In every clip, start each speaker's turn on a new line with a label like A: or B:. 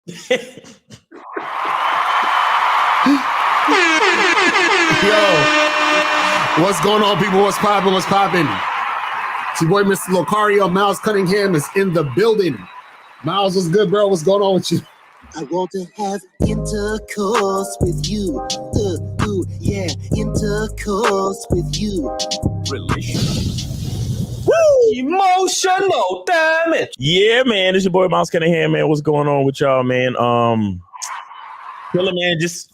A: What's going on, people? What's popping? What's popping? It's your boy, Mr. Locario. Miles Cunningham is in the building. Miles, what's good, bro? What's going on with you?
B: I want to have intercourse with you. Yeah, intercourse with you.
C: Relationship. Woo! Emotional damage.
D: Yeah, man. It's your boy Miles Cunningham, man. What's going on with y'all, man? Chilling, man. Just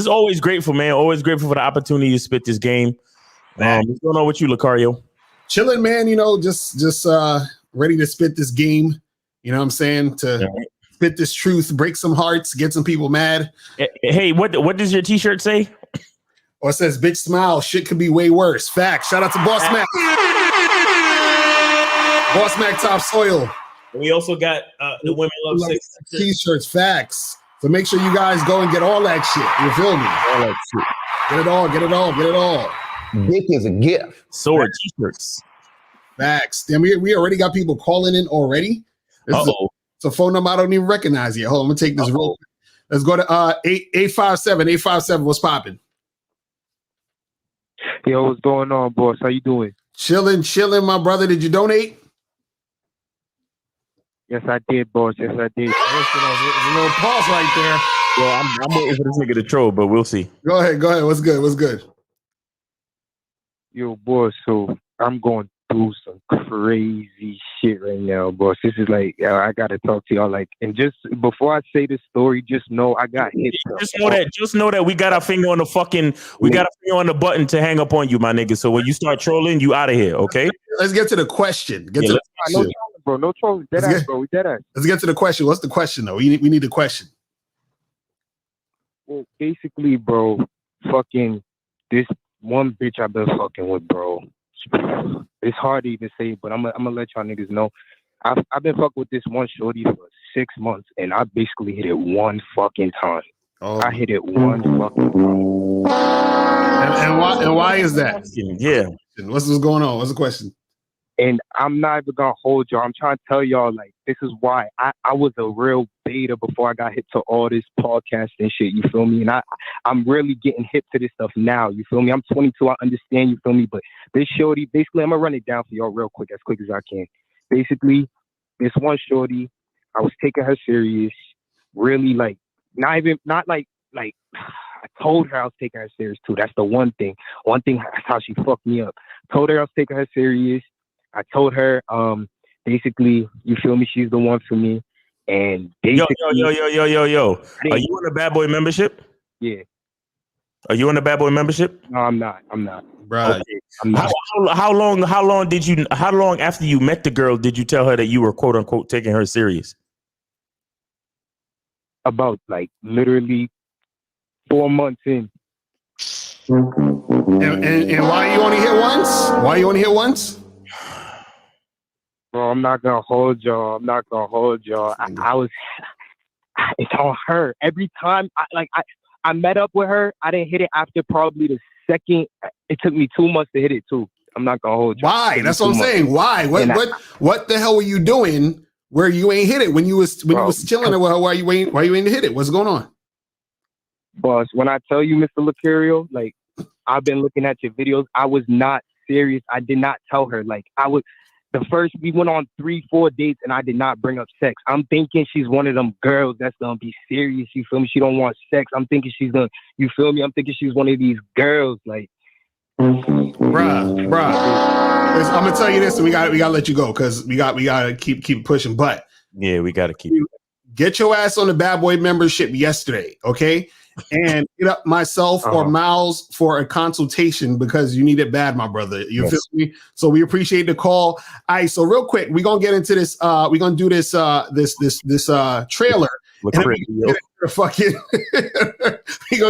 D: always grateful, man. Always grateful for the opportunity to spit this game. What's going on with you, Locario?
A: Chilling, man. Just ready to spit this game. You know what I'm saying? Spit this truth, break some hearts, get some people mad.
D: Hey, what does your t-shirt say?
A: Or it says, bitch, smile, shit could be way worse. Facts. Shout out to Boss Mac. Boss Mac Topsoil.
D: We also got the Women Love Sex
A: t-shirts. Facts. So make sure you guys go and get all that shit. You feel me?
D: All that shit.
A: Get it all, get it all, get it all.
C: Dick is a gift.
D: So are t-shirts.
A: Facts. Then we already got people calling in already. It's a phone number I don't even recognize yet. Hold on, I'm gonna take this real quick. Let's go to 857. What's popping?
E: Yo, what's going on, boss? How you doing?
A: Chilling, my brother. Did you donate?
E: Yes, I did, boss. Yes, I did.
A: There's a little pause right there.
D: Well, I'm waiting for this nigga to troll, but we'll see.
A: Go ahead. What's good?
E: Yo, boss, so I'm going through some crazy shit right now, boss. This is like, I gotta talk to y'all. Like, and just before I say this story, just know I got hit.
D: Just know that we got our finger on the button to hang up on you, my nigga. So when you start trolling, you out of here, okay?
A: Let's get to the question.
E: No trolling, bro. No trolling. Dead ass, bro. We dead ass.
A: Let's get to the question. What's the question, though? We need the question.
E: Well, basically, bro, fucking this one bitch I've been fucking with, bro. It's hard to even say, but I'm gonna let y'all niggas know. I've been fucking with this one shorty for 6 months, and I basically hit it one fucking time.
A: Oh.
E: I hit it one fucking time.
A: And why is that?
D: Yeah.
A: What's going on? What's the question?
E: And I'm not even gonna hold y'all. I'm trying to tell y'all, like, this is why I was a real beta before I got hit to all this podcast and shit. You feel me? And I'm really getting hip to this stuff now. You feel me? I'm 22. I understand. You feel me? But this shorty, basically, I'm gonna run it down for y'all real quick, as I can. Basically, this one shorty, I was taking her serious. Really, like, not like. I told her I was taking her serious too. That's the one thing. That's how she fucked me up. Told her I was taking her serious. I told her, basically, you feel me? She's the one for me. And basically,
D: yo. Are you on the Bad Boy membership?
E: Yeah.
D: Are you on the Bad Boy membership?
E: No, I'm not.
A: Bro.
E: Okay. I'm not.
D: How long after you met the girl did you tell her that you were quote unquote taking her serious?
E: About like literally 4 months in.
A: And why you only hit once?
E: Bro, I'm not gonna hold y'all. I was. It's on her. Every time I met up with her, I didn't hit it after probably the second. It took me 2 months to hit it too. I'm not gonna hold you.
A: Why? That's what I'm saying. Why? What the hell were you doing where you ain't hit it when you was chilling with her? Why you ain't hit it? What's going on?
E: Boss, when I tell you, Mr. Locario, like, I've been looking at your videos. I was not serious. I did not tell her. Like, we went on 3-4 dates and I did not bring up sex. I'm thinking she's one of them girls that's going to be serious. You feel me? She don't want sex. I'm thinking you feel me? I'm thinking she's one of these girls. Like,
A: bruh. I'm going to tell you this and we got to let you go because we got to keep pushing. But
D: yeah, we got to keep.
A: Get your ass on the Bad Boy membership yesterday. Okay. And hit up myself or Miles for a consultation because you need it bad, my brother. You feel me? So we appreciate the call. All right, so real quick, we're gonna get into this. We're gonna do this trailer. We're gonna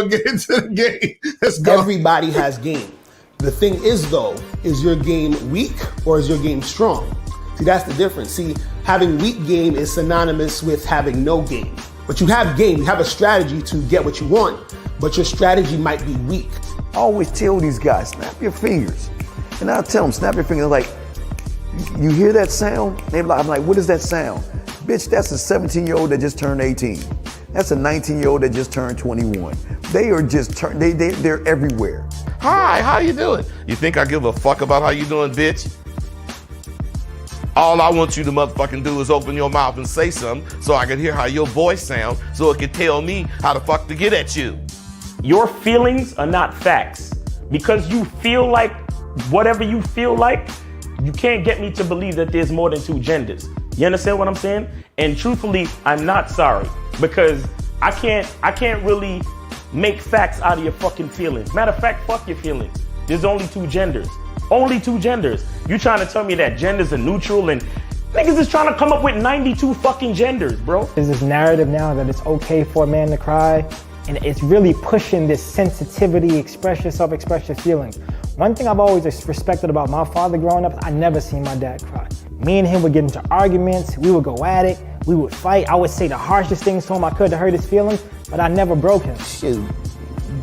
A: get into the game. Let's go.
F: Everybody has game. The thing is, though, is your game weak or is your game strong? See, that's the difference. See, having weak game is synonymous with having no game. But you have game, you have a strategy to get what you want, but your strategy might be weak.
G: I always tell these guys, snap your fingers. And I'll tell them, snap your fingers. Like, you hear that sound? I'm like, what is that sound? Bitch, that's a 17-year-old that just turned 18. That's a 19-year-old that just turned 21. They are just they're everywhere.
H: Hi, how you doing? You think I give a fuck about how you doing, bitch? All I want you to motherfucking do is open your mouth and say something so I can hear how your voice sounds so it can tell me how the fuck to get at you.
D: Your feelings are not facts. Because you feel like whatever you feel like, you can't get me to believe that there's more than two genders. You understand what I'm saying? And truthfully, I'm not sorry because I can't really make facts out of your fucking feelings. Matter of fact, fuck your feelings. There's only two genders. Only two genders. You trying to tell me that genders are neutral and niggas is trying to come up with 92 fucking genders, bro.
I: There's this narrative now that it's okay for a man to cry, and it's really pushing this sensitivity, express yourself, express your feelings. One thing I've always respected about my father growing up, I never seen my dad cry. Me and him would get into arguments, we would go at it, we would fight. I would say the harshest things to him I could to hurt his feelings, but I never broke him.
B: Shoot,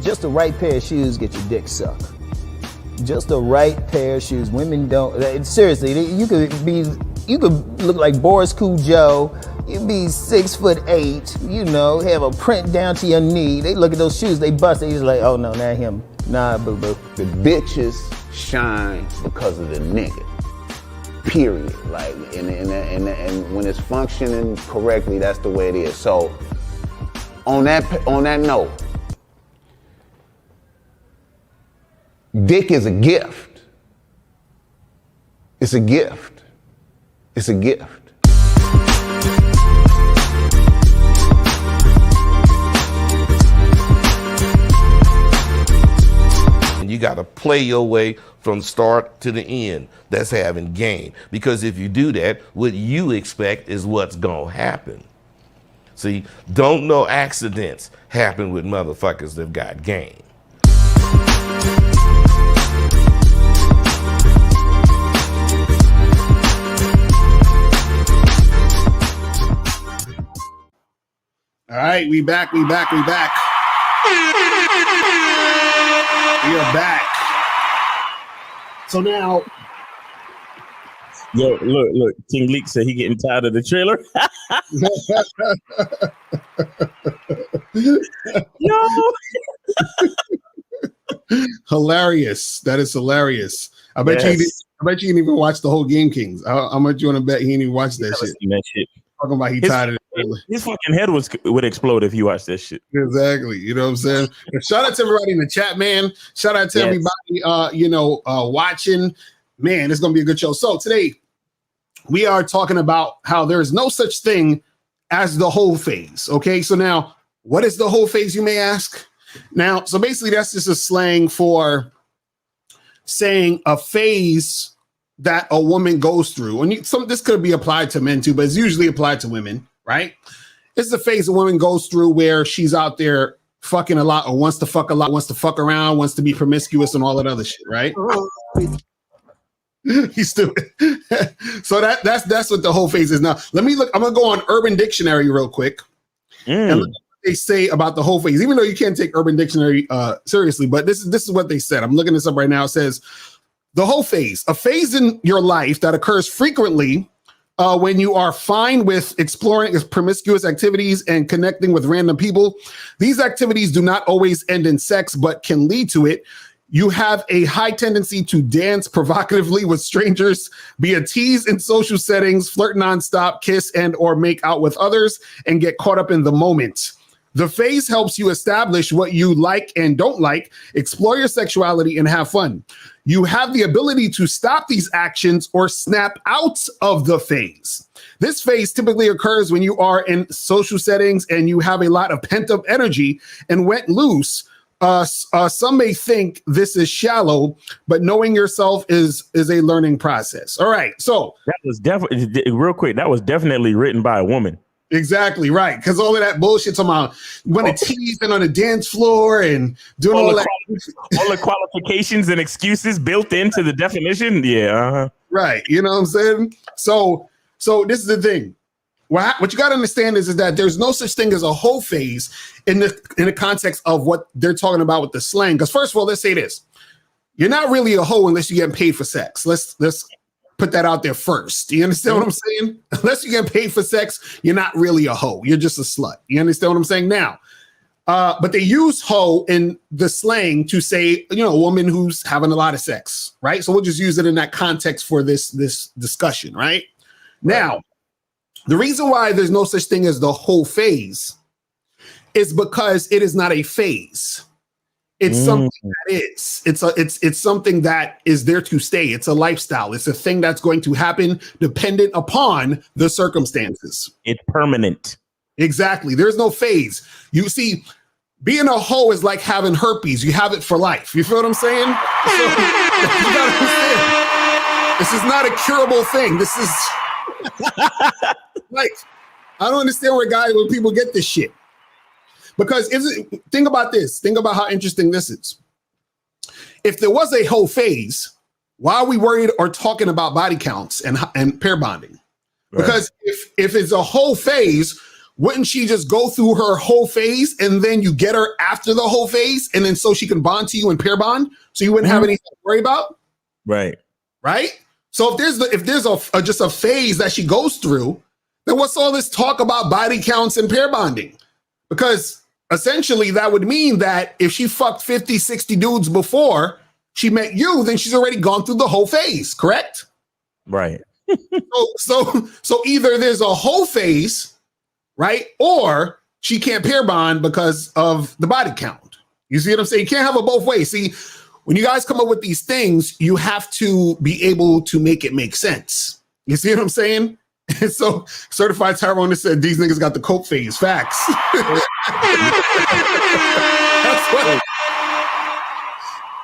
B: just the right pair of shoes get your dick sucked. Just the right pair of shoes. Women don't, seriously, you could look like Boris Cujo, you'd be 6'8", you know, have a print down to your knee. They look at those shoes, they bust, they just like, oh no, not him. Nah, boo-boo.
C: The bitches shine because of the nigga. Period. Like, and when it's functioning correctly, that's the way it is. So, on that note, dick is a gift. It's a gift. It's a gift.
H: And you got to play your way from start to the end. That's having game. Because if you do that, what you expect is what's going to happen. See, don't no accidents happen with motherfuckers that got game.
A: All right, we back. We are back. So now,
D: yo, look. King Leak said he getting tired of the trailer. Yo,
A: hilarious. That is hilarious. I bet you didn't even watch the whole Game Kings. How much you want to bet he didn't even watch that shit? Talking about he tired of it.
D: His fucking head would explode if you watched that shit.
A: Exactly. You know what I'm saying? Shout out to everybody in the chat, man. Shout out to everybody watching. Man, it's gonna be a good show. So today we are talking about how there is no such thing as the whole phase. Okay, so now what is the whole phase, you may ask? Now, so basically that's just a slang for saying a phase that a woman goes through. And this could be applied to men too, but it's usually applied to women, right? It's the phase a woman goes through where she's out there fucking a lot or wants to fuck a lot, wants to fuck around, wants to be promiscuous and all that other shit, right? He's stupid. So that's what the whole phase is. Now, let me look. I'm going to go on Urban Dictionary real quick and look at what they say about the whole phase, even though you can't take Urban Dictionary seriously, but this is what they said. I'm looking this up right now. It says, the whole phase, a phase in your life that occurs frequently when you are fine with exploring promiscuous activities and connecting with random people. These activities do not always end in sex, but can lead to it. You have a high tendency to dance provocatively with strangers, be a tease in social settings, flirt nonstop, kiss and or make out with others, and get caught up in the moment. The phase helps you establish what you like and don't like, explore your sexuality, and have fun. You have the ability to stop these actions or snap out of the phase. This phase typically occurs when you are in social settings and you have a lot of pent-up energy and went loose. Some may think this is shallow, but knowing yourself is a learning process. All right, so
D: that was definitely real quick. That was definitely written by a woman.
A: Exactly right, because all of that bullshit's about when a tease and on the dance floor and doing all
D: the qualifications and excuses built into the definition. Yeah,
A: right. You know what I'm saying? So this is the thing. What you got to understand is that there's no such thing as a whole phase in the context of what they're talking about with the slang. Because first of all, let's say this: you're not really a hoe unless you're getting paid for sex. Let's put that out there first. You understand what I'm saying? Unless you get paid for sex, you're not really a hoe. You're just a slut. You understand what I'm saying? Now, but they use hoe in the slang to say, you know, a woman who's having a lot of sex, right? So we'll just use it in that context for this discussion, right? Now, the reason why there's no such thing as the hoe phase is because it is not a phase. It's something that is. It's something that is there to stay. It's a lifestyle. It's a thing that's going to happen dependent upon the circumstances.
D: It's permanent. Exactly.
A: There's no phase. You see, being a hoe is like having herpes. You have it for life. You feel what I'm saying? So, you gotta understand. This is not a curable thing. This is like, I don't understand when people get this shit. Because think about this. Think about how interesting this is. If there was a whole phase, why are we worried or talking about body counts and pair bonding? Right. Because if it's a whole phase, wouldn't she just go through her whole phase and then you get her after the whole phase and then so she can bond to you and pair bond, so you wouldn't have anything to worry about?
D: Right.
A: So if there's just a phase that she goes through, then what's all this talk about body counts and pair bonding? Because essentially that would mean that if she fucked 50, 60 dudes before she met you, then she's already gone through the whole phase, correct?
D: Right.
A: So either there's a whole phase, right? Or she can't pair bond because of the body count. You see what I'm saying? You can't have it both ways. See, when you guys come up with these things, you have to be able to make it make sense. You see what I'm saying? And so Certified Tyrone said these niggas got the coke phase. Facts.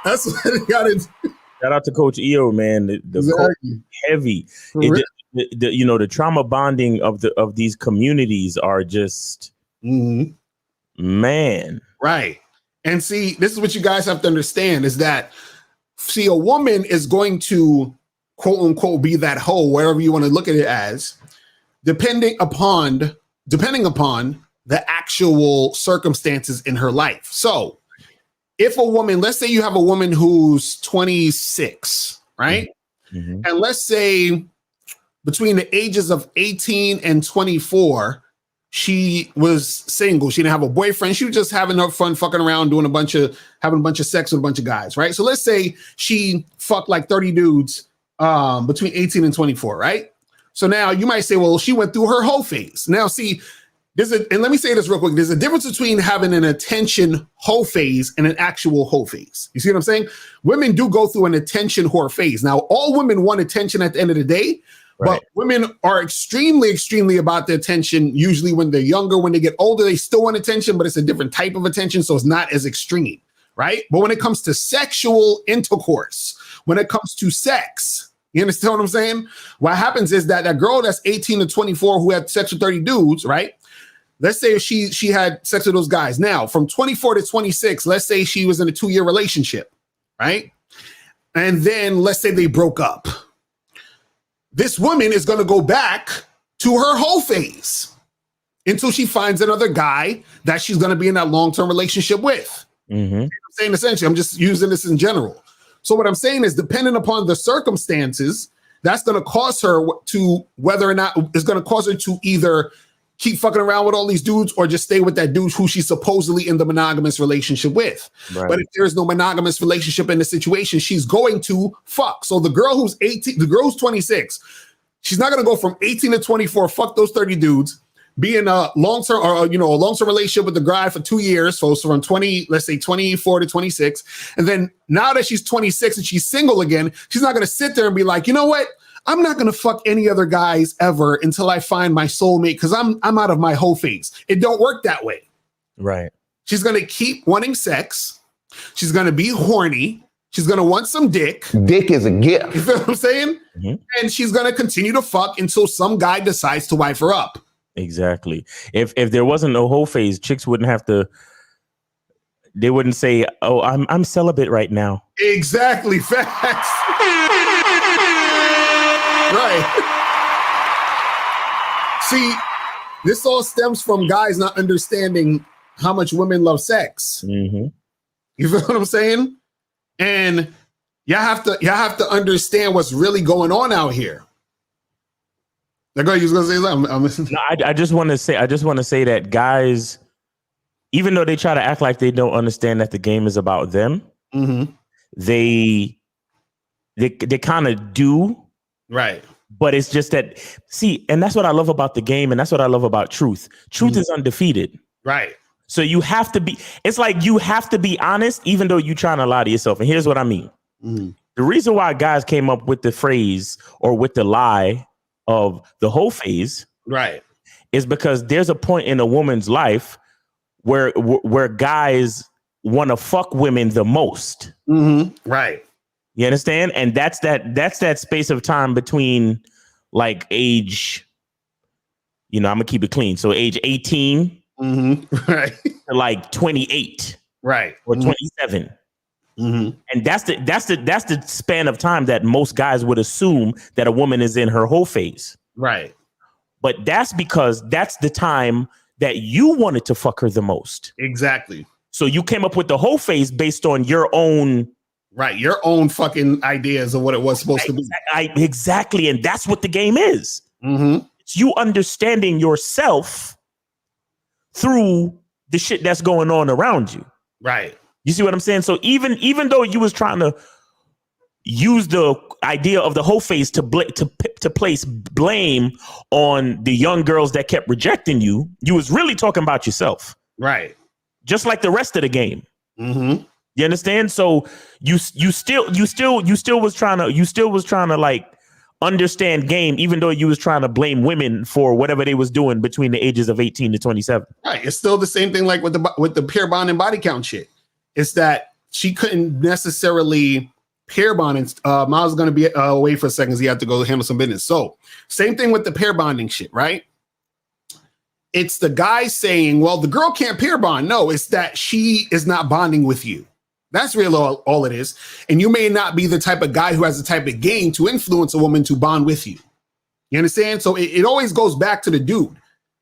A: That's what it got into.
D: Shout out to Coach EO, man. The coke heavy. The trauma bonding of these communities are just man.
A: Right. And see, this is what you guys have to understand is that, see, a woman is going to quote unquote be that hoe, wherever you want to look at it as, depending upon the actual circumstances in her life. So if a woman, let's say you have a woman who's 26, right? Mm-hmm. And let's say between the ages of 18 and 24, she was single. She didn't have a boyfriend. She was just having her fun, fucking around, having a bunch of sex with a bunch of guys, right? So let's say she fucked like 30 dudes between 18 and 24, right? So now you might say, well, she went through her whole phase. Now, see, and let me say this real quick. There's a difference between having an attention whole phase and an actual whole phase. You see what I'm saying? Women do go through an attention whore phase. Now, all women want attention at the end of the day, right? But women are extremely, extremely about the attention. Usually when they're younger, when they get older, they still want attention, but it's a different type of attention. So it's not as extreme, right? But when it comes to sexual intercourse, when it comes to sex, you understand what I'm saying? What happens is that girl that's 18 to 24 who had sex with 30 dudes, right? Let's say she had sex with those guys. Now, from 24 to 26, let's say she was in a 2-year relationship, right? And then let's say they broke up. This woman is going to go back to her whole phase until she finds another guy that she's going to be in that long-term relationship with. Mm-hmm. I'm saying essentially, I'm just using this in general. So what I'm saying is, depending upon the circumstances, that's going to cause her to whether or not it's going to cause her to either keep fucking around with all these dudes or just stay with that dude who she's supposedly in the monogamous relationship with. Right. But if there's no monogamous relationship in the situation, she's going to fuck. So the girl who's 18, the girl who's 26, she's not going to go from 18 to 24, fuck those 30 dudes, be in a long-term or, a long-term relationship with the guy for 2 years. So from 20, let's say 24 to 26. And then now that she's 26 and she's single again, she's not going to sit there and be like, you know what? I'm not going to fuck any other guys ever until I find my soulmate because I'm out of my whole phase. It don't work that way.
D: Right.
A: She's going to keep wanting sex. She's going to be horny. She's going to want some dick.
C: Dick is a gift.
A: You feel what I'm saying? Mm-hmm. And she's going to continue to fuck until some guy decides to wife her up.
D: Exactly. If there wasn't no whole phase, chicks wouldn't have to. They wouldn't say, "Oh, I'm celibate right now."
A: Exactly. Facts. Right. See, this all stems from guys not understanding how much women love sex. Mm-hmm. You feel what I'm saying? And y'all have to understand what's really going on out here. Like, you was gonna say something? I'm listening.
D: No, I just want to say that guys, even though they try to act like they don't understand that the game is about them, they kind of do.
A: Right.
D: But it's just that, see, and that's what I love about the game, and that's what I love about truth. Truth is undefeated.
A: Right.
D: So you have to be, it's like you have to be honest, even though you're trying to lie to yourself. And here's what I mean. The reason why guys came up with the phrase or with the lie of the whole phase,
A: right,
D: is because there's a point in a woman's life where guys want to fuck women the most.
A: Right.
D: You understand? And that's that space of time between like age, I'm gonna keep it clean. So age 18
A: right,
D: to like 28,
A: right,
D: or 27. And that's the span of time that most guys would assume that a woman is in her whole phase.
A: Right.
D: But that's because that's the time that you wanted to fuck her the most.
A: Exactly.
D: So you came up with the whole phase based on your own.
A: Right. Your own fucking ideas of what it was supposed to be.
D: Exactly. And that's what the game is. It's you understanding yourself through the shit that's going on around you.
A: Right.
D: You see what I'm saying? So even though you was trying to use the idea of the whole phase to place blame on the young girls that kept rejecting you, you was really talking about yourself.
A: Right.
D: Just like the rest of the game. You understand? So you still was trying to like understand game, even though you was trying to blame women for whatever they was doing between the ages of 18 to 27.
A: Right. It's still the same thing like with the pair bond and body count shit. It's that she couldn't necessarily pair bond. And Miles is going to be away for a second. So he had to go handle some business. So same thing with the pair bonding shit, right? It's the guy saying, well, the girl can't pair bond. No, it's that she is not bonding with you. That's really all it is. And you may not be the type of guy who has the type of game to influence a woman to bond with you. You understand? So it always goes back to the dude.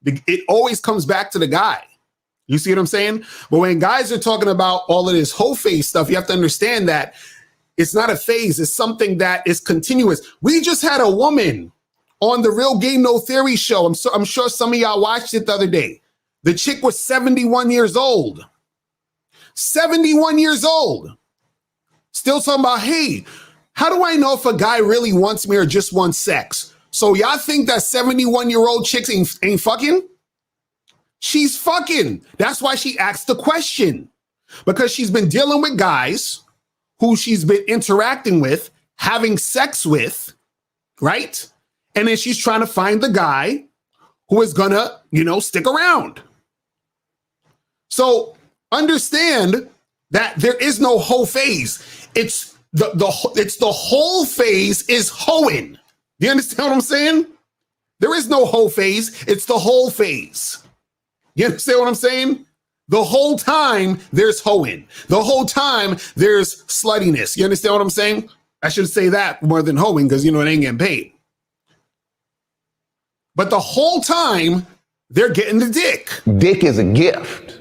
A: It always comes back to the guy. You see what I'm saying? But when guys are talking about all of this whole phase stuff, you have to understand that it's not a phase. It's something that is continuous. We just had a woman on the Real Game No Theory show. I'm sure some of y'all watched it the other day. The chick was 71 years old. 71 years old. Still talking about, hey, how do I know if a guy really wants me or just wants sex? So y'all think that 71-year-old chicks ain't fucking? She's fucking. That's why she asked the question. Because she's been dealing with guys who she's been interacting with, having sex with, right? And then she's trying to find the guy who is gonna, stick around. So understand that there is no whole phase. It's the whole phase is hoeing. Do you understand what I'm saying? There is no whole phase. It's the whole phase. You understand what I'm saying? The whole time there's hoeing. The whole time there's sluttiness. You understand what I'm saying? I should say that more than hoeing because, it ain't getting paid. But the whole time they're getting the dick.
C: Dick is a gift.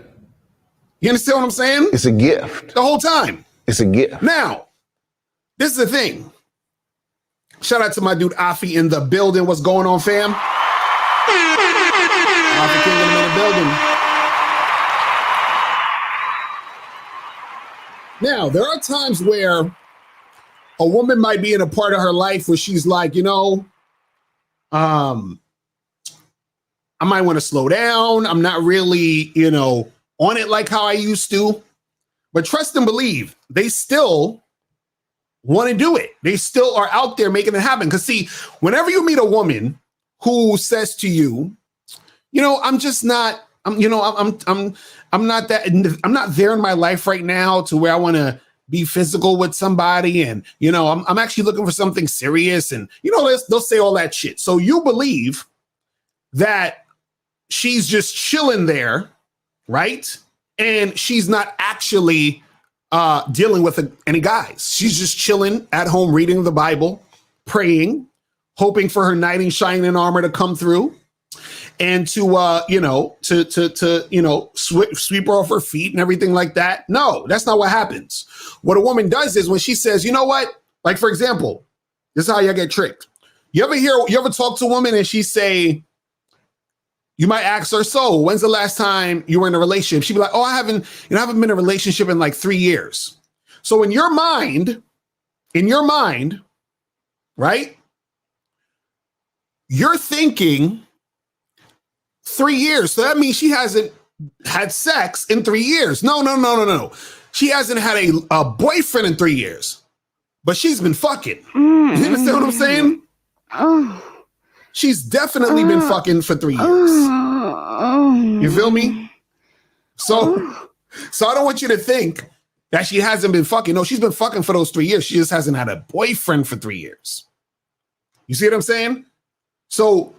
A: You understand what I'm saying?
C: It's a gift.
A: The whole time.
C: It's a gift.
A: Now, this is the thing. Shout out to my dude Afi in the building. What's going on, fam? Afi Kingdom in the building. Now, there are times where a woman might be in a part of her life where she's like, I might want to slow down. I'm not really, on it like how I used to. But trust and believe, they still want to do it. They still are out there making it happen. Because see, whenever you meet a woman who says to you, I'm just not, I'm not there in my life right now to where I want to be physical with somebody. And, I'm actually looking for something serious. And, they'll say all that shit. So you believe that she's just chilling there, right? And she's not actually dealing with any guys. She's just chilling at home, reading the Bible, praying, hoping for her knight in shining armor to come through and to sweep her off her feet and everything like that. No, that's not what happens. What a woman does is when she says, you know what? Like, for example, this is how y'all get tricked. You ever talk to a woman and she say, you might ask her, so when's the last time you were in a relationship? She'd be like, oh, I haven't been in a relationship in like 3 years. So in your mind, right? You're thinking 3 years. So that means she hasn't had sex in 3 years. No. She hasn't had a boyfriend in 3 years, but she's been fucking. You understand what I'm saying? She's definitely been fucking for 3 years. You feel me? So I don't want you to think that she hasn't been fucking. No, she's been fucking for those 3 years. She just hasn't had a boyfriend for 3 years. You see what I'm saying? So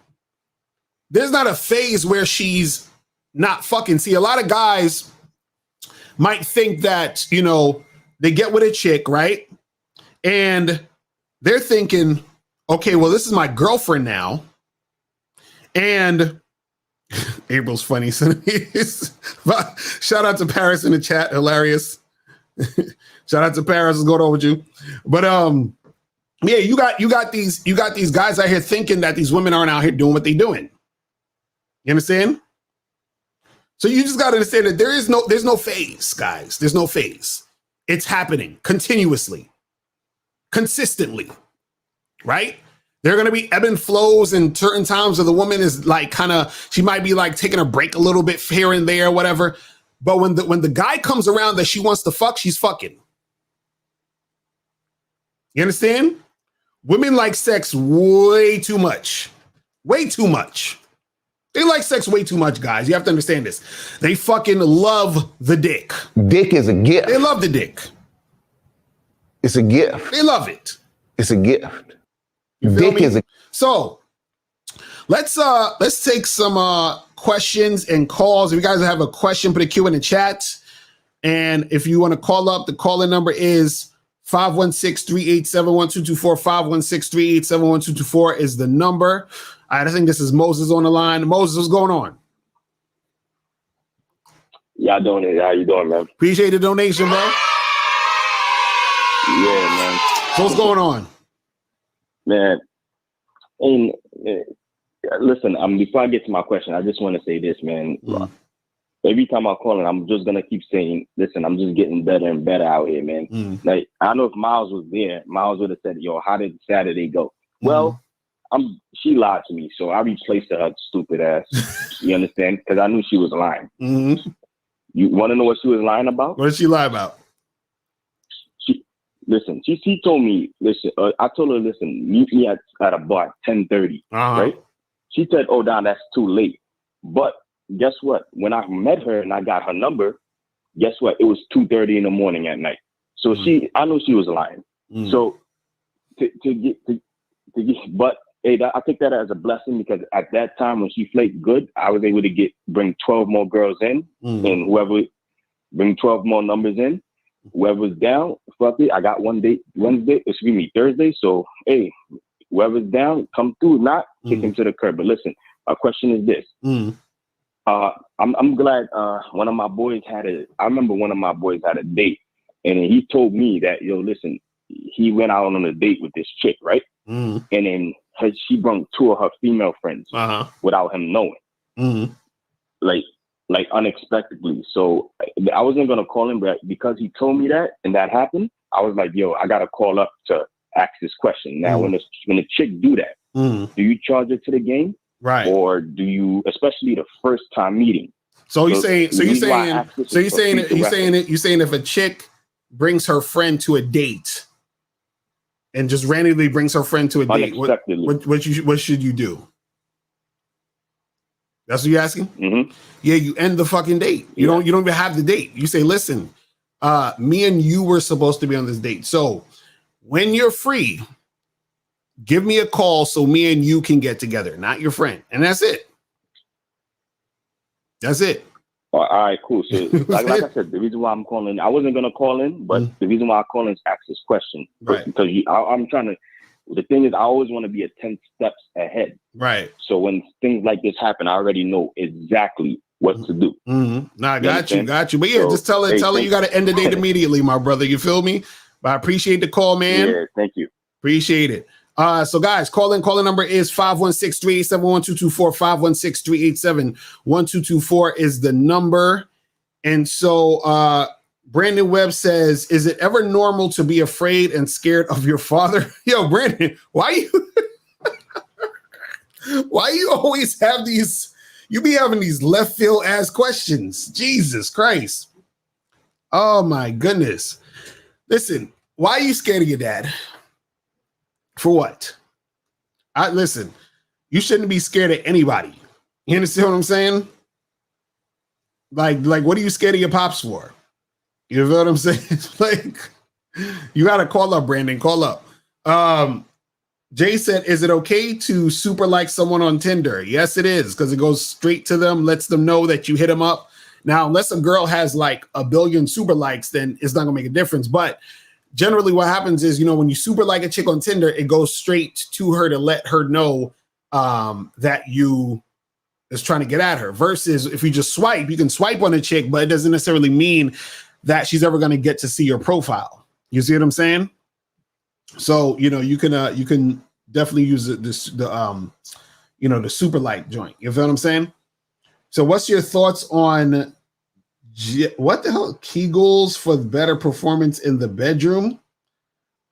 A: there's not a phase where she's not fucking. See, a lot of guys might think that, you know, they get with a chick, right? And they're thinking, okay, well, this is my girlfriend now. And April's funny. Shout out to Paris in the chat. Hilarious. Shout out to Paris. What's going on with you? But yeah, you got these guys out here thinking that these women aren't out here doing what they're doing. You understand? So you just got to understand that there's no phase, guys. There's no phase. It's happening continuously, consistently, right? There are going to be ebb and flows and certain times where the woman is like she might be like taking a break a little bit here and there, whatever. But when the guy comes around that she wants to fuck, she's fucking. You understand? Women like sex way too much. Way too much. They like sex way too much, guys. You have to understand this. They fucking love the dick.
C: Dick is a gift.
A: They love the dick.
C: It's a gift.
A: They love it.
C: It's a gift.
A: Dick is a. So let's take some questions and calls. If you guys have a question, put a Q in the chat. And if you want to call up, the call-in number is 516-387-1224. 516-387-1224 is the number. I think this is Moses on the line. Moses, what's going on?
J: Y'all doing it? How you doing, man?
A: Appreciate the donation, bro.
J: Yeah, man.
A: So what's going on?
J: Man, and listen, before I get to my question, I just want to say this, man. Every time I call in, I'm just going to keep saying, listen, I'm just getting better and better out here, man. Like, I don't know if Miles was there. Miles would have said, yo, how did Saturday go? Well, she lied to me, so I replaced her stupid ass. You understand? Because I knew she was lying. You want to know what she was lying about?
A: What did she lie about?
J: She told me, listen, I told her, listen, meet me at a bar at 10:30, right? She said, oh, damn, that's too late. But guess what? When I met her and I got her number, guess what? It was 2:30 in the morning at night. So I knew she was lying. So but hey, I take that as a blessing because at that time when she flaked good, I was able to bring 12 more girls in, and whoever bring 12 more numbers in. Whoever's down, fuck it. I got Thursday. So, hey, whoever's down, come through. Not kick him to the curb. But listen, my question is this. I'm glad one of my boys had a date. And then he told me that, yo, listen, he went out on a date with this chick, right? And then she brought 2 of her female friends without him knowing. Like unexpectedly. So I wasn't going to call him, but because he told me that and that happened, I was like, yo, I got to call up to ask this question. Now, when the chick do that, do you charge her to the game?
A: Right.
J: Or do you, especially the first time meeting?
A: So you saying if a chick brings her friend to a date and just randomly brings her friend to a date, what should you do? That's what you're asking? Yeah, you end the fucking date. You don't even have the date. You say, listen, me and you were supposed to be on this date. So when you're free, give me a call so me and you can get together, not your friend. And that's it. That's it.
J: All right, cool. So like I said, the reason why I'm calling, I wasn't going to call in, but the reason why I call in is ask this question.
A: Right.
J: Because I'm trying to, the thing is, I always want to be 10 steps ahead.
A: Right.
J: So when things like this happen, I already know exactly what to do.
A: No, I got you. But yeah,
J: So,
A: just tell her you got to end the date immediately, my brother. You feel me? But I appreciate the call, man.
J: Yeah, thank you.
A: Appreciate it. So guys, calling number is 516-387-1224, 516-387-1224 is the number. And so Brandon Webb says, is it ever normal to be afraid and scared of your father? Yo, Brandon, why you always have these, you be having these left field ass questions? Jesus Christ. Oh my goodness. Listen, why are you scared of your dad? For what? Listen, you shouldn't be scared of anybody. You understand what I'm saying? Like, what are you scared of your pops for? You know what I'm saying? Like, you gotta call up, Brandon. Call up. Jay said, is it okay to super like someone on Tinder? Yes, it is, because it goes straight to them, lets them know that you hit them up. Now, unless a girl has like 1 billion super likes, then it's not gonna make a difference. But generally what happens is, when you super like a chick on Tinder, it goes straight to her to let her know that you is trying to get at her. Versus if you just swipe, you can swipe on a chick, but it doesn't necessarily mean that she's ever going to get to see your profile. You see what I'm saying? So, you can definitely use the super like joint. You feel what I'm saying? So what's your thoughts on what the hell? Kegels for better performance in the bedroom.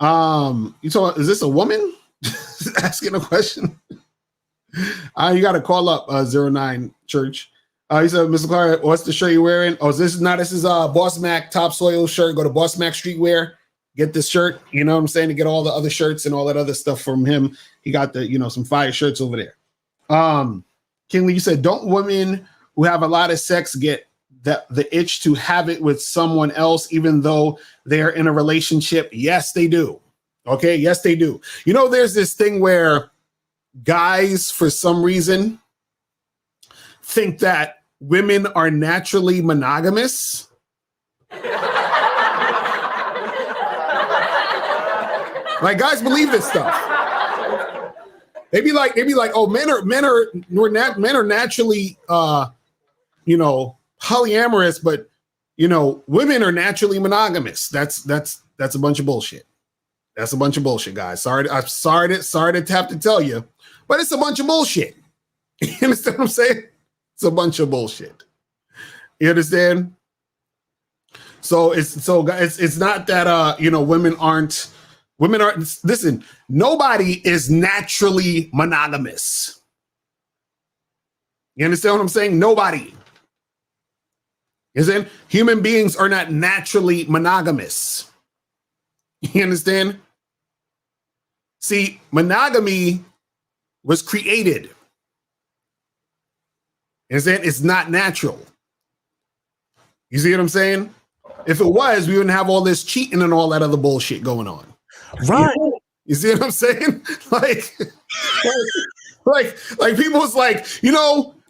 A: You talking? Is this a woman asking a question? You got to call up 09 Church. He said, Mr. Locario, what's the shirt you're wearing? Oh, this is Boss Mac Topsoil shirt. Go to Boss Mac Streetwear. Get this shirt. You know what I'm saying? To get all the other shirts and all that other stuff from him. He got the some fire shirts over there. Kinley, you said, don't women who have a lot of sex get the itch to have it with someone else, even though they're in a relationship? Yes, they do. Okay, yes, they do. There's this thing where guys, for some reason, think that women are naturally monogamous. Like, guys believe this stuff. They be like, oh, men are naturally polyamorous, but women are naturally monogamous. That's a bunch of bullshit. That's a bunch of bullshit, guys. Sorry to have to tell you, but it's a bunch of bullshit. You understand what I'm saying? It's a bunch of bullshit. You understand? So guys, it's not that women aren't. Listen, nobody is naturally monogamous. You understand what I'm saying? Nobody. You understand? Human beings are not naturally monogamous. You understand? See, monogamy was created. You understand? It's not natural. You see what I'm saying? If it was, we wouldn't have all this cheating and all that other bullshit going on.
D: Right.
A: You see what I'm saying? Like people's like,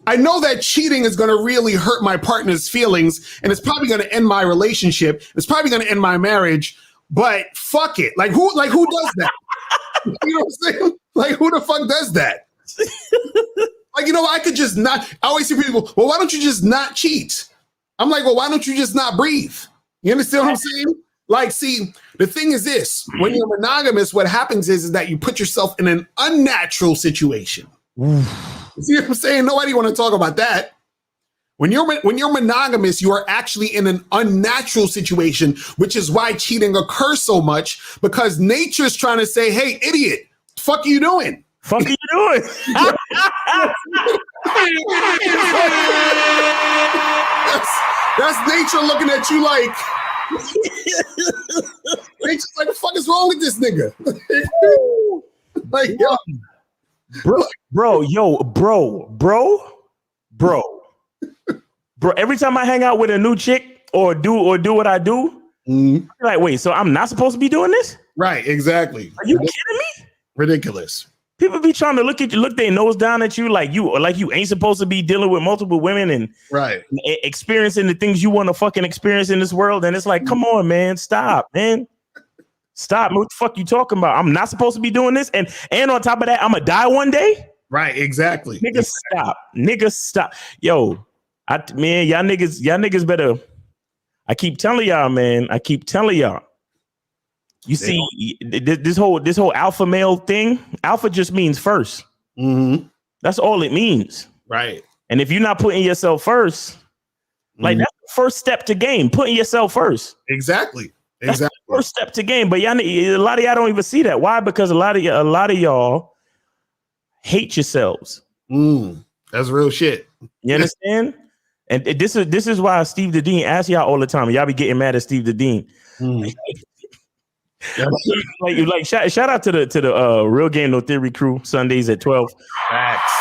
A: I know that cheating is going to really hurt my partner's feelings, and it's probably going to end my relationship. It's probably going to end my marriage, but fuck it. Like who does that? You know what I'm saying? Like, who the fuck does that? Like, I could just not. I always see people, well, why don't you just not cheat? I'm like, well, why don't you just not breathe? You understand what I'm saying? Like, see, the thing is this: when you're monogamous, what happens is that you put yourself in an unnatural situation. You see what I'm saying? Nobody want to talk about that. When you're monogamous, you are actually in an unnatural situation, which is why cheating occurs so much, because nature's trying to say, hey, idiot, the fuck are you doing?
D: Fuck are you doing?
A: That's nature looking at you like, nature's like, what the fuck is wrong with this nigga? Like, yo.
D: Bro, every time I hang out with a new chick or do what I do, I'm like, wait, so I'm not supposed to be doing this?
A: Right, exactly.
D: Are you kidding me?
A: Ridiculous.
D: People be trying to look their nose down at you like you ain't supposed to be dealing with multiple women and experiencing the things you want to fucking experience in this world. And it's like, come on, man, stop, man. Stop. What the fuck you talking about? I'm not supposed to be doing this. And on top of that, I'm gonna die one day.
A: Right, exactly.
D: Nigga, stop. Yo, Man, y'all niggas better. I keep telling y'all, man. You see, this whole alpha male thing. Alpha just means first.
A: Mm-hmm.
D: That's all it means.
A: Right.
D: And if you're not putting yourself first, like that's the first step to game. Putting yourself first.
A: Exactly.
D: That's the first step to game. But y'all, a lot of y'all don't even see that. Why? Because a lot of y'all hate yourselves.
A: That's real shit.
D: You understand? And this is why Steve the Dean asks y'all all the time. Y'all be getting mad at Steve the Dean. like shout out to the Real Game No Theory crew Sundays at 12.
A: Facts.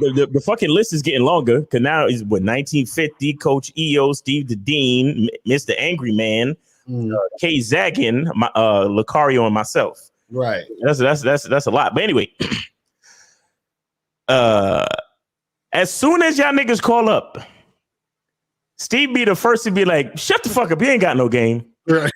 D: The fucking list is getting longer because now is 1950, Coach EO, Steve the Dean, Mr. Angry Man, K Zaggin, Locario, and myself.
A: Right.
D: That's a lot. But anyway, as soon as y'all niggas call up, Steve be the first to be like, shut the fuck up, you ain't got no game.
A: Right.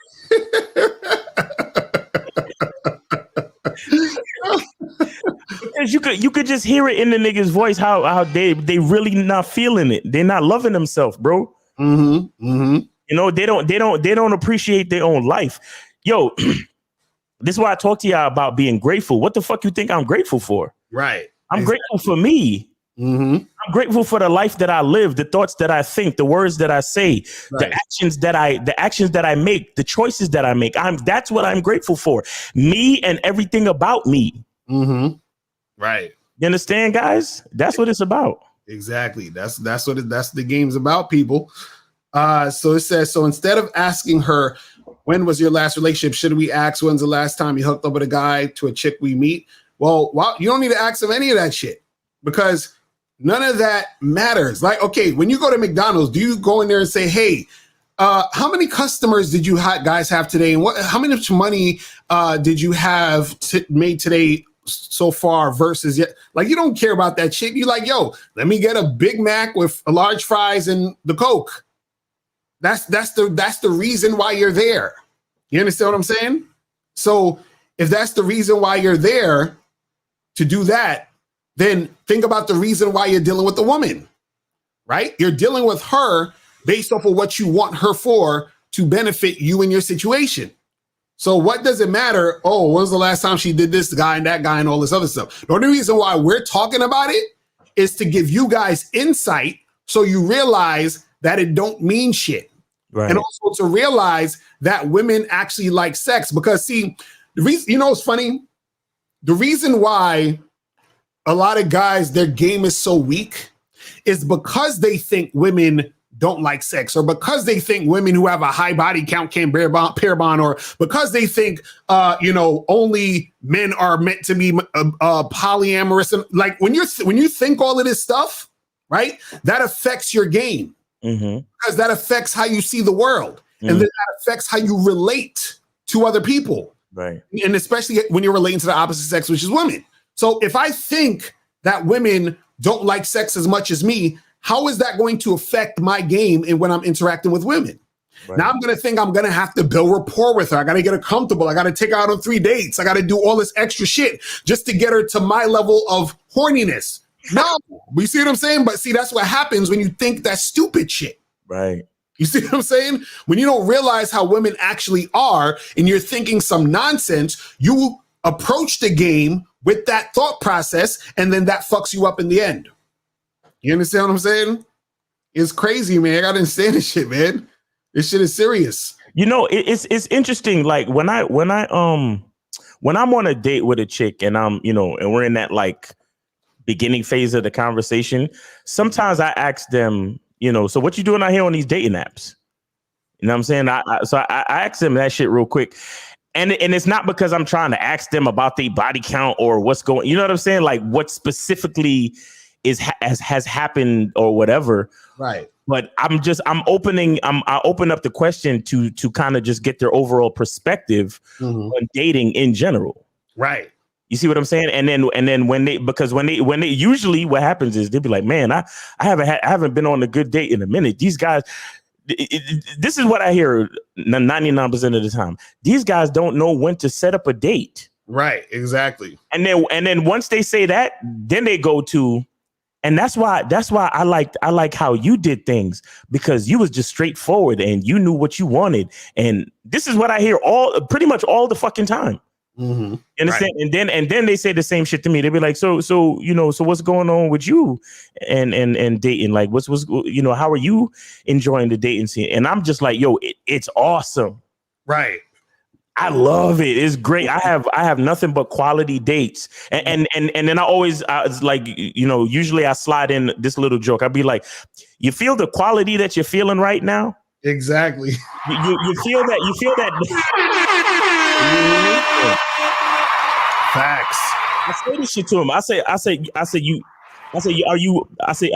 D: Because you could just hear it in the niggas' voice how they really not feeling it. They're not loving themselves, bro. You know, they don't appreciate their own life. Yo, this is why I talk to y'all about being grateful. What the fuck you think I'm grateful for?
A: Right.
D: I'm grateful for me. I'm grateful for the life that I live, the thoughts that I think, the words that I say, the actions that I make, the choices that I make. That's what I'm grateful for. Me and everything about me.
A: Right.
D: You understand, guys? That's what it's about.
A: Exactly. That's the game's about, people. So it says, so instead of asking her, when was your last relationship? Should we ask, when's the last time you hooked up with a guy to a chick we meet? Well, you don't need to ask them any of that shit because none of that matters. Like, okay, when you go to McDonald's, do you go in there and say, hey, how many customers did you guys have today? And how much money did you have made today so far versus yet? Like, you don't care about that shit. You like, yo, let me get a Big Mac with a large fries and the Coke. That's the reason why you're there. You understand what I'm saying? So if that's the reason why you're there to do that, then think about the reason why you're dealing with the woman, right? You're dealing with her based off of what you want her for to benefit you in your situation. So what does it matter? Oh, when was the last time she did this guy and that guy and all this other stuff? The only reason why we're talking about it is to give you guys insight so you realize that it don't mean shit. Right. And also to realize that women actually like sex because see, the reason, you know, it's funny. The reason why a lot of guys, their game is so weak is because they think women don't like sex or because they think women who have a high body count can't pair bond or because they think, only men are meant to be polyamorous. And like when you think all of this stuff, right, that affects your game because that affects how you see the world and then that affects how you relate to other people.
D: Right. And
A: especially when you're relating to the opposite sex, which is women. So if I think that women don't like sex as much as me, how is that going to affect my game and when I'm interacting with women? Right. Now I'm going to think I'm going to have to build rapport with her. I got to get her comfortable. I got to take her out on 3 dates. I got to do all this extra shit just to get her to my level of horniness. No, you see what I'm saying? But see, that's what happens when you think that stupid shit.
D: Right.
A: You see what I'm saying? When you don't realize how women actually are and you're thinking some nonsense, you approach the game with that thought process and then that fucks you up in the end. You understand what I'm saying? It's crazy, man. I gotta understand this shit, man. This shit is serious.
D: You know, it's interesting. Like when I'm on a date with a chick and and we're in that like beginning phase of the conversation, sometimes I ask them, so what you doing out here on these dating apps? You know what I'm saying? I ask them that shit real quick. And it's not because I'm trying to ask them about their body count or what's going, you know what I'm saying? Like what specifically has happened or whatever.
A: Right.
D: But I open up the question to kind of just get their overall perspective on dating in general.
A: Right.
D: You see what I'm saying? And then when they usually what happens is they'll be like, man, I haven't been on a good date in a minute. These guys, this is what I hear 99% of the time. These guys don't know when to set up a date.
A: Right, exactly.
D: And then once they say that, then they go to, and that's why I like how you did things, because you was just straightforward and you knew what you wanted. And this is what I hear pretty much all the fucking time.
A: Mm-hmm.
D: You understand? Right. And then they say the same shit to me. They be like, so what's going on with you and dating? Like, what's how are you enjoying the dating scene? And I'm just like, yo, it's awesome.
A: Right.
D: I love it. It's great. I have nothing but quality dates. And then I always usually I slide in this little joke. I'd be like, you feel the quality that you're feeling right now?
A: Exactly.
D: You feel that.
A: Facts.
D: I say this shit to him. I say,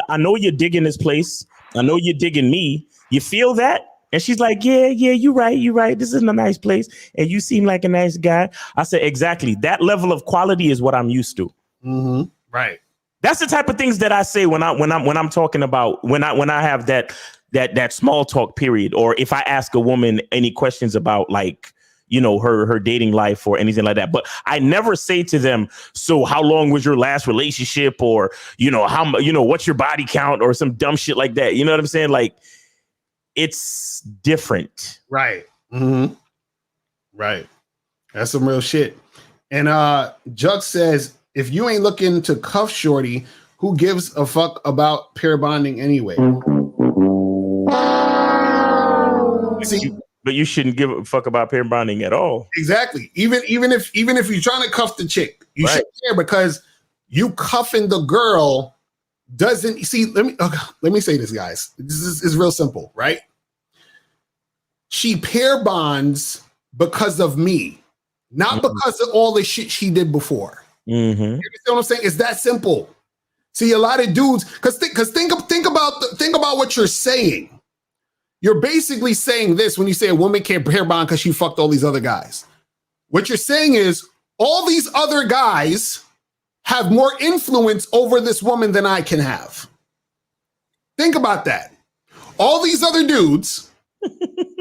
D: I know you're digging this place. I know you're digging me. You feel that? And she's like, yeah, you're right. This is a nice place. And you seem like a nice guy. I said, exactly. That level of quality is what I'm used to.
A: Mm-hmm. Right.
D: That's the type of things that I say when I'm talking about when I have that small talk period, or if I ask a woman any questions about like, her dating life or anything like that. But I never say to them, so how long was your last relationship, or, what's your body count, or some dumb shit like that. You know what I'm saying? Like, it's different.
A: Right. Mm-hmm. Right. That's some real shit. And Jug says, if you ain't looking to cuff shorty, who gives a fuck about pair bonding anyway? See,
D: but you shouldn't give a fuck about pair bonding at all. Exactly.
A: Even if you're trying to cuff the chick, you should care, because you cuffing the girl doesn't see. Let me say this, guys. This is real simple, right? She pair bonds because of me, not because of all the shit she did before.
D: Mm-hmm.
A: You understand what I'm saying? It's that simple. See, a lot of dudes, because think about what you're saying. You're basically saying this when you say a woman can't pair bond because she fucked all these other guys. What you're saying is all these other guys have more influence over this woman than I can have. Think about that. All these other dudes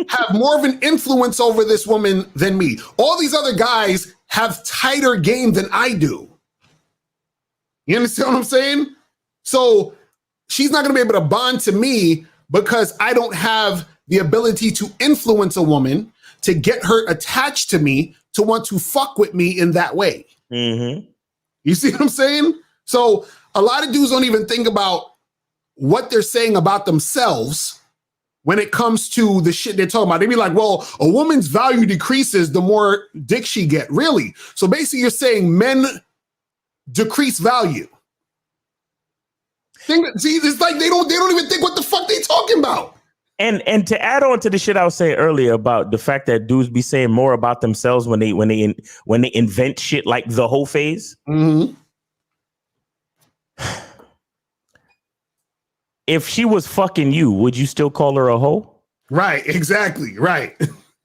A: have more of an influence over this woman than me. All these other guys have tighter game than I do. You understand what I'm saying? So she's not going to be able to bond to me because I don't have the ability to influence a woman to get her attached to me to want to fuck with me in that way.
D: Mm-hmm.
A: You see what I'm saying? So a lot of dudes don't even think about what they're saying about themselves when it comes to the shit they're talking about. They be like, well, a woman's value decreases the more dick she get. Really? So basically you're saying men decrease value. See, it's like they don't even think what the fuck they talking about.
D: And to add on to the shit I was saying earlier about the fact that dudes be saying more about themselves when they invent shit like the whole phase.
A: Mm-hmm.
D: If she was fucking you, would you still call her a hoe?
A: Right. Exactly. Right.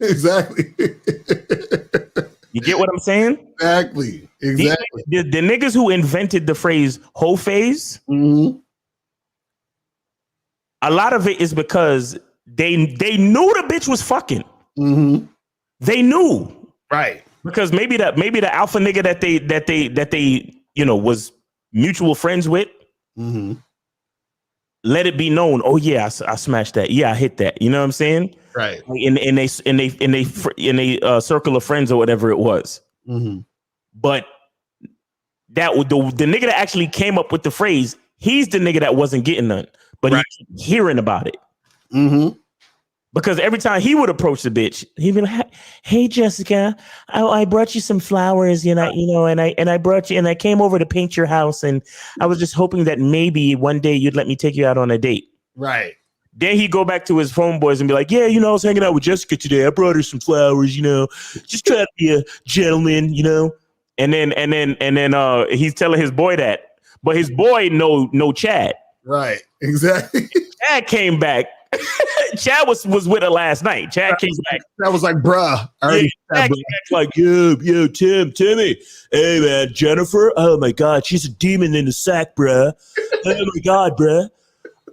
A: Exactly.
D: You get what I'm saying?
A: Exactly. Exactly.
D: The niggas who invented the phrase hoe phase.
A: Mm-hmm.
D: A lot of it is because they knew the bitch was fucking.
A: Mm-hmm.
D: They knew,
A: right?
D: Because maybe the alpha nigga that they was mutual friends with,
A: mm-hmm.
D: let it be known. Oh yeah, I smashed that. Yeah, I hit that. You know what I'm saying?
A: Right.
D: In a circle of friends or whatever it was.
A: Mm-hmm.
D: But that the nigga that actually came up with the phrase, he's the nigga that wasn't getting none. But he kept hearing about it.
A: Mm-hmm.
D: Because every time he would approach the bitch, he'd be like, "Hey, Jessica, I brought you some flowers, and I brought you, and I came over to paint your house, and I was just hoping that maybe one day you'd let me take you out on a date."
A: Right.
D: Then he'd go back to his homeboys and be like, "Yeah, I was hanging out with Jessica today. I brought her some flowers, just try to be a gentleman, And then he's telling his boy that, but his boy no Chad.
A: Right. Exactly.
D: Chad came back. Chad was with her last night. Chad came back.
A: That was like, bruh.
D: Chad came back like, yo, Timmy. Hey, man, Jennifer. Oh, my God. She's a demon in the sack, bruh. Oh, my God, bruh.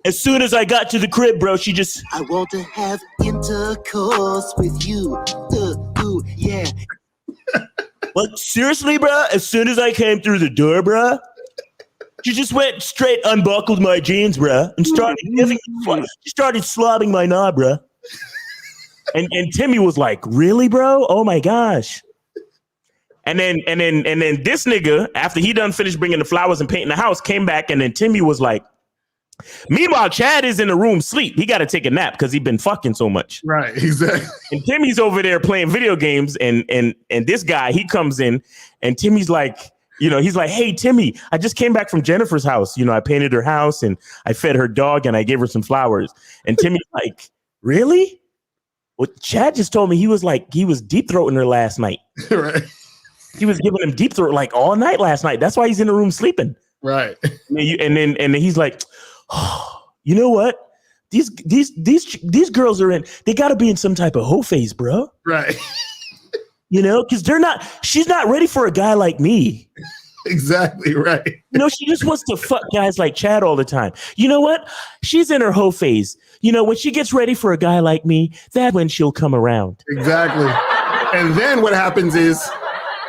D: As soon as I got to the crib, bro, she just...
K: I want to have intercourse with you. Yeah.
D: Like, seriously, bro? As soon as I came through the door, bro, she just went straight, unbuckled my jeans, bro, and started slobbing my knob, bro. And Timmy was like, "Really, bro? Oh my gosh!" And then this nigga, after he done finished bringing the flowers and painting the house, came back, and then Timmy was like, "Meanwhile, Chad is in the room sleep. He got to take a nap because he been fucking so much."
A: Right, exactly.
D: And Timmy's over there playing video games, and this guy, he comes in, and Timmy's like, he's like, "Hey, Timmy, I just came back from Jennifer's house. I painted her house, and I fed her dog, and I gave her some flowers." And Timmy's like, "Really? Well, Chad just told me he was deep throating her last night."
A: Right.
D: He was giving him deep throat like all night last night. That's why he's in the room sleeping.
A: Right.
D: And then he's like, "Oh, you know what? These girls are in. They got to be in some type of hoe phase, bro."
A: Right.
D: Because she's not ready for a guy like me.
A: Exactly right.
D: She just wants to fuck guys like Chad all the time. You know what? She's in her hoe phase. When she gets ready for a guy like me, that's when she'll come around.
A: Exactly. And then what happens is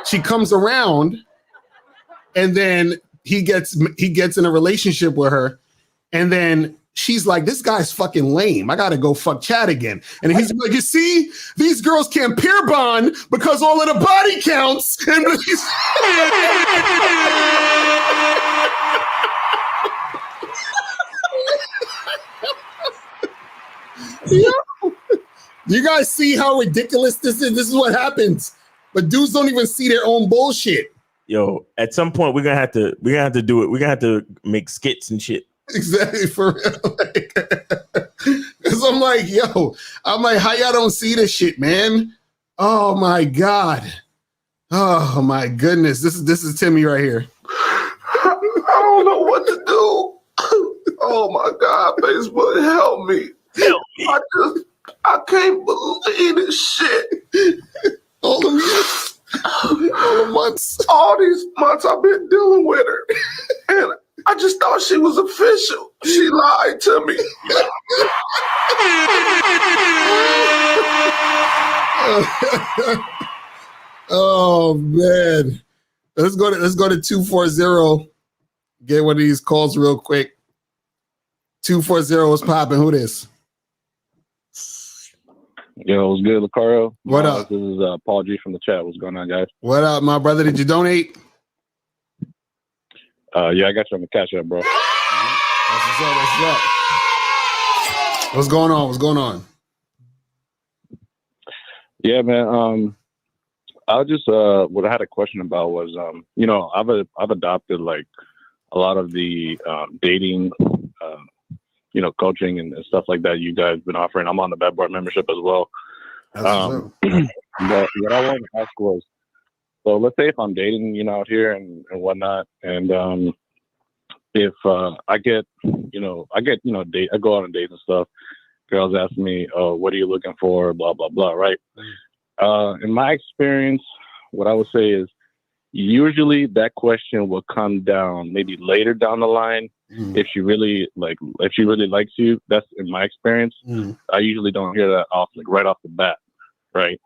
A: she comes around, and then he gets in a relationship with her, and then she's like, "This guy's fucking lame. I gotta go fuck Chad again." And he's like, "You see, these girls can't peer bond because all of the body counts." And you guys see how ridiculous this is? This is what happens. But dudes don't even see their own bullshit.
D: Yo, at some point we're gonna have to do it. We're gonna have to make skits and shit.
A: Exactly, for real. Because I'm like, how y'all don't see this shit, man? Oh my God. Oh my goodness. This is Timmy right here.
K: I don't know what to do. Oh my God, Facebook, help me.
D: Help me.
K: I can't believe this shit.
A: All the months.
K: All these months I've been dealing with her. And I just thought she was official. She lied to me.
A: Oh man. Let's go to 240. Get one of these calls real quick. 240 was popping. Who this?
L: Yo, what's good, Locario?
A: What up?
L: This is Paul G from the chat. What's going on, guys?
A: What up, my brother? Did you donate?
L: Yeah, I got you on the cash app, bro.
A: What's going on? What's going on?
L: Yeah, man. I just what I had a question about was I've adopted like a lot of the dating coaching and stuff like that you guys been offering. I'm on the Bad Boy membership as well. But what I wanted to ask was, so let's say if I'm dating, out here and whatnot, and if I get date, I go out on dates and stuff. Girls ask me, "Oh, what are you looking for?" Blah blah blah. Right. In my experience, what I would say is usually that question will come down maybe later down the line. If she really likes you. That's in my experience. I usually don't hear that right off the bat. Right.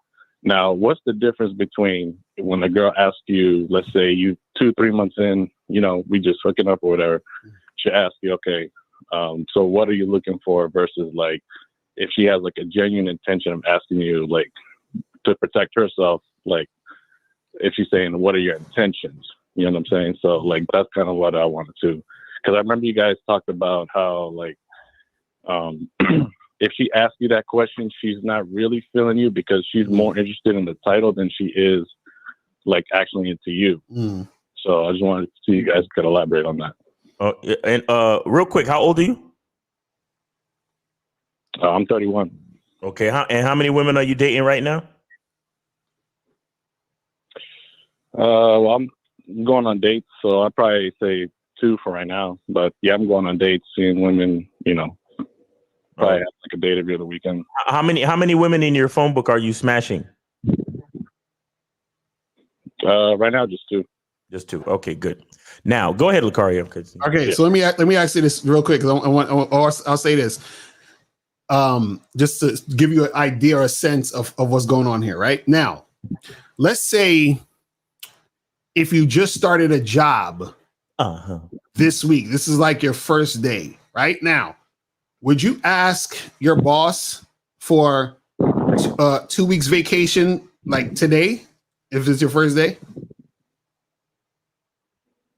L: Now, what's the difference between when a girl asks you, let's say you 2-3 months in, we just hooking up or whatever, she asks you, okay, so what are you looking for, versus like if she has like a genuine intention of asking you like to protect herself, like if she's saying, what are your intentions? You know what I'm saying? So like that's kind of what I wanted to, because I remember you guys talked about how like if she asks you that question, she's not really feeling you because she's more interested in the title than she is like actually into you. So I just wanted to see you guys could elaborate on that.
D: And real quick, how old are you?
L: I'm 31.
D: Okay. How many women are you dating right now?
L: Well, I'm going on dates, so I'd probably say 2 for right now. But yeah, I'm going on dates, seeing women, probably have like a date every other weekend.
D: How many women in your phone book are you smashing?
L: Right now, just 2.
D: Just 2. Okay, good. Now go ahead, Locario.
A: Okay, so let me ask you this real quick, because I'll say this, just to give you an idea or a sense of what's going on here. Right now, let's say if you just started a job this week, this is like your first day right now, would you ask your boss for 2 weeks vacation like today if it's your first day?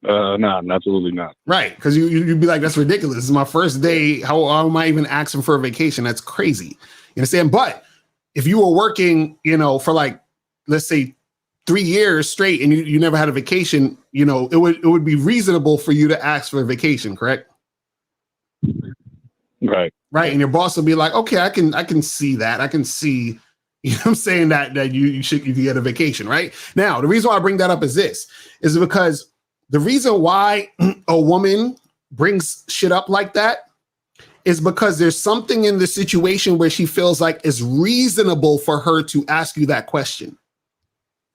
L: No, absolutely not.
A: Right, because you'd be like, that's ridiculous. This is my first day. How am I even asking for a vacation? That's crazy. You understand? But if you were working, for like, let's say 3 years straight and you never had a vacation, it would be reasonable for you to ask for a vacation, correct?
L: Right.
A: Right. And your boss will be like, okay, I can see that. I can see, I'm saying that you could get a vacation, right? Now, the reason why I bring that up is because the reason why a woman brings shit up like that is because there's something in the situation where she feels like it's reasonable for her to ask you that question.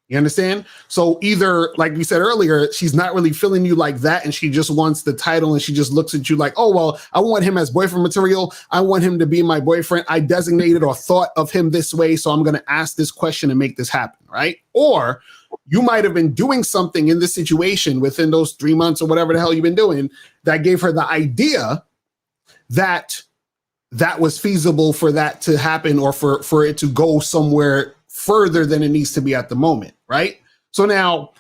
A: You understand? So either, like we said earlier, she's not really feeling you like that and she just wants the title and she just looks at you like, oh, well, I want him as boyfriend material. I want him to be my boyfriend. I designated or thought of him this way, so I'm going to ask this question and make this happen, right? Or you might have been doing something in this situation within those 3 months or whatever the hell you've been doing that gave her the idea that was feasible for that to happen or for it to go somewhere further than it needs to be at the moment, right? So now,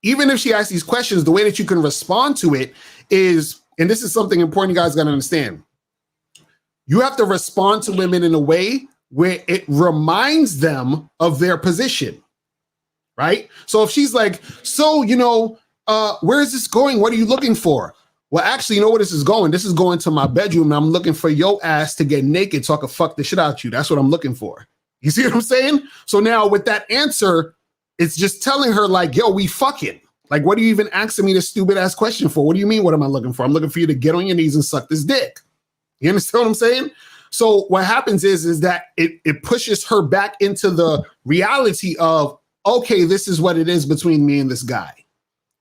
A: even if she asks these questions, the way that you can respond to it is, and this is something important you guys got to understand, you have to respond to women in a way where it reminds them of their position, right? So if she's like, so, where is this going? What are you looking for? Well, actually, you know where this is going? This is going to my bedroom and I'm looking for your ass to get naked so I can fuck the shit out you. That's what I'm looking for. You see what I'm saying? So now with that answer, it's just telling her like, yo, we fucking. Like, what are you even asking me this stupid ass question for? What do you mean? What am I looking for? I'm looking for you to get on your knees and suck this dick. You understand what I'm saying? So what happens is that it pushes her back into the reality of, okay, this is what it is between me and this guy.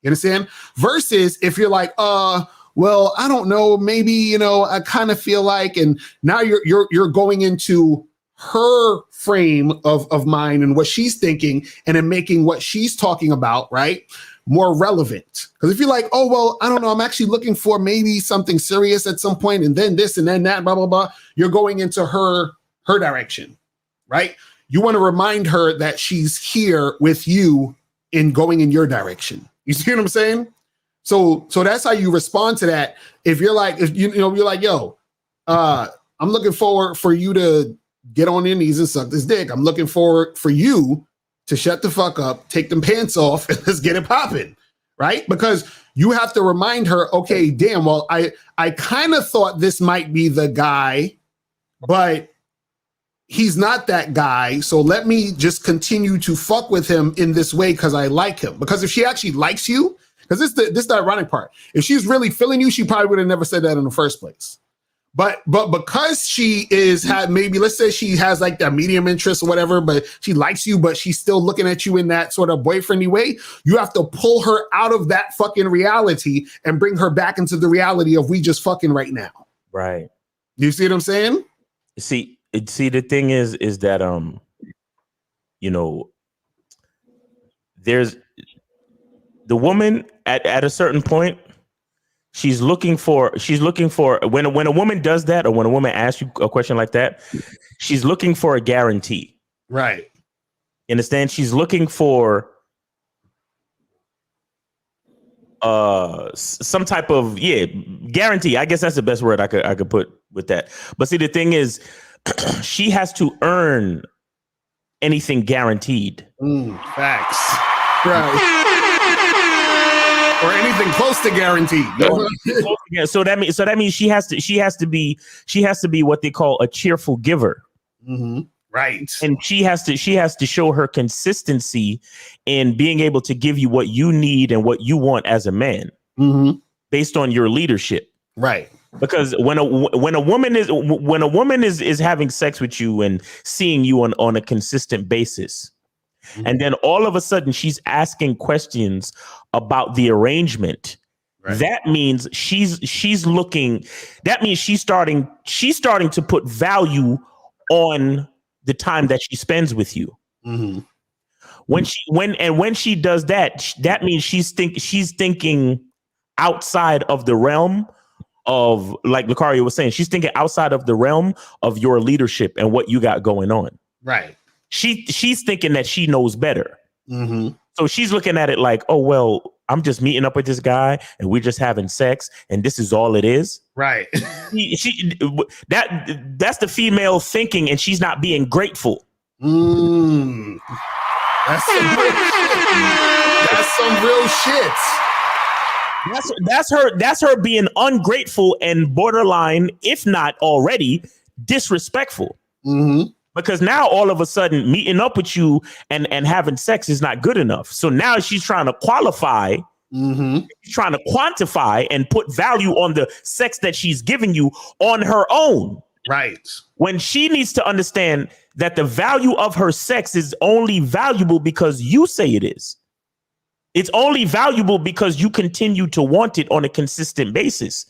A: You understand? Versus if you're like, well, I don't know, maybe, I kind of feel like, and now you're going into her frame of mind and what she's thinking and then making what she's talking about, right, more relevant. Because if you're like, oh, well, I don't know, I'm actually looking for maybe something serious at some point and then this and then that, blah, blah, blah, you're going into her direction, right? You want to remind her that she's here with you in going in your direction. You see what I'm saying? So that's how you respond to that. If you're like, you're like, yo, I'm looking forward for you to get on your knees and suck this dick. I'm looking forward for you to shut the fuck up, take them pants off, and let's get it popping, right? Because you have to remind her, okay, damn, well, I kind of thought this might be the guy, but he's not that guy. So let me just continue to fuck with him in this way because I like him. Because if she actually likes you, because this is the ironic part. If she's really feeling you, she probably would have never said that in the first place. But because she maybe let's say she has like that medium interest or whatever, but she likes you, but she's still looking at you in that sort of boyfriendy way, you have to pull her out of that fucking reality and bring her back into the reality of we just fucking right now.
D: Right.
A: You see what I'm saying?
D: See, the thing is that there's the woman at a certain point. She's looking for when a woman does that, or when a woman asks you a question like that, she's looking for a guarantee.
A: Right.
D: You understand? She's looking for some type of guarantee. I guess that's the best word I could put with that. But see, the thing is, she has to earn anything guaranteed.
A: Facts. Right. Or anything close to guaranteed.
D: So that means she has to be what they call a cheerful giver.
A: Mm-hmm. Right.
D: And she has to show her consistency in being able to give you what you need and what you want as a man, based on your leadership.
A: Right.
D: Because when a woman is having sex with you and seeing you on a consistent basis, and then all of a sudden she's asking questions about the arrangement. Right. That means she's looking. That means she's starting to put value on the time that she spends with you. When she does that, that means she's thinking outside of the realm of, like Locario was saying, she's thinking outside of the realm of your leadership and what you got going on.
A: Right.
D: She's thinking that she knows better.
A: Mm-hmm.
D: So she's looking at it like, oh, well, I'm just meeting up with this guy and we're just having sex and this is all it is.
A: Right.
D: That's the female thinking, and she's not being grateful.
A: That's some real shit. That's some real shit.
D: That's her being ungrateful and borderline, if not already, disrespectful.
A: Mm-hmm.
D: Because now all of a sudden meeting up with you and having sex is not good enough. So now she's trying to qualify, she's trying to quantify and put value on the sex that she's giving you on her own.
A: Right.
D: When she needs to understand that the value of her sex is only valuable because you say it is. It's only valuable because you continue to want it on a consistent basis.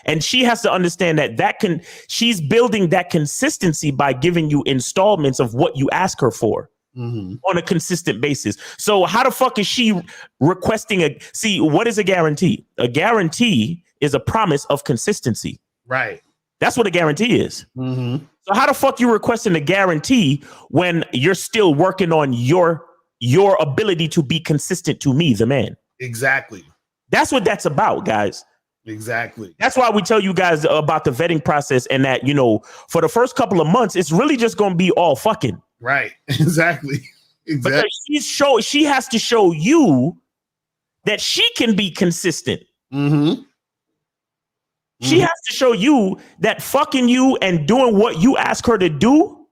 D: And she has to understand that she's building that consistency by giving you installments of what you ask her for on a consistent basis. So how the fuck is she requesting what is a guarantee? A guarantee is a promise of consistency.
A: Right.
D: That's what a guarantee is.
A: Mm-hmm.
D: So how the fuck you requesting a guarantee when you're still working on your ability to be consistent to me, the man?
A: Exactly.
D: That's what that's about, guys.
A: Exactly.
D: That's why we tell you guys about the vetting process, and that, for the first couple of months, it's really just going to be all fucking.
A: Right. Exactly.
D: Because she has to show you that she can be consistent.
A: Mm-hmm.
D: She has to show you that fucking you and doing what you ask her to do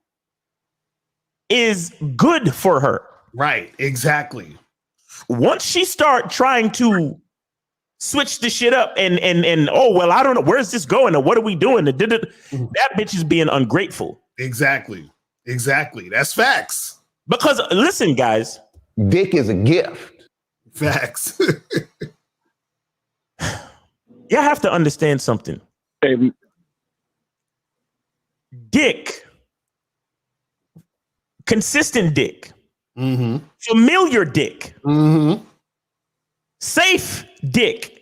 D: is good for her.
A: Right. Exactly.
D: Once she start trying to switch the shit up and oh, well, I don't know, where's this going or what are we doing? That bitch is being ungrateful.
A: Exactly. That's facts.
D: Because listen, guys,
C: dick is a gift.
A: Facts.
D: You have to understand something. Dick, consistent dick, familiar dick, safe dick,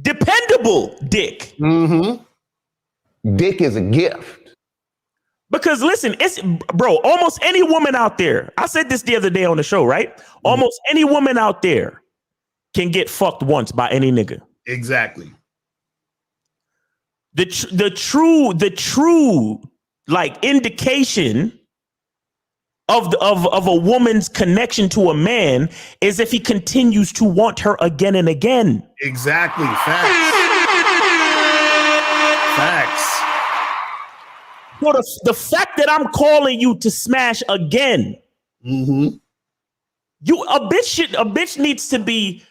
D: dependable dick.
C: Dick is a gift.
D: Because listen, almost any woman out there, I said this the other day on the show, right? Almost any woman out there can get fucked once by any nigga.
A: Exactly.
D: The true like indication of a woman's connection to a man is if he continues to want her again and again.
A: Exactly. Facts.
D: So the fact that I'm calling you to smash again, a bitch needs to be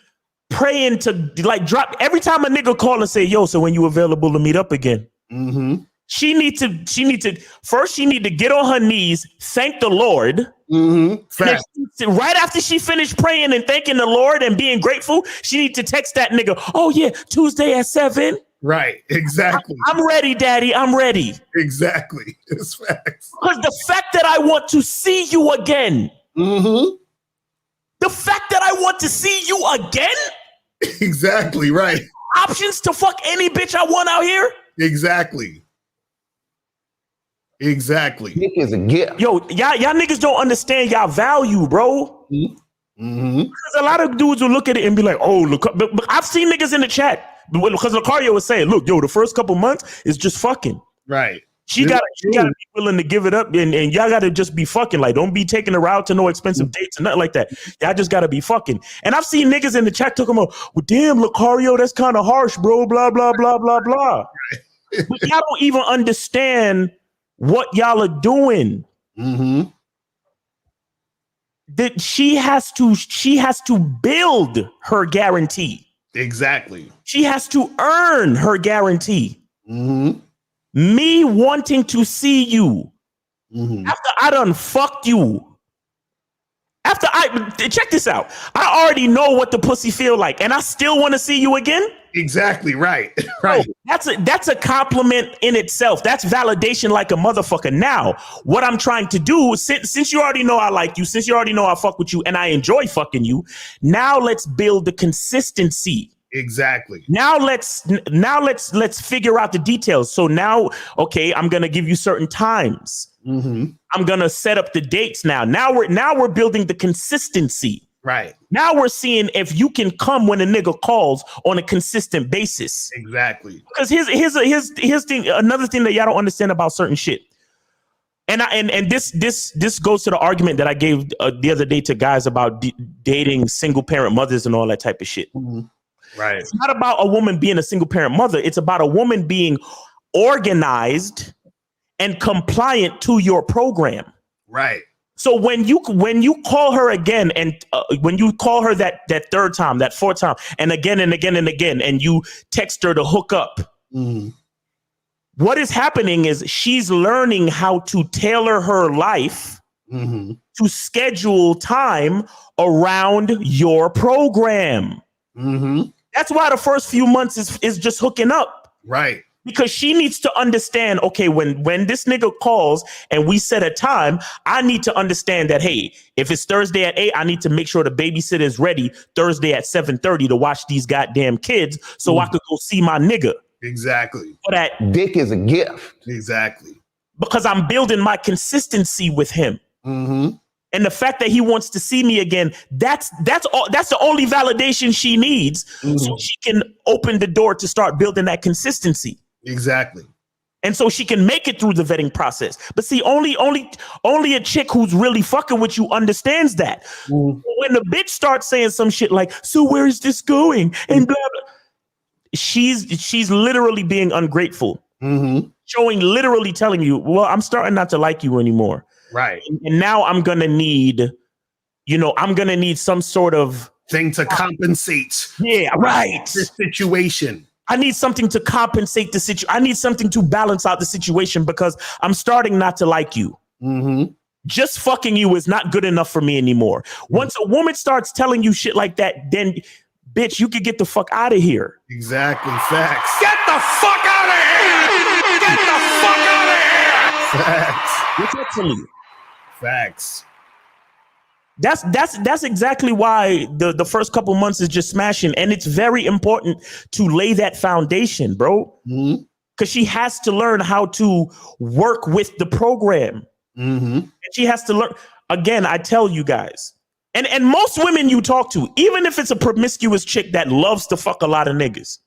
D: praying to like drop every time a nigga call and say, yo, so when you available to meet up again? She need to get on her knees, thank the Lord. Right after she finished praying and thanking the Lord and being grateful, she need to text that nigga, oh yeah, Tuesday at 7.
A: Right, exactly.
D: I'm ready, daddy, I'm ready.
A: Exactly, it's facts.
D: Because the fact that I want to see you again, the fact that I want to see you again,
A: exactly, right.
D: Options to fuck any bitch I want out here.
A: Exactly.
C: Dick is a gift.
D: Yo, y'all niggas don't understand y'all value, bro. Because a lot of dudes will look at it and be like, oh, look. But I've seen niggas in the chat because Locario was saying, look, yo, the first couple months is just fucking.
A: Right.
D: She gotta be willing to give it up, and y'all gotta just be fucking. Like, don't be taking her out to no expensive dates and nothing like that. Y'all just gotta be fucking. And I've seen niggas in the chat talking about, well, damn, Locario, that's kind of harsh, bro. Blah blah blah blah blah. But y'all don't even understand what y'all are doing. That she has to build her guarantee.
A: Exactly.
D: She has to earn her guarantee. Me wanting to see you after I done fucked you. After check this out. I already know what the pussy feel like, and I still want to see you again.
A: Exactly. Right. Right.
D: Bro, that's a compliment in itself. That's validation like a motherfucker. Now, what I'm trying to do, since you already know I like you, since you already know I fuck with you and I enjoy fucking you, now let's build the consistency.
A: Exactly.
D: Now let's figure out the details. So now, okay, I'm gonna give you certain times.
A: Mm-hmm.
D: I'm gonna set up the dates now. Now we're building the consistency.
A: Right.
D: Now we're seeing if you can come when a nigga calls on a consistent basis.
A: Exactly.
D: Because here's thing, another thing that y'all don't understand about certain shit. And this goes to the argument that I gave the other day to guys about dating single parent mothers and all that type of shit.
A: Mm-hmm. Right.
D: It's not about a woman being a single parent mother. It's about a woman being organized and compliant to your program.
A: Right.
D: So when you call her again, and when you call her that third time, that fourth time, and again and again and again, and you text her to hook up, what is happening is she's learning how to tailor her life to schedule time around your program. That's why the first few months is just hooking up.
A: Right.
D: Because she needs to understand, okay, when this nigga calls and we set a time, I need to understand that, hey, if it's Thursday at 8, I need to make sure the babysitter is ready Thursday at 7:30 to watch these goddamn kids so I could go see my nigga.
A: Exactly.
D: But that
C: dick is a gift.
A: Exactly.
D: Because I'm building my consistency with him. And the fact that he wants to see me again, that's the only validation she needs so she can open the door to start building that consistency.
A: Exactly.
D: And so she can make it through the vetting process. But see, only a chick who's really fucking with you understands that. When the bitch starts saying some shit like, so where is this going? And blah, blah. She's literally being ungrateful. Literally telling you, well, I'm starting not to like you anymore.
A: Right.
D: And now I'm going to need some sort of
A: thing to compensate.
D: Yeah, right.
A: This situation.
D: I need something to compensate the situation. I need something to balance out the situation because I'm starting not to like you. Just fucking you is not good enough for me anymore. Once a woman starts telling you shit like that, then bitch, you could get the fuck out of here.
A: Exactly. Facts.
K: Get the fuck out of here! Get the fuck out of here!
A: Facts.
D: Literally.
A: Facts.
D: That's exactly why the first couple months is just smashing. And it's very important to lay that foundation, bro. Because she has to learn how to work with the program. And she has to learn. Again, I tell you guys, and most women you talk to, even if it's a promiscuous chick that loves to fuck a lot of niggas,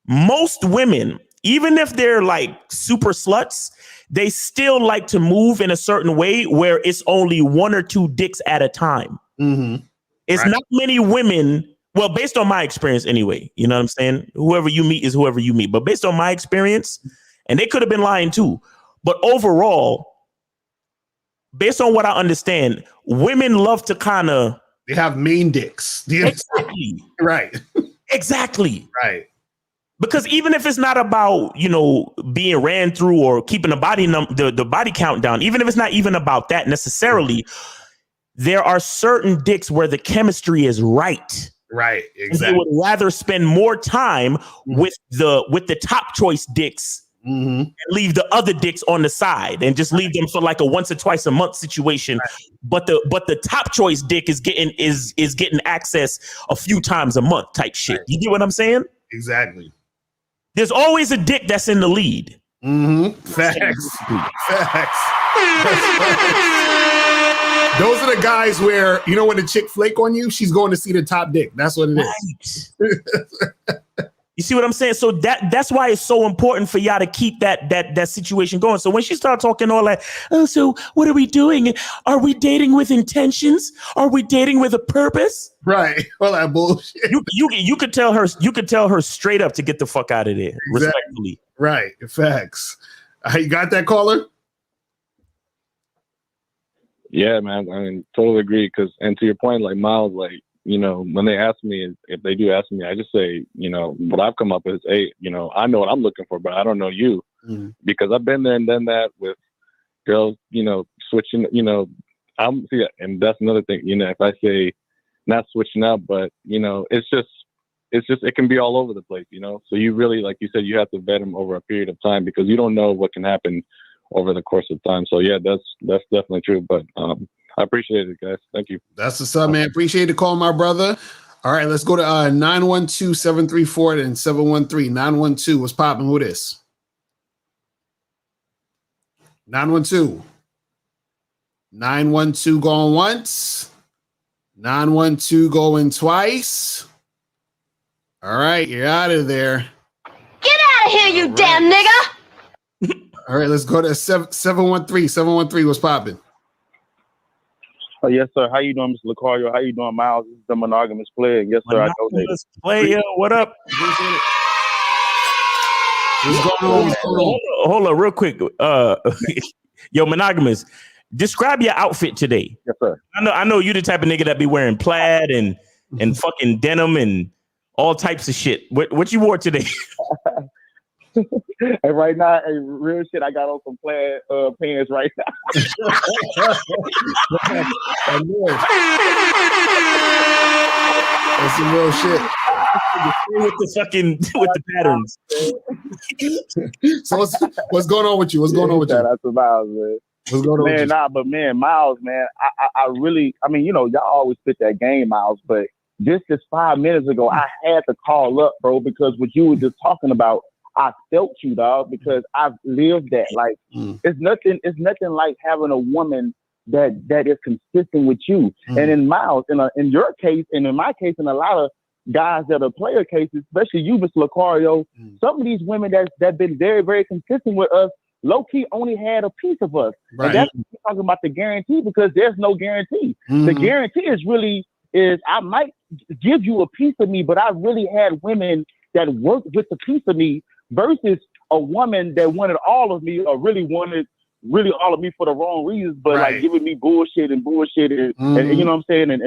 D: most women, even if they're like super sluts, they still like to move in a certain way where it's only one or two dicks at a time. It's not many women. Well, based on my experience anyway, you know what I'm saying? Whoever you meet is whoever you meet. But based on my experience, and they could have been lying too, but overall, based on what I understand, women love to kind of...
A: They have main dicks.
D: Exactly.
A: Right.
D: Exactly.
A: Right.
D: Because even if it's not about, being ran through or keeping the body count down, even if it's not even about that necessarily, there are certain dicks where the chemistry is right.
A: Right. Exactly.
D: And they would rather spend more time with the top choice dicks and leave the other dicks on the side and just leave them for like a once or twice a month situation. Right. But the top choice dick is getting access a few times a month type shit. Right. You get what I'm saying?
A: Exactly.
D: There's always a dick that's in the lead.
A: Facts. Facts. Those are the guys where, when the chick flake on you, she's going to see the top dick. That's what it is.
D: You see what I'm saying? So that's why it's so important for y'all to keep that situation going. So when she starts talking all that, oh, so what are we doing? Are we dating with intentions? Are we dating with a purpose?
A: Right. All that bullshit.
D: You could tell her straight up to get the fuck out of there. Exactly. Respectfully.
A: Right. Facts. You got that, caller?
L: Yeah, man. I mean, totally agree. And to your point, like Miles, like, when they ask me, if they do ask me, I just say, what I've come up with is, hey, I know what I'm looking for, but I don't know you, because I've been there and done that with girls, switching, and that's another thing, if I say not switching up, but, it's just it can be all over the place, you know. So you really, like you said, you have to vet them over a period of time because you don't know what can happen over the course of time. So yeah, that's definitely true. But I appreciate it, guys. Thank you.
A: That's what's up, man. Appreciate the call, my brother. All right, let's go to 912-734 and 713. 912, what's popping? Who this? 912. 912 going once. 912 going twice. All right, you're out of there.
M: Get out of here, you damn nigga!
A: All right, let's go to 713. 713, what's popping?
N: Oh, yes, sir. How you doing, Mr. Locario? How you doing, Miles? This is the monogamous player. Yes, sir. I know that.
D: Player, what up?
A: What's going on?
D: Hold on, real quick. Yo, monogamous. Describe your outfit today.
N: Yes, sir.
D: I know you the type of nigga that be wearing plaid and fucking denim and all types of shit. What you wore today?
N: And right now, real shit, I got on some plaid pants right now.
A: That's some real shit.
D: with the patterns.
A: So what's going on with you? What's going on with you?
N: That's Miles, man.
A: What's going on with you?
N: But Miles, man, I really, you know, y'all always spit that game, Miles, but just 5 minutes ago, I had to call up, bro, because what you were just talking about, I felt you, dog, because I've lived that. Like, it's nothing like having a woman that is consistent with you. And in Miles, in your case, and in my case, and a lot of guys that are player cases, especially you, Mr. Locario, some of these women that been very, very consistent with us, low-key only had a piece of us.
A: Right.
N: And that's what we're talking about, the guarantee, because there's no guarantee. The guarantee is I might give you a piece of me, but I really had women that worked with the piece of me versus a woman that wanted all of me or really wanted all of me for the wrong reasons, but like giving me bullshit and you know what I'm saying, and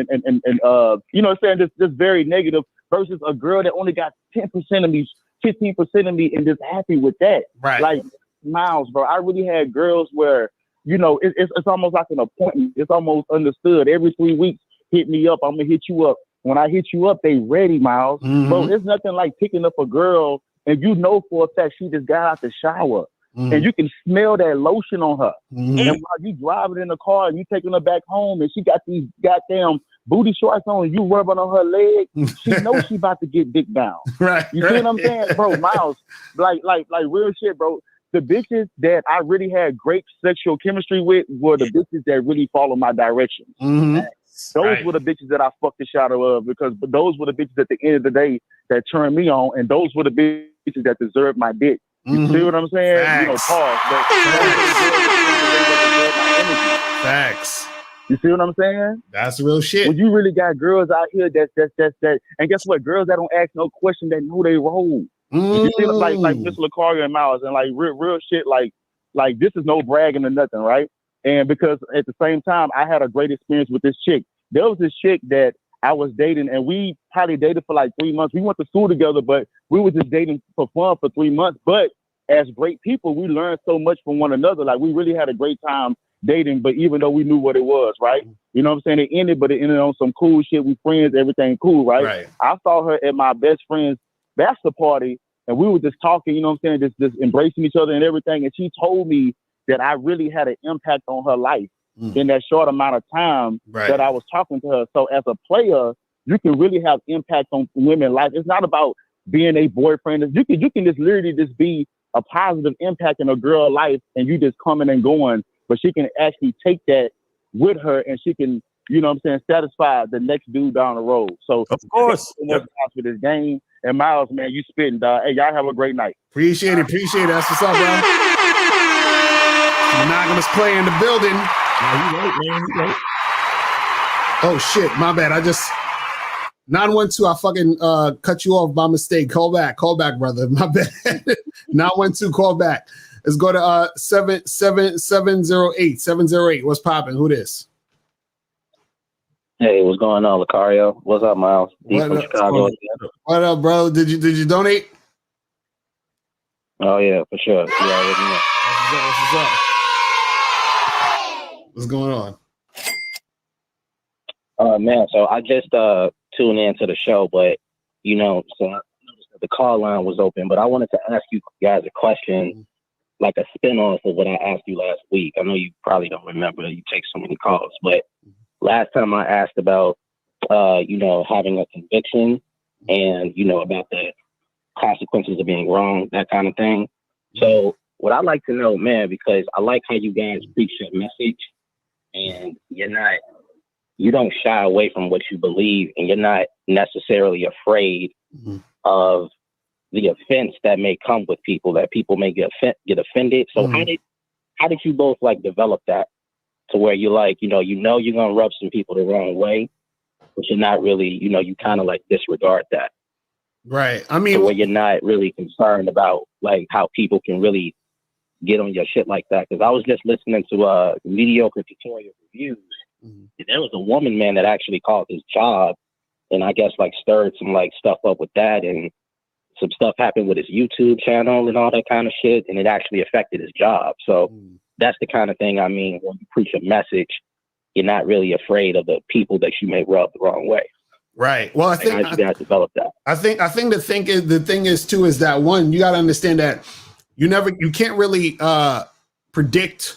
N: you know what I'm saying, just very negative versus a girl that only got 10% of me, 15% of me, and just happy with that.
A: Right.
N: Like Miles, bro, I really had girls where, you know, it's almost like an appointment. It's almost understood. Every 3 weeks, hit me up. I'm gonna hit you up. When I hit you up, they ready, Miles. Bro, it's nothing like picking up a girl and you know for a fact she just got out the shower. And you can smell that lotion on her. And while you driving in the car and you taking her back home and she got these goddamn booty shorts on and you rubbing on her leg, she knows she about to get dick down. You see what I'm saying? Bro, Miles, like real shit, bro. The bitches that I really had great sexual chemistry with were the bitches that really follow my directions. Those were the bitches that I fucked the shadow of because those were the bitches at the end of the day that turned me on, and those were the bitches that deserved my dick. You see what I'm saying?
A: Facts.
N: You know, pause.
A: Facts.
N: You see what I'm saying?
A: That's real shit.
N: When you really got girls out here that, and guess what? Girls that don't ask no question, that know they role. You see, like Mr. Locario and Miles, and like real shit, like this is no bragging or nothing, right? And because at the same time, I had a great experience with this chick. There was this chick that I was dating, and we probably dated for like 3 months. We went to school together, but we were just dating for fun for 3 months. But as great people, we learned so much from one another. Like, we really had a great time dating, but even though we knew what it was, right? You know what I'm saying? It ended, but it ended on some cool shit. We friends, everything cool, right? I saw her at my best friend's bachelor party, and we were just talking, you know what I'm saying? Just embracing each other and everything. And she told me that I really had an impact on her life in that short amount of time that I was talking to her. So as a player, you can really have impact on women's life. It's not about being a boyfriend. You can just literally just be a positive impact in a girl's life, and you just coming and going. But she can actually take that with her, and she can, you know what I'm saying, satisfy the next dude down the road. So
D: of course,
N: for this game. And Miles, man, you spitting, dog. Hey, y'all have a great night.
A: Appreciate it. That's what's up, bro. Monogamous play in the building.
D: Yeah, you right, man. You right.
A: Oh shit, my bad. I just 912. I fucking cut you off by mistake. Call back, brother. My bad. 912. Call back. Let's go to 708. What's popping? Who this?
O: Hey, what's going on, Locario? What's up, Miles? From Chicago.
A: What up, bro? Did you donate?
O: Oh yeah, for sure. You already know.
A: What's up? What's going on?
O: Man, so I just tuned into the show, but you know, so I noticed that the call line was open, but I wanted to ask you guys a question, like a spin-off of what I asked you last week. I know you probably don't remember, you take so many calls, but last time I asked about, you know, having a conviction and, you know, about the consequences of being wrong, that kind of thing. So what I'd like to know, man, because I like how you guys preach your message and you don't shy away from what you believe, and you're not necessarily afraid of the offense that may come with people, that people may get offended. So how did you both like develop that to where you're like, you know you're gonna rub some people the wrong way, but you're not really, you kind of like disregard that.
A: Right. I mean,
O: so where you're not really concerned about like how people can really get on your shit like that. Because I was just listening to mediocre tutorial reviews. And there was a woman, man, that actually called his job, and I guess like stirred some like stuff up with that, and some stuff happened with his YouTube channel and all that kind of shit, and it actually affected his job. So that's the kind of thing I mean when you preach a message, you're not really afraid of the people that you may rub the wrong way.
A: Right. Well, I think
O: how you guys develop that.
A: I think the thing is too is that one, you got to understand that you can't really predict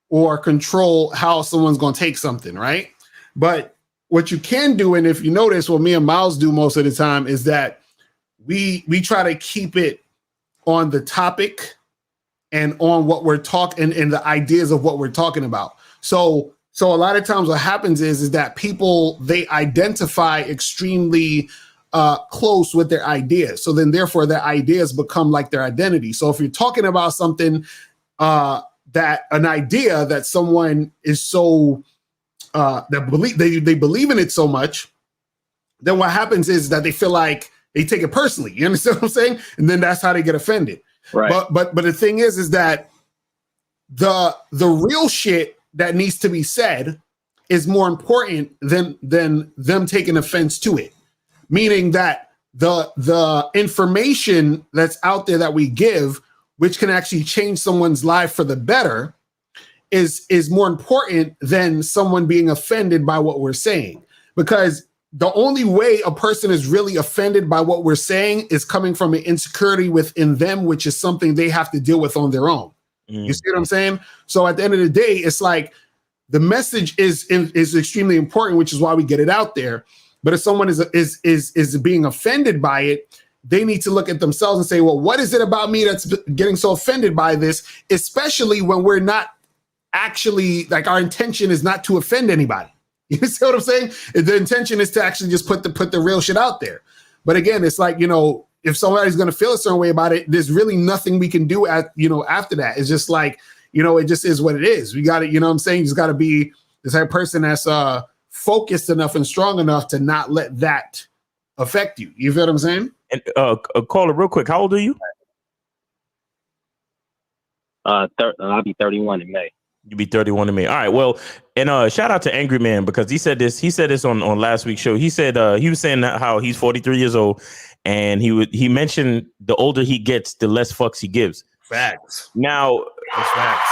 A: or control how someone's going to take something, right? But what you can do, and if you notice what me and Miles do most of the time, is that we try to keep it on the topic and on what we're talking and the ideas of what we're talking about. So a lot of times what happens is that people, they identify extremely close with their ideas. So then therefore their ideas become like their identity. So if you're talking about something that an idea that someone is so they believe in it so much, then what happens is that they feel like they take it personally. You understand what I'm saying? And then that's how they get offended.
O: Right.
A: But the thing is that the real shit that needs to be said is more important than them taking offense to it. Meaning that the information that's out there that we give, which can actually change someone's life for the better, is more important than someone being offended by what we're saying. Because the only way a person is really offended by what we're saying is coming from an insecurity within them, which is something they have to deal with on their own. You see what I'm saying? So at the end of the day, it's like the message is extremely important, which is why we get it out there. But if someone is being offended by it, they need to look at themselves and say, well, what is it about me that's getting so offended by this? Especially when we're not actually, like, our intention is not to offend anybody. You see what I'm saying? The intention is to actually just put the real shit out there. But again, it's like, if somebody's going to feel a certain way about it, there's really nothing we can do after that. It's just like, it just is what it is. We got to, you know what I'm saying? You just got to be this type of person that's focused enough and strong enough to not let that affect you. You feel what I'm saying?
D: And caller, real quick, how old are you?
O: I'll be 31 in May.
D: You be 31 in May. All right. Well, and shout out to Angry Man, because he said this on last week's show. He said he was saying how he's 43 years old, and he mentioned the older he gets, the less fucks he gives.
A: Facts.
D: Now,
A: that's facts.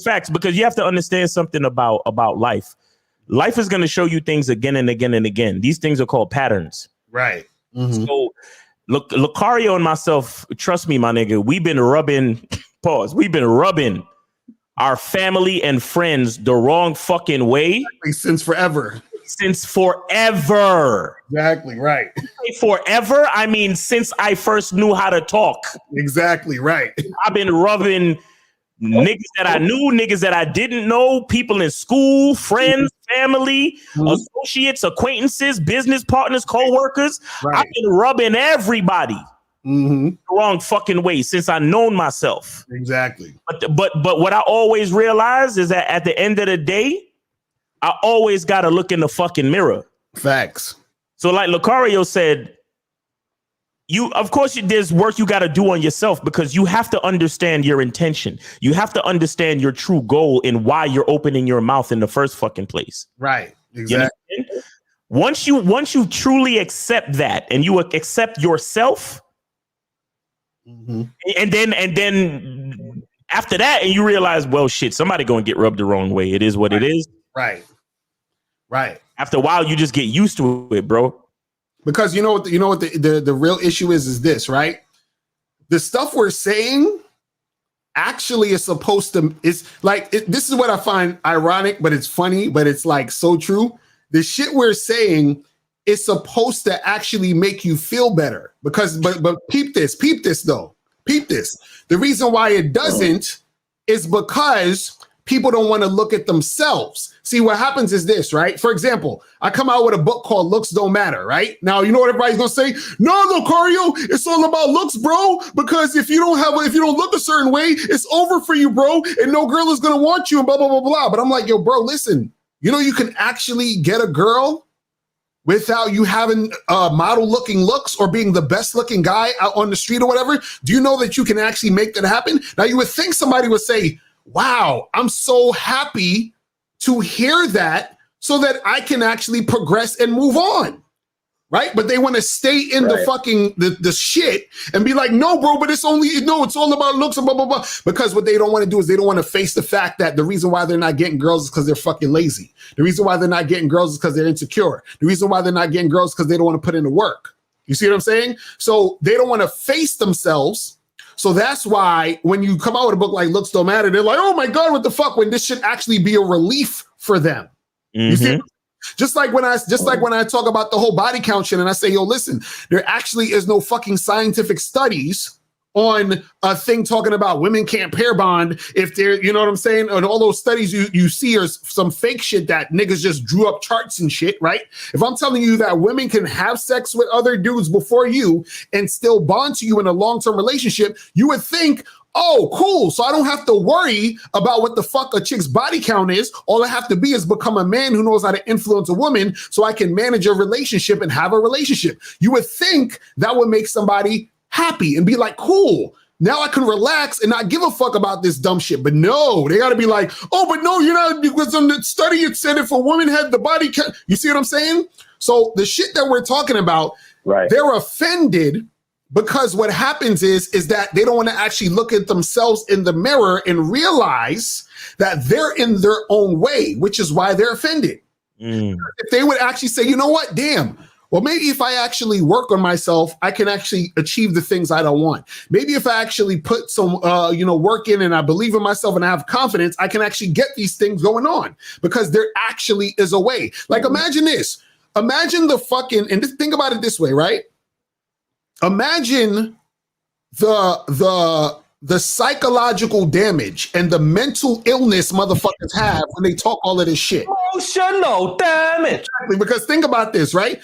D: Facts, because you have to understand something about life. Life is going to show you things again and again and again. These things are called patterns.
A: Right. Mm-hmm.
D: So look, Locario and myself, trust me, my nigga, we've been rubbing our family and friends the wrong fucking way.
A: Since forever. Exactly, right.
D: Forever, I mean, since I first knew how to talk.
A: Exactly, right.
D: I've been rubbing niggas that I knew, niggas that I didn't know, people in school, friends, family, associates, acquaintances, business partners, co-workers. Right. I've been rubbing everybody the wrong fucking way since I known myself.
A: Exactly.
D: But what I always realize is that at the end of the day, I always got to look in the fucking mirror.
A: Facts.
D: So like Locario said, of course, there's work you got to do on yourself, because you have to understand your intention. You have to understand your true goal and why you're opening your mouth in the first fucking place.
A: Right. Exactly.
D: Once you truly accept that and you accept yourself, and then after that, and you realize, well, shit, somebody gonna get rubbed the wrong way. It is what it is.
A: Right.
D: After a while, you just get used to it, bro.
A: Because you know what the real issue is this, right? The stuff we're saying actually is supposed to, it's like, this is what I find ironic, but it's funny, but it's like so true. The shit we're saying is supposed to actually make you feel better, because, but peep this though. Peep this. The reason why it doesn't is because people don't want to look at themselves. See, what happens is this, right? For example, I come out with a book called Looks Don't Matter, right? Now, you know what everybody's going to say? No, Locario, it's all about looks, bro. Because if you don't look a certain way, it's over for you, bro. And no girl is going to want you and blah, blah, blah, blah. But I'm like, yo, bro, listen, you know, you can actually get a girl without you having model looking looks or being the best looking guy out on the street or whatever. Do you know that you can actually make that happen? Now, you would think somebody would say, wow, I'm so happy to hear that so that I can actually progress and move on, right? But they want to stay in the fucking, the shit and be like, no, bro, but it's all about looks and blah, blah, blah. Because what they don't want to do is they don't want to face the fact that the reason why they're not getting girls is because they're fucking lazy. The reason why they're not getting girls is because they're insecure. The reason why they're not getting girls is because they don't want to put in the work. You see what I'm saying? So they don't want to face themselves. So that's why when you come out with a book like Looks Don't Matter, they're like, oh my God, what the fuck? When this should actually be a relief for them. You see? Just like when I talk about the whole body count shit and I say, yo, listen, there actually is no fucking scientific studies on a thing talking about women can't pair bond if they're, you know what I'm saying? And all those studies you see are some fake shit that niggas just drew up charts and shit, right? If I'm telling you that women can have sex with other dudes before you and still bond to you in a long-term relationship, you would think, oh, cool. So I don't have to worry about what the fuck a chick's body count is. All I have to be is become a man who knows how to influence a woman so I can manage a relationship and have a relationship. You would think that would make somebody happy and be like, cool, now I can relax and not give a fuck about this dumb shit. But no, they got to be like, oh, but no, you're not, because in the study it said if a woman had the body count. You see what I'm saying? So the shit that we're talking about, they're offended because what happens is that they don't want to actually look at themselves in the mirror and realize that they're in their own way, which is why they're offended. If they would actually say, you know what, damn, well, maybe if I actually work on myself, I can actually achieve the things I don't want. Maybe if I actually put some, work in and I believe in myself and I have confidence, I can actually get these things going on because there actually is a way. Like, imagine this. Imagine the fucking, and think about it this way, right? Imagine the psychological damage and the mental illness motherfuckers have when they talk all of this shit.
P: Emotional damage.
A: Exactly, because think about this, right?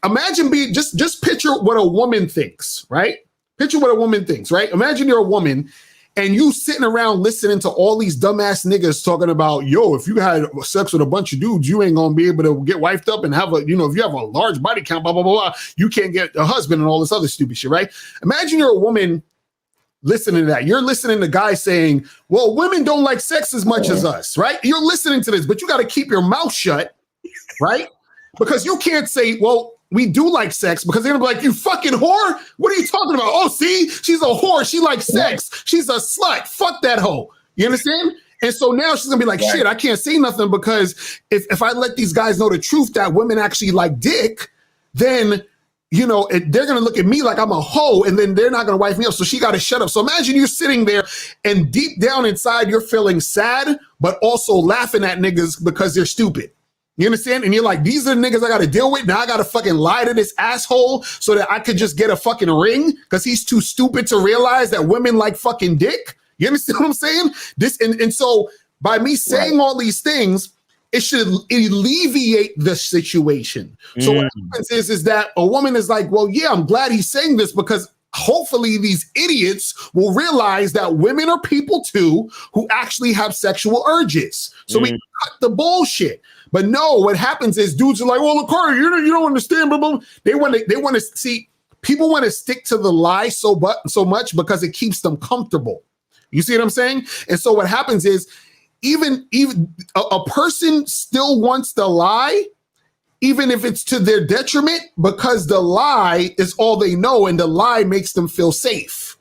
A: Imagine just picture what a woman thinks, right? Picture what a woman thinks, right? Imagine you're a woman and you sitting around listening to all these dumbass niggas talking about, yo, if you had sex with a bunch of dudes, you ain't gonna be able to get wifed up and have if you have a large body count, blah, blah, blah, blah, you can't get a husband and all this other stupid shit, right? Imagine you're a woman listening to that. You're listening to guys saying, well, women don't like sex as much as us, right? You're listening to this, but you got to keep your mouth shut, right? Because you can't say, well, we do like sex, because they're gonna be like, you fucking whore. What are you talking about? Oh, see, she's a whore. She likes sex. She's a slut. Fuck that hoe. You understand? And so now she's gonna be like, shit, I can't say nothing because if I let these guys know the truth that women actually like dick, then they're going to look at me like I'm a hoe, and then they're not going to wife me up. So she got to shut up. So imagine you're sitting there and deep down inside, you're feeling sad, but also laughing at niggas because they're stupid. You understand? And you're like, these are the niggas I got to deal with. Now I got to fucking lie to this asshole so that I could just get a fucking ring because he's too stupid to realize that women like fucking dick. You understand what I'm saying? And so by me saying all these things, it should alleviate the situation. So what happens is that a woman is like, well, yeah, I'm glad he's saying this because hopefully these idiots will realize that women are people too who actually have sexual urges. So we cut the bullshit. But no, what happens is dudes are like, well, Locario, you don't understand. Blah, blah. They want to see, people want to stick to the lie so much because it keeps them comfortable. You see what I'm saying? And so what happens is, even a person still wants to lie, even if it's to their detriment, because the lie is all they know and the lie makes them feel safe.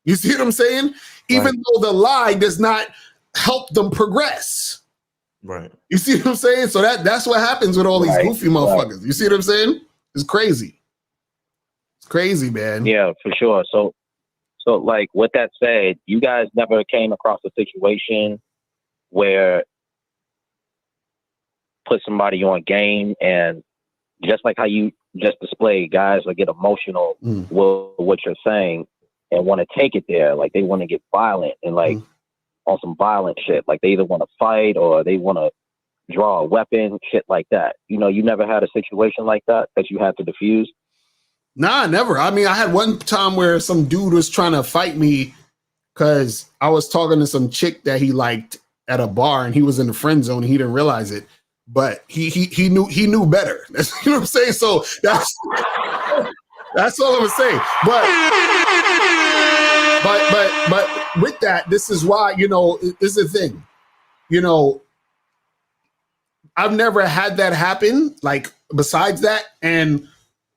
A: You see what I'm saying? Even though the lie does not help them progress.
D: Right.
A: You see what I'm saying? So that's what happens with all these goofy motherfuckers. Right. You see what I'm saying? It's crazy. It's crazy, man.
O: Yeah, for sure. So like with that said, you guys never came across a situation where put somebody on game, and just like how you just displayed, guys will get emotional with what you're saying and want to take it there. Like they want to get violent and like on some violent shit. Like they either want to fight or they want to draw a weapon, shit like that. You know, you never had a situation like that you had to defuse?
A: Nah, never. I mean, I had one time where some dude was trying to fight me because I was talking to some chick that he liked at a bar, and he was in the friend zone and he didn't realize it. But he knew better. You know what I'm saying? So that's all I'm gonna say. But with that, this is why, you know, this is the thing. You know, I've never had that happen, like besides that, and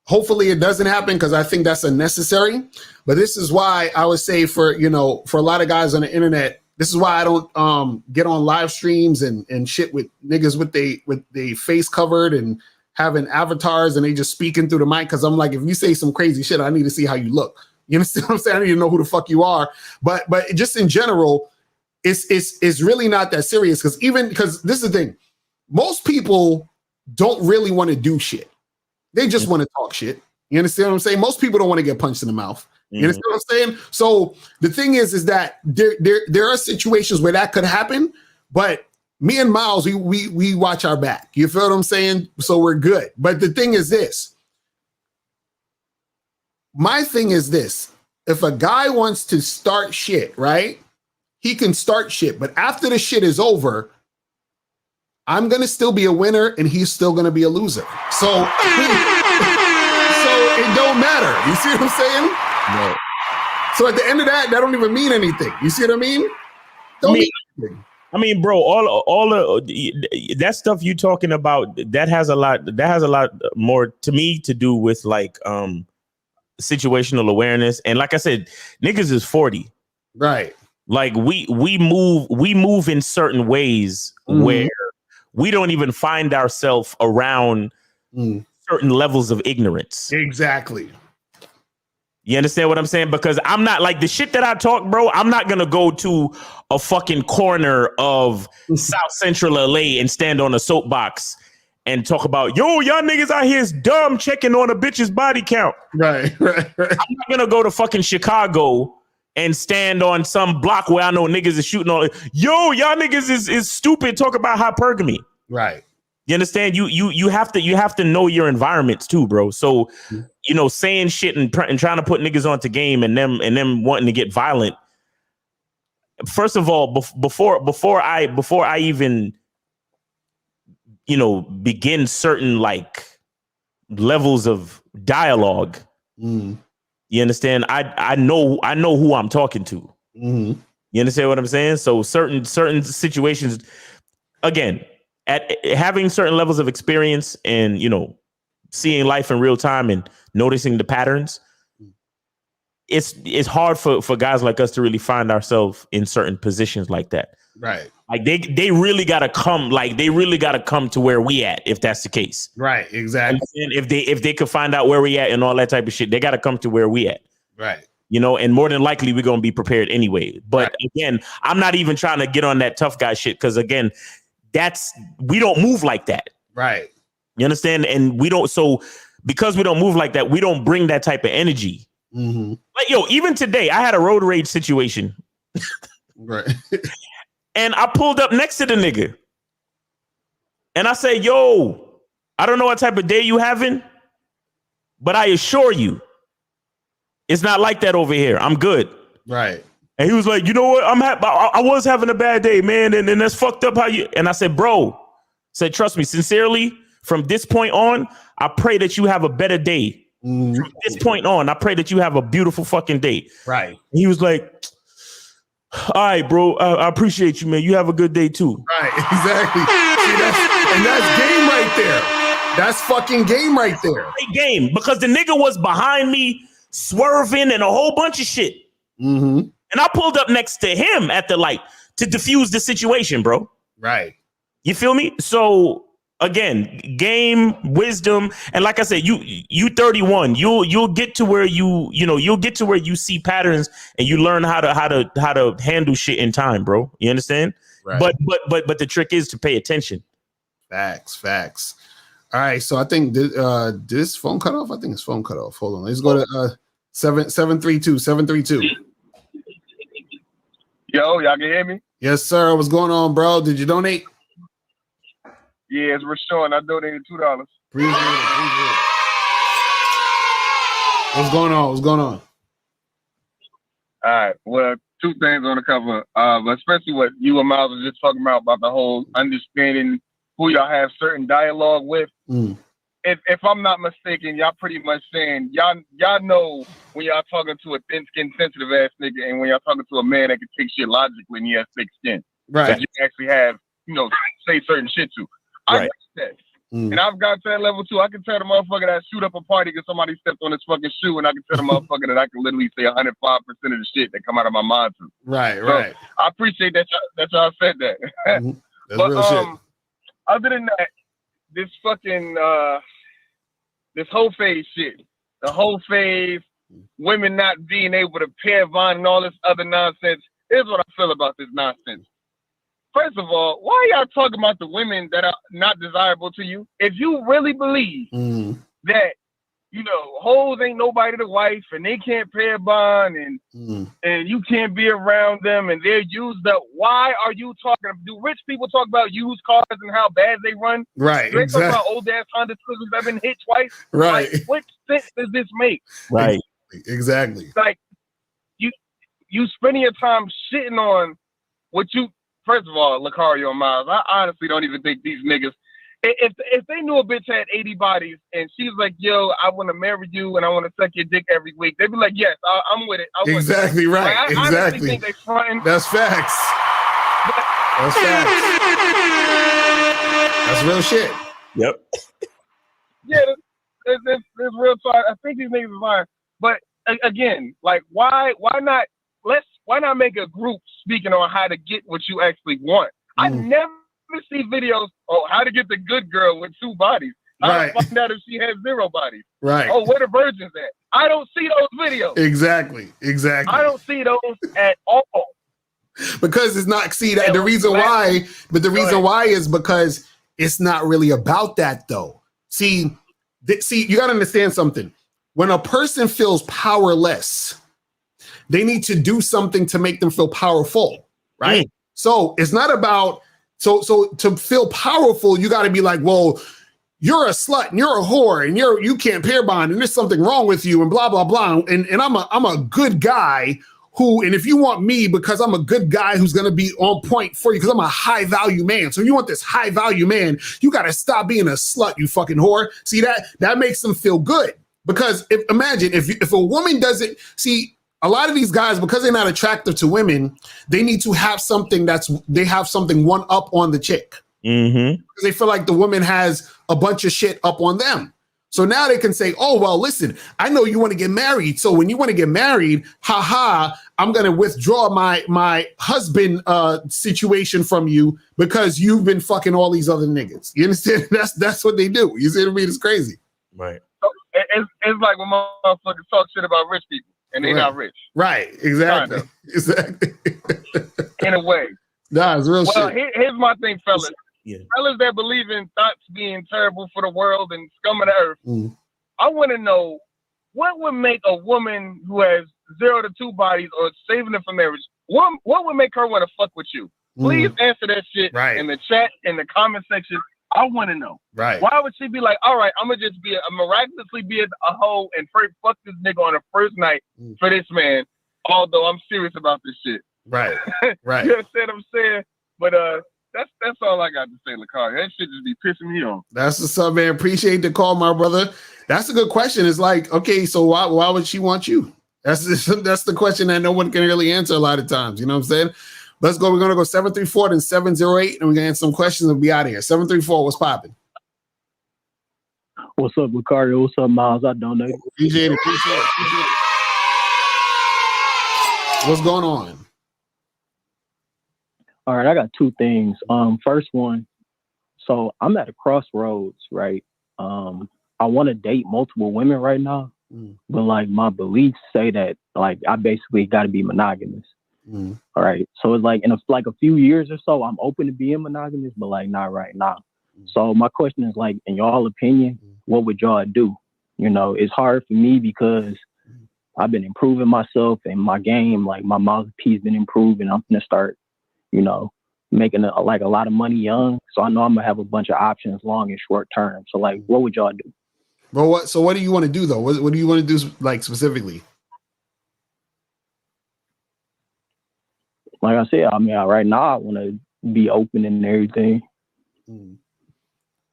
A: hopefully it doesn't happen because I think that's unnecessary. But this is why I would say for a lot of guys on the internet, this is why I don't get on live streams and shit with niggas with they face covered and having avatars and they just speaking through the mic, because I'm like, if you say some crazy shit, I need to see how you look. You understand what I'm saying? I need to know who the fuck you are. But just in general, it's really not that serious, because this is the thing. Most people don't really want to do shit. They just want to talk shit. You understand what I'm saying? Most people don't want to get punched in the mouth. You understand what I'm saying? So the thing is that there are situations where that could happen, but me and Miles, we watch our back. You feel what I'm saying? So we're good. But the thing is this. My thing is this. If a guy wants to start shit, right? He can start shit. But after the shit is over, I'm going to still be a winner and he's still going to be a loser. So it don't matter. You see what I'm saying?
D: No.
A: So at the end of that don't even mean anything. You see what I mean?
D: I mean, bro, all that stuff you talking about, that has a lot more to me to do with like situational awareness. And like I said, niggas is 40.
A: Right.
D: Like we move in certain ways where we don't even find ourselves around certain levels of ignorance.
A: Exactly.
D: You understand what I'm saying? Because I'm not like the shit that I talk, bro. I'm not going to go to a fucking corner of South Central LA and stand on a soapbox and talk about, yo, y'all niggas out here is dumb checking on a bitch's body count.
A: Right.
D: I'm not going to go to fucking Chicago and stand on some block where I know niggas is shooting on. Yo, y'all niggas is stupid. Talk about hypergamy.
A: Right.
D: You understand? You have to know your environments too, bro. So, you know, saying shit and trying to put niggas onto game and them wanting to get violent. First of all, before I even, you know, begin certain like levels of dialogue, you understand? I know who I'm talking to. You understand what I'm saying? So certain situations, again, at having certain levels of experience and, you know, seeing life in real time and noticing the patterns, it's hard for guys like us to really find ourselves in certain positions like that.
A: Right.
D: Like they really gotta come to where we at, if that's the case.
A: Right. Exactly.
D: And if they could find out where we at and all that type of shit, they gotta come to where we at.
A: Right.
D: You know, and more than likely we're gonna be prepared anyway. But again, I'm not even trying to get on that tough guy shit, because again, we don't move like that.
A: Right.
D: You understand? And so because we don't move like that, we don't bring that type of energy. Like, yo, even today, I had a road rage situation.
A: Right.
D: And I pulled up next to the nigga. And I said, yo, I don't know what type of day you having, but I assure you, it's not like that over here. I'm good.
A: Right.
D: And he was like, you know what? I was having a bad day, man. And that's fucked up how you. And I said, bro, trust me, sincerely, from this point on, I pray that you have a better day. From this point on, I pray that you have a beautiful fucking day.
A: Right.
D: And he was like, all right, bro, I appreciate you, man. You have a good day too.
A: Right. Exactly. See, that's game right there. That's fucking game right there.
D: Great game, because the nigga was behind me swerving and a whole bunch of shit. And I pulled up next to him at the light to diffuse the situation, bro.
A: Right.
D: You feel me? So again, game, wisdom, and like I said, you 31. You'll get to where you'll get to where you see patterns and you learn how to handle shit in time, bro. You understand?
A: Right.
D: But the trick is to pay attention.
A: Facts. All right, so I think this phone cut off. I think his phone cut off. Hold on, let's go to 732.
Q: Yo, y'all can hear me?
A: Yes, sir. What's going on, bro? Did you donate?
Q: Yeah, it's Rashawn. I donated $2.
A: Appreciate it. What's going on?
Q: All right. Well, two things on the cover, but especially what you and Miles was just talking about the whole understanding who y'all have certain dialogue with. If I'm not mistaken, y'all pretty much saying y'all know when y'all talking to a thin-skinned, sensitive ass nigga, and when y'all talking to a man that can take shit logically and he has thick skin,
A: right?
Q: That you actually have, say certain shit to. I
D: right.
Q: got that. And I've got to that level too. I can tell the motherfucker that shoot up a party because somebody stepped on his fucking shoe, and I can tell the motherfucker that I can literally say 105% of the shit that come out of my mind to.
A: Right.
Q: I appreciate that y'all said that.
A: That's
Q: but
A: real shit.
Q: other than that, this fucking this whole phase shit, the whole phase, women not being able to pair bond and all this other nonsense. Here's what I feel about this nonsense. First of all, why y'all talking about the women that are not desirable to you? If you really believe that, hoes ain't nobody to wife and they can't pair bond and you can't be around them and they're used up, why are you talking? Do rich people talk about used cars and how bad they run?
A: Right,
Q: Do they
A: exactly.
Q: talk about old ass Honda Twizzlers that have been hit twice?
A: Right.
Q: Like, what sense does this make?
D: Right.
A: Exactly.
Q: Like, you spending your time shitting on what you. First of all, Locario and Miles, I honestly don't even think these niggas, if they knew a bitch had 80 bodies and she's like, yo, I want to marry you and I want to suck your dick every week, they'd be like, yes, I'm with it.
A: Exactly right.
Q: Like, I honestly think they fronting.
A: That's facts. That's facts. That's real shit.
D: Yep.
Q: Yeah, there's real talk. I think these niggas are fine. But again, like, why not make a group speaking on how to get what you actually want? I never see videos on how to get the good girl with 2 bodies. How to find out if she has 0 bodies.
A: Right.
Q: Oh, where the virgins at? I don't see those videos.
A: Exactly.
Q: I don't see those at all.
A: Because it's not, the reason why is because it's not really about that though. See, you got to understand something. When a person feels powerless, they need to do something to make them feel powerful, right? So it's not about, so to feel powerful, you got to be like, well, you're a slut and you're a whore and you can't pair bond and there's something wrong with you and blah, blah, blah. And I'm a good guy and if you want me because I'm a good guy who's going to be on point for you because I'm a high value man. So if you want this high value man, you got to stop being a slut, you fucking whore. See, that makes them feel good. Because imagine if a woman doesn't see, a lot of these guys, because they're not attractive to women, they need to have something one up on the chick. Because they feel like the woman has a bunch of shit up on them. So now they can say, oh, well, listen, I know you want to get married. So when you want to get married, I'm going to withdraw my husband situation from you because you've been fucking all these other niggas. You understand? That's what they do. You see what I mean? It's crazy.
D: Right.
Q: It's like when motherfuckers talk shit about rich people. And they're not rich.
A: Right. Exactly.
Q: Kind of.
A: Exactly.
Q: In a way.
A: Nah, it's real shit.
Q: Well, here's my thing, fellas.
D: Yeah.
Q: Fellas that believe in thoughts being terrible for the world and scum of the earth. I want to know what would make a woman who has 0 to 2 bodies or saving them for marriage, what would make her want to fuck with you? Please answer that shit in the chat, in the comment section. I want to know.
A: Right.
Q: Why would she be like, all right, I'm going to just miraculously be a hoe and fuck this nigga on the first night for this man, although I'm serious about this shit.
A: Right. Right.
Q: You understand what I'm saying? But that's all I got to say, Locario. That shit just be pissing me off.
A: That's what's up, man. Appreciate the call, my brother. That's a good question. It's like, okay, so why would she want you? That's the question that no one can really answer a lot of times. You know what I'm saying? Let's go. We're going to go 734 and 708, and we're going to answer some questions and be out of here. 734, what's popping?
R: What's up, Locario? What's up, Miles? I don't know.
A: Appreciate it. What's going on?
R: All right, I got 2 things. First one, So I'm at a crossroads, right? I want to date multiple women right now, but like my beliefs say that like I basically got to be monogamous. All right. So it's like in a few years or so, I'm open to being monogamous, but like not right now. So my question is like, in y'all opinion, what would y'all do? You know, it's hard for me because I've been improving myself and my game, like my mouthpiece been improving. I'm gonna start, you know, making a lot of money young. So I know I'm gonna have a bunch of options long and short term. So like, what would y'all do?
A: Well, what do you want to do though? What do you want to do like specifically?
R: Like I said, I mean, right now I want to be open and everything.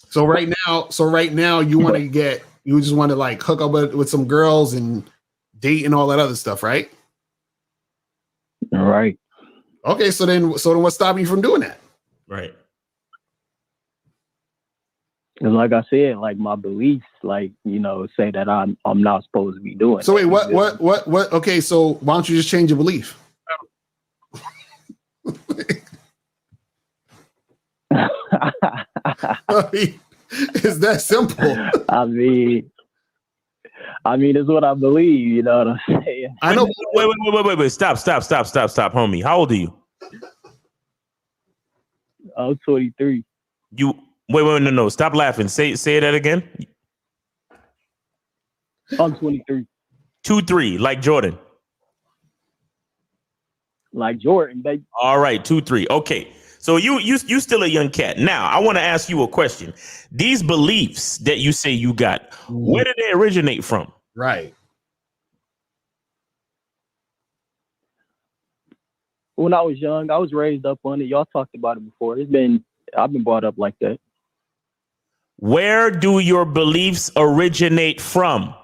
A: So right now you just want to like hook up with some girls and date and all that other stuff, right?
R: Right.
A: Okay, so then what's stopping you from doing that?
D: Right.
R: And like I said, like my beliefs, like, you know, say that I'm not supposed to be doing.
A: So wait, what? Okay, so why don't you just change your belief? It's that simple.
R: I mean, it's what I believe. You know what I'm saying?
A: I know.
D: Wait. Stop, homie. How old are you?
R: I'm 23.
D: You no. Stop laughing. Say that again.
R: I'm 23.
D: 2-3, like Jordan.
R: Like Jordan, baby.
D: All right, 2-3. Okay. So you still a young cat. Now, I want to ask you a question. These beliefs that you say you got, where did they originate from?
A: Right.
R: When I was young, I was raised up on it. Y'all talked about it before. I've been brought up like that.
D: Where do your beliefs originate from?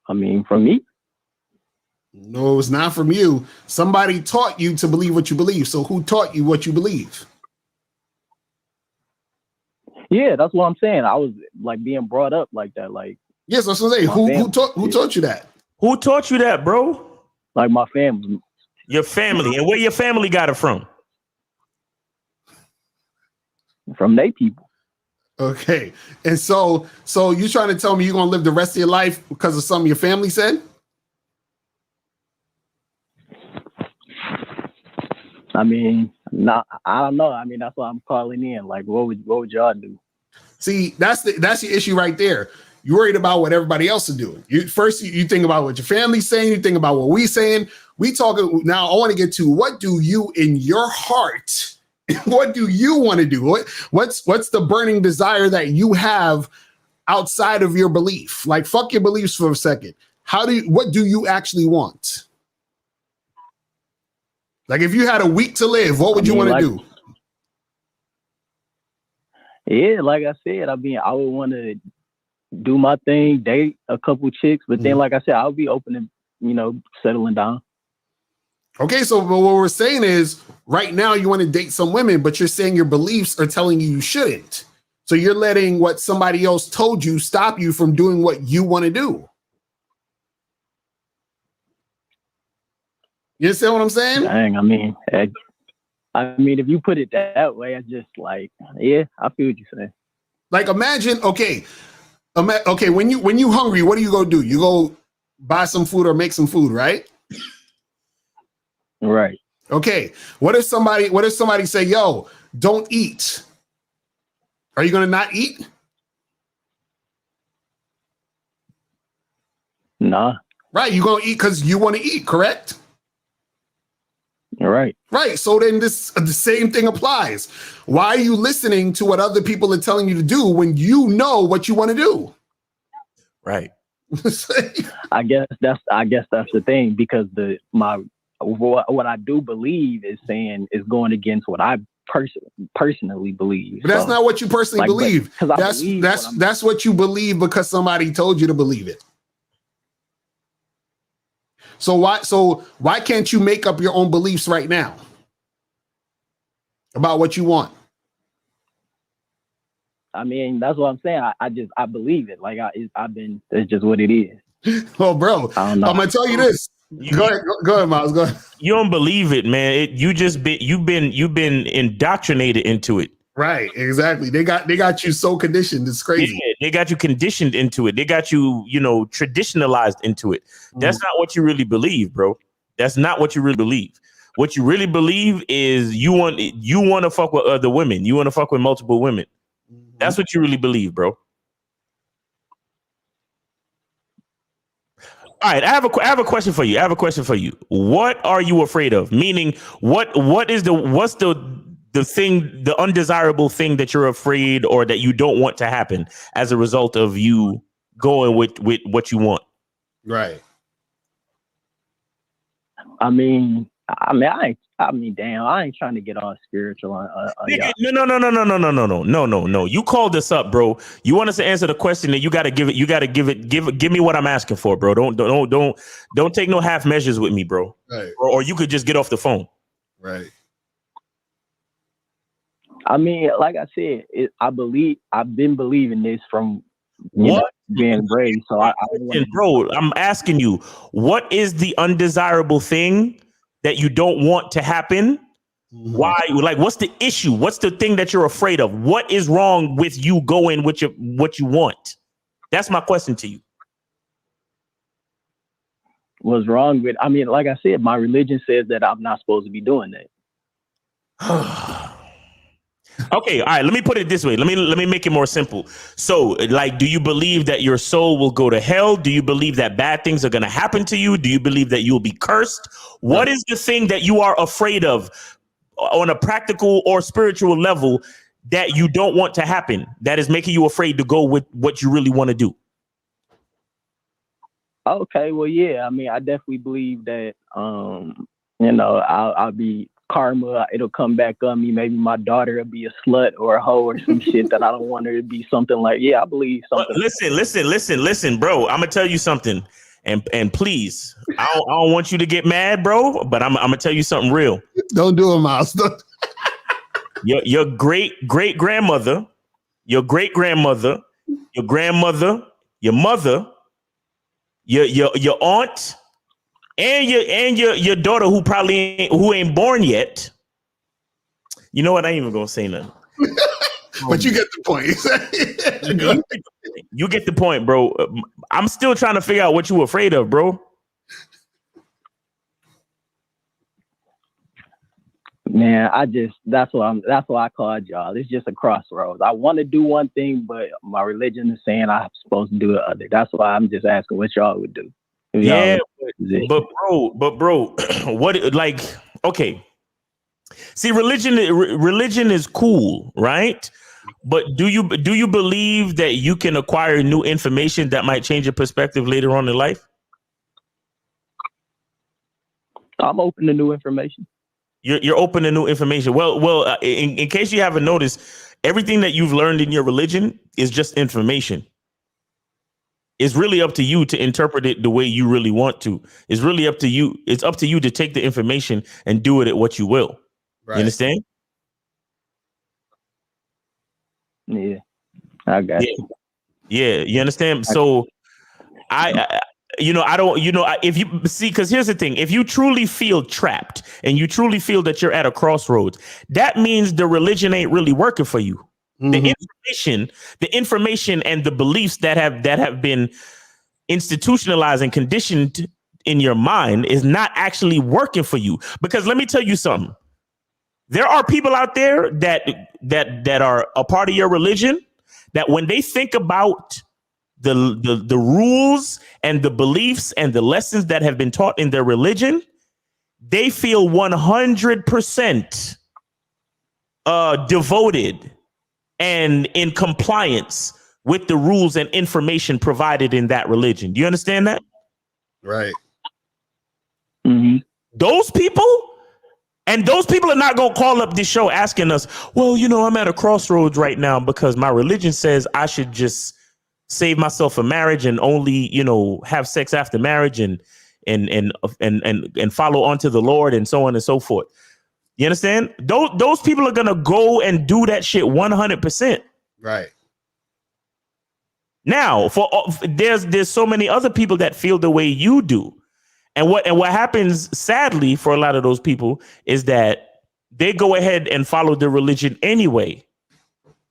R: I mean, from me.
A: No, it's not from you. Somebody taught you to believe what you believe. So who taught you what you believe?
R: Yeah, that's what I'm saying. I was like being brought up like that. Like,
A: yes, that's what I'm saying. Who taught you that?
D: Who taught you that, bro?
R: Like my family.
D: Your family. And where your family got it from?
R: From they people.
A: Okay. And so you trying to tell me you're gonna live the rest of your life because of something your family said?
R: I mean, I don't know. I mean, that's why I'm calling in. Like, what would y'all do?
A: See, that's your issue right there. You're worried about what everybody else is doing. You think about what your family's saying. You think about what we saying. We talking now. I want to get to what do you in your heart? What do you want to do? What's the burning desire that you have outside of your belief? Like, fuck your beliefs for a second. What do you actually want? Like, if you had a week to live, what would you want to do?
R: Yeah, like I said, I mean, I would want to do my thing, date a couple chicks, but then, like I said, I'll be open to, you know, settling down.
A: Okay, so what we're saying is right now you want to date some women, but you're saying your beliefs are telling you shouldn't. So you're letting what somebody else told you stop you from doing what you want to do. You understand what I'm saying?
R: Dang, I mean, if you put it that way, it's just like, yeah, I feel what you're saying.
A: Like, imagine, okay, when you hungry, what do you go do? You go buy some food or make some food, right?
R: Right.
A: Okay. What if somebody say, yo, don't eat? Are you gonna not eat?
R: Nah.
A: Right, you're gonna eat because you want to eat, correct?
R: Right.
A: Right. So then the same thing applies. Why are you listening to what other people are telling you to do when you know what you want to do?
D: Right.
R: I guess that's the thing, because what I do believe is going against what I personally believe.
A: But that's not what you personally believe. That's what you believe because somebody told you to believe it. So why can't you make up your own beliefs right now about what you want?
R: I mean, that's what I'm saying. I believe it. Like it's just what it is.
A: Well, bro, I'm gonna tell you this. Go ahead, Miles. Go ahead.
D: You don't believe it, man. You've been indoctrinated into it.
A: Right, exactly. They got you so conditioned. It's crazy.
D: Yeah, they got you conditioned into it. They got you, traditionalized into it. That's not what you really believe, bro. That's not what you really believe. What you really believe is you want to fuck with other women. You want to fuck with multiple women. That's what you really believe, bro. All right, I have a question for you. What are you afraid of? Meaning, what's the thing, the undesirable thing that you're afraid or that you don't want to happen as a result of you going with what you want?
A: Right.
R: Damn, I ain't trying to get all spiritual on y'all.
D: No. You called us up, bro. You want us to answer the question, and you got to give me what I'm asking for, bro. Don't take no half measures with me, bro.
A: Right.
D: Or you could just get off the phone.
A: Right.
R: I mean, like I said, I've been believing this from being raised. So
D: bro, I'm asking you, what is the undesirable thing that you don't want to happen? Why? Like, what's the issue? What's the thing that you're afraid of? What is wrong with you going with what you want? That's my question to you.
R: What's wrong with? I mean, like I said, my religion says that I'm not supposed to be doing that.
D: Okay, all right. Let me put it this way. Let me make it more simple. So, like, do you believe that your soul will go to hell? Do you believe that bad things are going to happen to you? Do you believe that you'll be cursed? What is the thing that you are afraid of on a practical or spiritual level that you don't want to happen, that is making you afraid to go with what you really want to do?
R: Okay, well, yeah. I mean, I definitely believe that, I'll be karma. It'll come back on me. Maybe my daughter will be a slut or a hoe or some shit that I don't want her to be. Something like, yeah, I believe something.
D: Listen, bro. I'm gonna tell you something, and please, I don't want you to get mad, bro. But I'm gonna tell you something real.
A: Don't do it, Miles.
D: Your great grandmother, your grandmother, your mother, your aunt, and your daughter who ain't born yet. You know what? I ain't even gonna say nothing.
A: But you get the point.
D: You get the point, bro. I'm still trying to figure out what you were afraid of, bro.
R: Man, that's why I called y'all. It's just a crossroads. I want to do one thing, but my religion is saying I'm supposed to do the other. That's why I'm just asking what y'all would do.
D: Yeah, but bro, what, like, okay. See, religion is cool, right? But do you believe that you can acquire new information that might change your perspective later on in life?
R: I'm open to new information.
D: You're open to new information. Well, in case you haven't noticed, everything that you've learned in your religion is just information. It's really up to you to interpret it the way you really want to. It's really up to you. It's up to you to take the information and do it at what you will. Right. You understand?
R: Yeah, I got you.
D: Yeah, you understand? So if you see, because here's the thing, if you truly feel trapped and you truly feel that you're at a crossroads, that means the religion ain't really working for you. The information and the beliefs that have been institutionalized and conditioned in your mind is not actually working for you. Because let me tell you something. There are people out there that are a part of your religion that when they think about the rules and the beliefs and the lessons that have been taught in their religion, they feel 100% devoted and in compliance with the rules and information provided in that religion. Do you understand that?
A: Right.
R: Mm-hmm.
D: Those people are not going to call up this show asking us, well, I'm at a crossroads right now because my religion says I should just save myself for marriage and only, have sex after marriage and follow on to the Lord and so on and so forth. You understand? Those people are going to go and do that shit 100%.
A: Right.
D: Now, there's so many other people that feel the way you do. And what happens, sadly, for a lot of those people is that they go ahead and follow their religion anyway.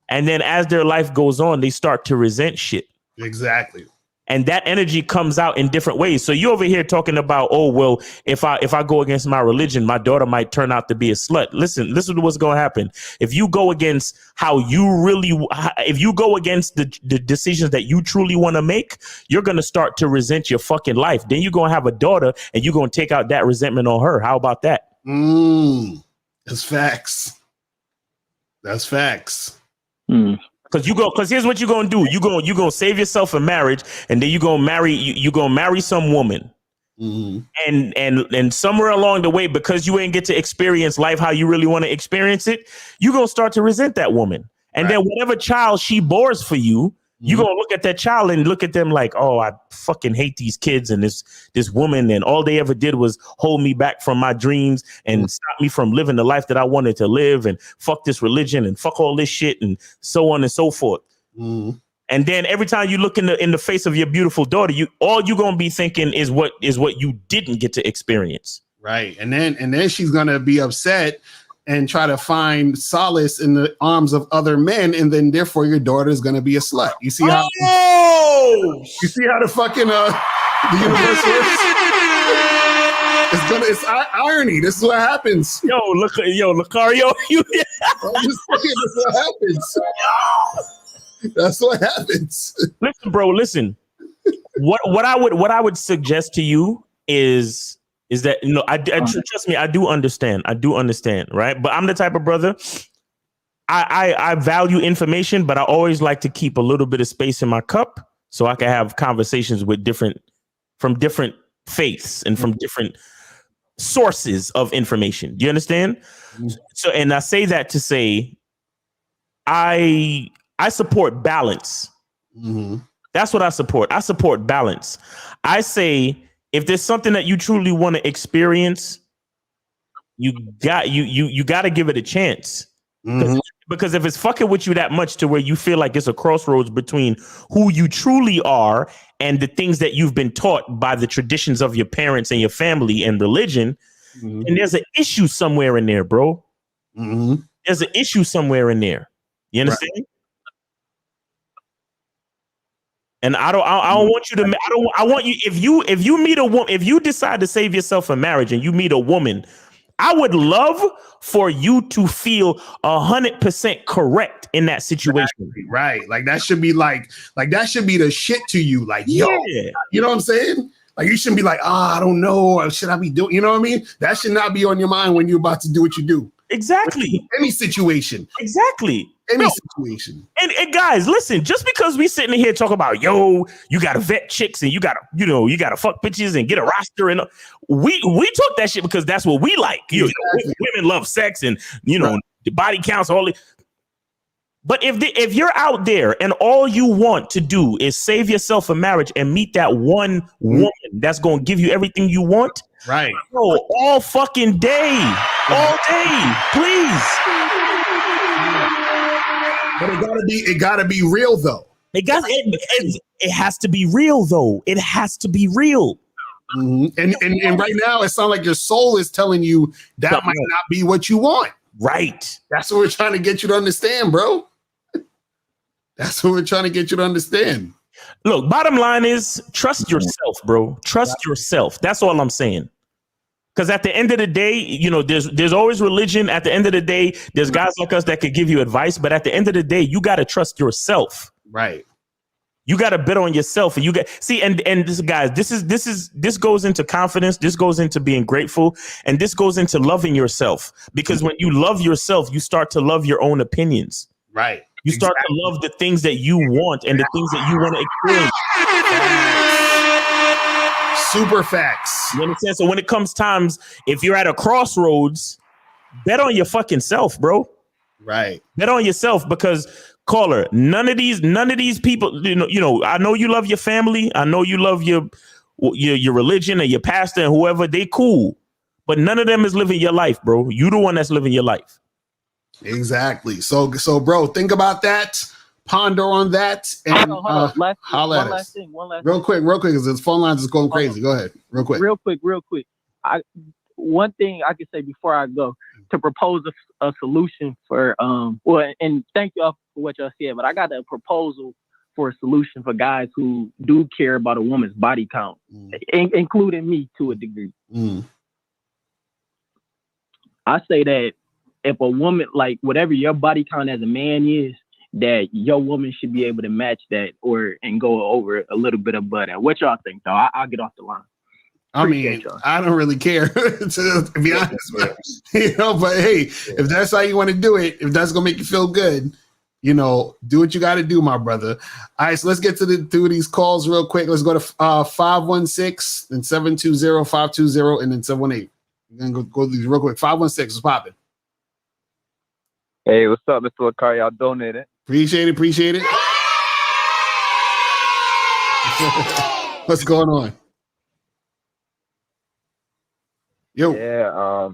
D: And then as their life goes on, they start to resent shit.
A: Exactly.
D: And that energy comes out in different ways. So you over here talking about, oh, well, if I go against my religion, my daughter might turn out to be a slut. Listen to what's going to happen. If you go against if you go against the decisions that you truly want to make, you're going to start to resent your fucking life. Then you're going to have a daughter and you're going to take out that resentment on her. How about that?
A: That's facts. That's facts.
D: Because here's what you're gonna do. You're gonna save yourself a marriage, and then you're gonna marry some woman. And somewhere along the way, because you ain't get to experience life how you really want to experience it, you're gonna start to resent that woman. And then whatever child she bores for you, you're gonna look at that child and look at them like, oh, I fucking hate these kids and this woman, and all they ever did was hold me back from my dreams and stop me from living the life that I wanted to live, and fuck this religion and fuck all this shit and so on and so forth. And then every time you look in the face of your beautiful daughter, all you're gonna be thinking is what you didn't get to experience.
A: Right. And then she's gonna be upset and try to find solace in the arms of other men, and then therefore your daughter is going to be a slut. You see how? You see how the fucking the universe works? It's irony. This is what happens.
D: Locario,
A: I'm just saying, this is what happens. That's what happens.
D: Listen, bro. Listen. What I would suggest to you is that, trust me, I do understand, right? But I'm the type of brother, I value information, but I always like to keep a little bit of space in my cup so I can have conversations with from different faiths and from different sources of information. Do you understand? So, and I say that to say, I support balance. That's what I support. I support balance. I say, if there's something that you truly want to experience, you got to give it a chance. Because if it's fucking with you that much to where you feel like it's a crossroads between who you truly are and the things that you've been taught by the traditions of your parents and your family and religion, and there's an issue somewhere in there, bro. There's an issue somewhere in there. You understand? Right. And I don't want you to. I want you, if you meet a woman, if you decide to save yourself a marriage and you meet a woman, I would love for you to feel 100% correct in that situation.
A: Right. Like that should be like that should be the shit to you. Like, yo, you know what I'm saying? Like you shouldn't be like, I don't know. Or should I be doing, you know what I mean? That should not be on your mind when you're about to do what you do.
D: Exactly.
A: Any situation.
D: Exactly.
A: Any situation.
D: And guys, listen, just because we sitting here talking about, yo, you gotta vet chicks and you gotta fuck bitches and get a roster, and we talk that shit because that's what we like. Women love sex and the body counts, all it. But if you're out there and all you want to do is save yourself a marriage and meet that one woman that's gonna give you everything you want,
A: right?
D: Oh, all fucking day, all day, please.
A: But it gotta be real though.
D: It has to be real though. It has to be real.
A: And right now it sounds like your soul is telling you that might not be what you want.
D: Right.
A: That's what we're trying to get you to understand, bro. That's what we're trying to get you to understand.
D: Look, bottom line is trust yourself, bro. Trust yourself. That's all I'm saying. Because at the end of the day, there's always religion. At the end of the day, there's guys like us that could give you advice. But at the end of the day, you got to trust yourself.
A: Right.
D: You got to bet on yourself. And this, guys, this goes into confidence. This goes into being grateful. And this goes into loving yourself. Because when you love yourself, you start to love your own opinions.
A: Right.
D: You start to love the things that you want and the things that you want to experience.
A: Super facts.
D: You understand? So when it comes times, if you're at a crossroads, bet on your fucking self, bro.
A: Right.
D: Bet on yourself, because caller, none of these people, I know you love your family. I know you love your religion and your pastor and whoever, they cool. But none of them is living your life, bro. You the one that's living your life.
A: Exactly. So bro, think about that. ponder on that and
R: hold on.
A: holla at us.
R: One last
A: Real quick, because the phone lines is going crazy. Go ahead, real quick.
R: Real quick. One thing I can say before I go, to propose a solution for and thank y'all for what y'all said, but I got a proposal for a solution for guys who do care about a woman's body count, including me to a degree. I say that if a woman, like whatever your body count as a man is, that your woman should be able to match that and go over a little bit above that. What y'all think, though? I'll get off the line.
A: I mean, I don't really care to be honest, but hey, if that's how you want to do it, if that's gonna make you feel good, do what you got to do, my brother. All right, so let's get through these calls real quick. Let's go to 516 and 720-520 and then 718. We're gonna go through these real quick. 516, what's popping?
S: Hey, what's up, Mr. Locario? Y'all donated.
A: Appreciate it. What's going on? Yo.
S: Yeah,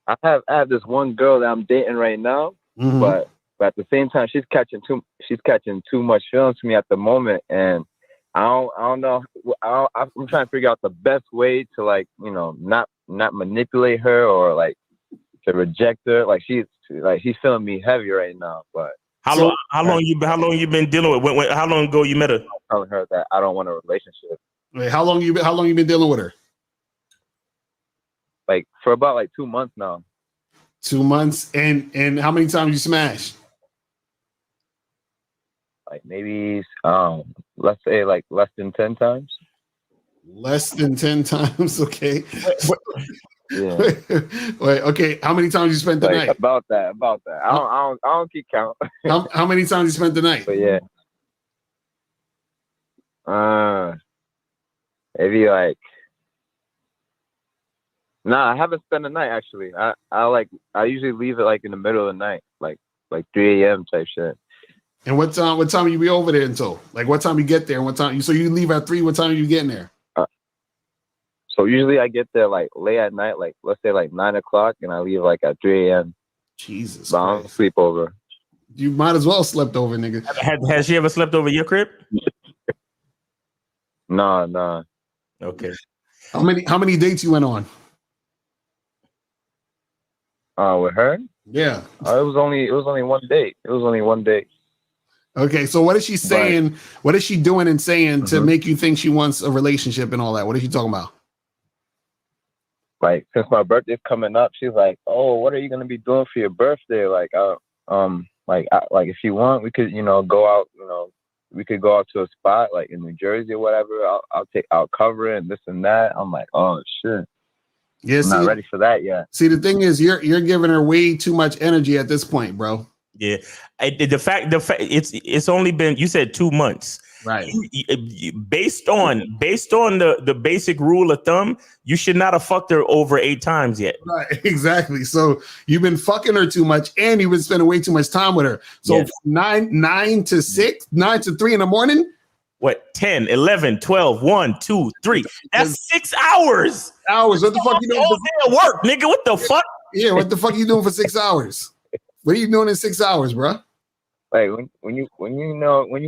S: I have this one girl that I'm dating right now, but at the same time, she's catching too much feelings for me at the moment, and I don't know. I'm trying to figure out the best way to not manipulate her or to reject her. She's feeling me heavy right now. But
D: how long you been dealing with? How long ago you met her?
S: I'm telling her that I don't want a relationship.
A: Wait, how long you been dealing with her?
S: For about 2 months now.
A: 2 months, and how many times you smashed?
S: Maybe let's say less than 10 times.
A: Less than 10 times, okay.
S: Yeah.
A: Wait, okay. How many times you spent the night?
S: About that. I don't keep count.
A: How many times you spent the night?
S: But yeah. Maybe Nah, I haven't spent the night actually. I usually leave it in the middle of the night, like 3 a.m. type shit.
A: And what time you be over there until? What time you get there and what time so you leave at 3, what time are you getting there?
S: So usually I get there late at night, let's say 9 o'clock, and I leave at 3 a.m.
A: Jesus.
S: But I don't sleep over.
A: You might as well slept over, nigga.
D: Has she ever slept over your crib?
S: No.
D: Okay.
A: How many dates you went on?
S: With her?
A: Yeah.
S: It was only one date.
A: Okay, so what is she saying? What is she doing and saying to make you think she wants a relationship and all that? What is she talking about?
S: Since my birthday's coming up, she's like, "Oh, what are you gonna be doing for your birthday?" If you want, we could, go out. We could go out to a spot in New Jersey or whatever. I'll cover it and this and that. I'm like, oh shit.
A: Yeah,
S: I'm not ready for that yet.
A: See, the thing is, you're giving her way too much energy at this point, bro.
D: Yeah, the fact it's only been, you said 2 months,
A: right?
D: Based on the basic rule of thumb, you should not have fucked her over 8 times yet.
A: Right, exactly. So you've been fucking her too much, and you've been spending way too much time with her. So
D: yes.
A: 9 to 6, 9 to 3 in the morning.
D: What, 10, 11, 12, 1, 2, 3. That's 6 hours.
A: What the fuck you doing?
D: All day at work, nigga. What the fuck?
A: Yeah, what the fuck you doing for 6 hours? What are you doing in 6 hours, bro?
S: When you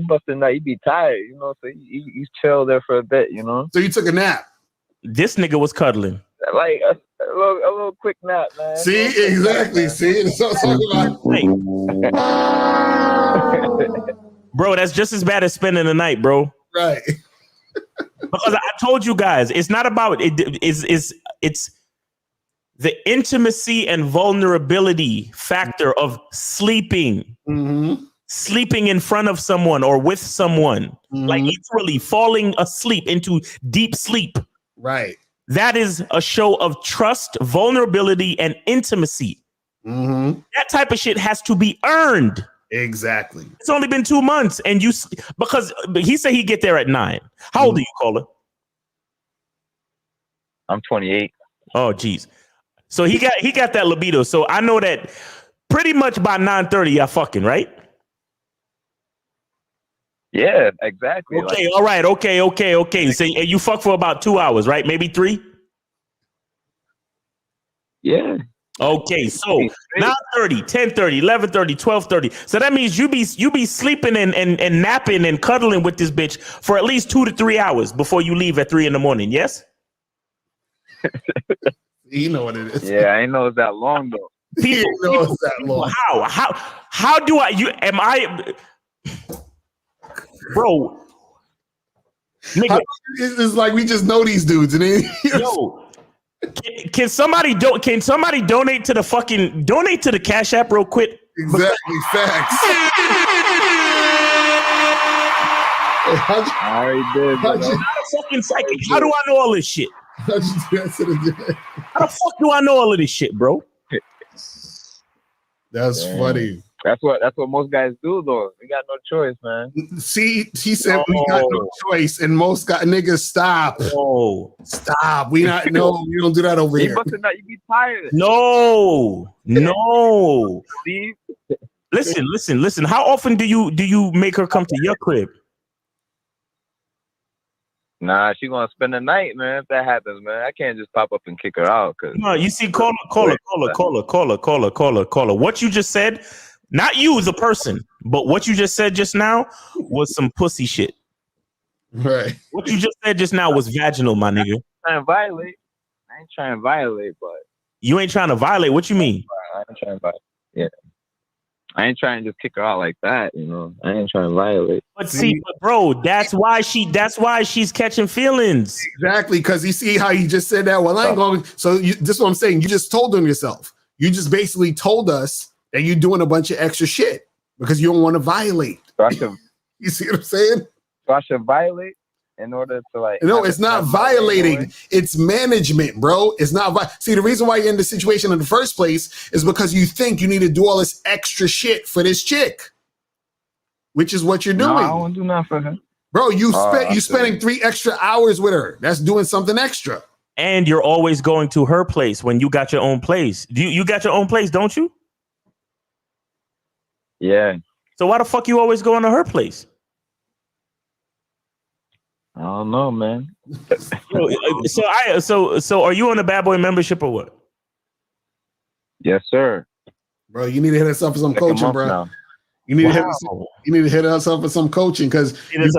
S: bust a nut, you be tired, so you chill there for a bit,
A: So you took a nap.
D: This nigga was cuddling.
S: A little quick nap, man.
A: See, exactly. See, that's what I'm talking
D: about. Bro, that's just as bad as spending the night, bro.
A: Right.
D: Because I told you guys, it's not about it. It's the intimacy and vulnerability factor of sleeping, sleeping in front of someone or with someone, literally falling asleep into deep sleep.
A: Right.
D: That is a show of trust, vulnerability, and intimacy. That type of shit has to be earned.
A: Exactly.
D: It's only been 2 months, and because he said he'd get there at 9. How old are you, caller?
S: I'm 28.
D: Oh, geez. So he got that libido. So I know that pretty much by 9:30, y'all fucking, right?
S: Yeah, exactly.
D: Okay, all right. Okay. So you fuck for about 2 hours, right? Maybe 3?
S: Yeah.
D: Okay, so 9:30, 10:30, 11:30, 12:30. So that means you be sleeping and napping and cuddling with this bitch for at least 2 to 3 hours before you leave at 3 a.m. Yes?
A: You know what it is.
S: Yeah, I ain't know it's that long though.
A: People, know it's that long.
D: How do I bro? Nigga,
A: it's like we just know these dudes, and then
D: yo, can somebody donate to the Cash App real quick?
A: Exactly, facts.
S: I already did.
D: I'm not a fucking psychic. How do I know all this shit? How the fuck do I know all of this shit, bro?
A: That's funny.
S: That's what most guys do though. We got no choice, man.
A: See, he said we got no choice, and most niggas stop.
D: Oh,
A: stop. We don't do that over here.
S: You be tired.
D: No. Listen. How often do you make her come to your crib?
S: Nah, she gonna spend the night, man. If that happens, man, I can't just pop up and kick her out.
D: No, you see, caller. What you just said, not you as a person, but what you just said just now was some pussy shit.
A: Right.
D: What you just said just now was vaginal, my nigga.
S: I ain't trying to violate, but
D: you ain't trying to violate. What you mean?
S: I ain't trying to violate. Yeah. I ain't trying to just kick her out like that, you know. I ain't trying to violate.
D: But bro, that's why she's catching feelings.
A: Exactly, because you see how you just said that. Well, I ain't going. So this is what I'm saying. You just told them yourself. You just basically told us that you're doing a bunch of extra shit because you don't want to violate.
S: So
A: you see what I'm saying?
S: So I should violate in order to like.
A: No, it's not violating. It's management, bro. It's not. See, the reason why you're in the situation in the first place is because you think you need to do all this extra shit for this chick, which is what you're doing.
S: No, I won't do nothing for her,
A: bro. You spending 3 extra hours with her. That's doing something extra.
D: And you're always going to her place when you got your own place. You got your own place, don't you?
S: Yeah.
D: So why the fuck you always going to her place?
S: I don't know, man.
D: So are you on the Bad Boy membership or what?
S: Yes, sir.
A: Bro, you need to hit us up for some coaching, bro.
S: Now.
A: You need to hit us up for some coaching because you get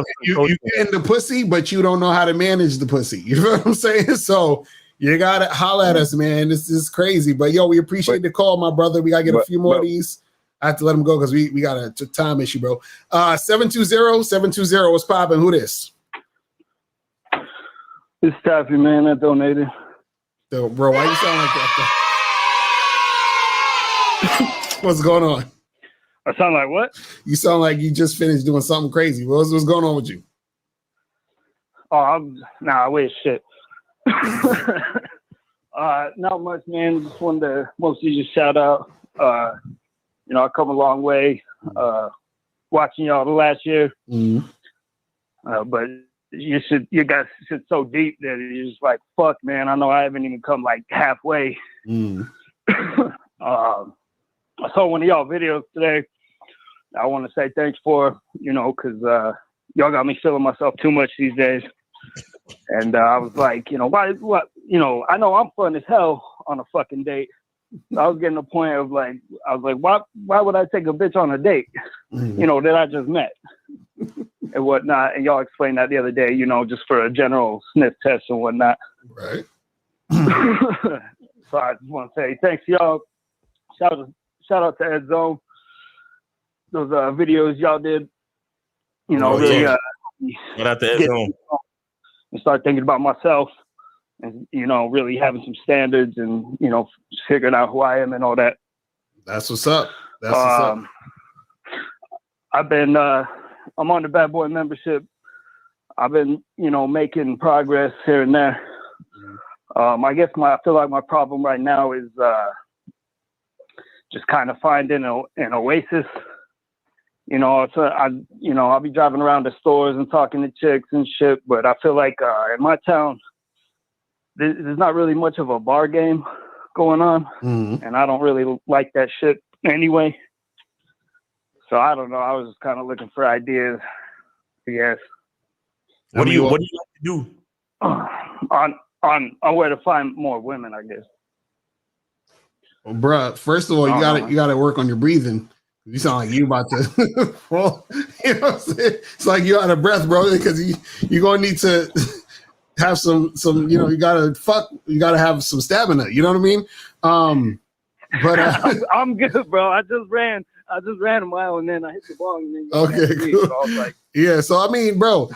A: in the pussy, but you don't know how to manage the pussy. You know what I'm saying? So you gotta holler at us, man. This is crazy. But yo, we appreciate the call, my brother. We gotta get a few more of these. I have to let him go because we got a time issue, bro. 720-720. What's popping? Who this?
T: It's Taffy, man. I donated.
A: So, bro, why you sound like that? What's going on?
T: I sound like what?
A: You sound like you just finished doing something crazy. What's going on with you?
T: Oh, I wish shit. Not much, man. Just wanted to mostly just shout out. I come a long way watching y'all the last year.
A: Mm-hmm.
T: But you guys sit so deep that you're just like, fuck, man. I know I haven't even come like halfway.
A: Mm.
T: I saw one of y'all videos today. I want to say thanks for, because y'all got me feeling myself too much these days. And I was like, why, I know I'm fun as hell on a fucking date. I was getting to the point of like, why would I take a bitch on a date, that I just met and whatnot. And y'all explained that the other day, just for a general sniff test and whatnot.
A: Right.
T: So I just want to say thanks to y'all. Shout out to Ed Zone. Those videos y'all did, really
D: shout out to Ed Zone.
T: And start thinking about myself and, really having some standards and, figuring out who I am and all that.
A: That's what's up. That's what's up.
T: I've been, I'm on the Bad Boy membership. I've been, making progress here and there. I guess I feel like my problem right now is just kind of finding an oasis. I'll be driving around the stores and talking to chicks and shit, but I feel like in my town, there's not really much of a bar game going on, and I don't really like that shit anyway. So I don't know. I was just kind of looking for ideas, I guess.
D: What do you like to do?
T: On where to find more women, I guess.
A: Well, bruh, first of all, you gotta work on your breathing. You sound like you about to fall. You know what I'm saying? It's like you're out of breath, bro, because you're gonna need to have some, you gotta have some stamina. You know what I mean? But
T: I'm good, bro. I just ran a mile and then I hit the ball and then
A: okay, cool.
T: So I was like,
A: yeah. So I mean, bro.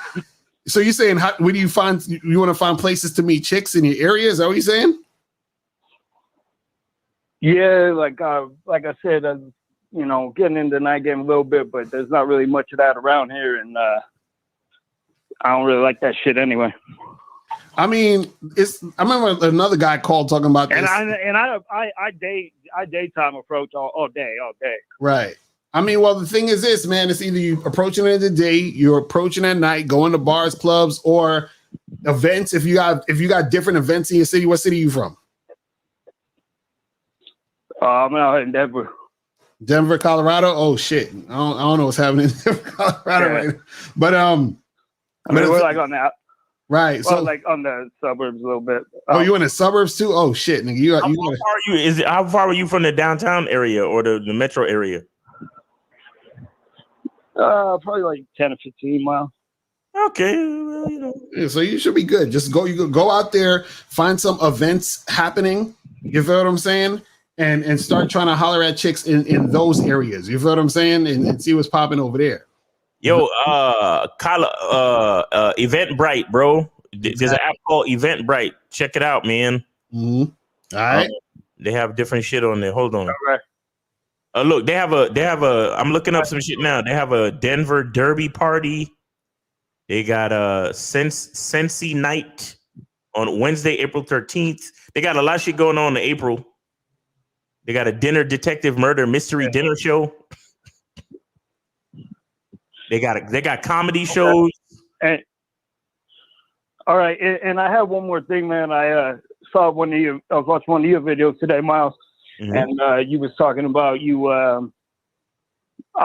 A: So you're saying, where do you find? You want to find places to meet chicks in your area? Is that what you're saying?
T: yeah, like I said, getting into the night game a little bit, but there's not really much of that around here, and I don't really like that shit anyway.
A: I mean, I remember another guy called talking about this.
T: And I daytime approach all day.
A: Right. I mean, well, the thing is this, man. It's either you approaching it in the day, you're approaching at night, going to bars, clubs, or events. If you got different events in your city, what city are you from?
T: I'm out in Denver.
A: Denver, Colorado. Oh shit! I don't know what's happening in Denver, Colorado right now. But
T: we're like on that.
A: Right.
T: Well,
A: So
T: like on the suburbs a little bit.
A: Oh, you in the suburbs too? Oh shit, nigga.
D: How far are you from the downtown area or the metro area?
T: Probably like 10 or 15 miles.
D: Okay, well,
A: Yeah, so you should be good. Just go out there, find some events happening. You feel what I'm saying? And start trying to holler at chicks in those areas. You feel what I'm saying? And see what's popping over there.
D: Yo, Eventbrite, bro. There's an app called Eventbrite. Check it out, man.
A: Mm-hmm. All right.
D: They have different shit on there. Hold on.
T: All right.
D: Look, they have a. I'm looking up some shit now. They have a Denver Derby party. They got a Sensi night on Wednesday, April 13th. They got a lot of shit going on in April. They got a dinner detective murder mystery dinner show. They got comedy shows.
T: And, all right, and I have one more thing, man. I saw I was watching one of your videos today, Miles, and you was talking about I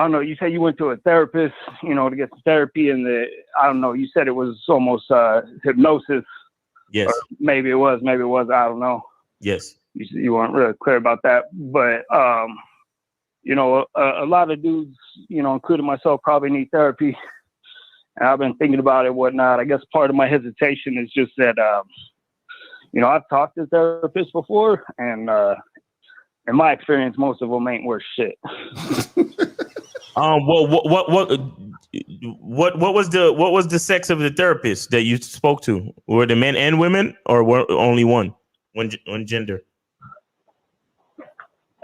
T: don't know. You said you went to a therapist, to get some therapy, and I don't know. You said it was almost hypnosis.
D: Yes.
T: Or maybe it was. I don't know.
D: Yes.
T: You weren't really clear about that, but a lot of dudes, including myself, probably need therapy. And I've been thinking about it, and whatnot. I guess part of my hesitation is just that, I've talked to therapists before, and in my experience, most of them ain't worth shit.
D: Well, what was the sex of the therapist that you spoke to? Were the men and women, or were only one gender?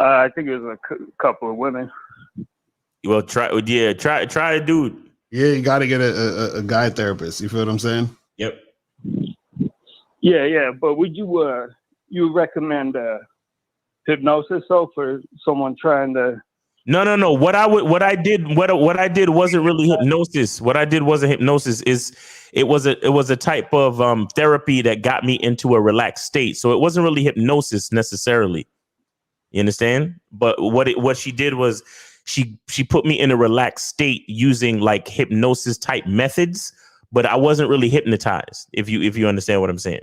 T: I think it was a couple of women.
D: Well, try a dude.
A: Yeah, you got to get a guy therapist. You feel what I'm saying?
D: Yep.
T: Yeah. But would you recommend hypnosis for someone trying to?
D: No. What I did wasn't really hypnosis. What I did wasn't hypnosis. It was a type of therapy that got me into a relaxed state. So it wasn't really hypnosis necessarily. You understand? But what she did was she put me in a relaxed state using like hypnosis type methods, but I wasn't really hypnotized. If you understand what I'm saying.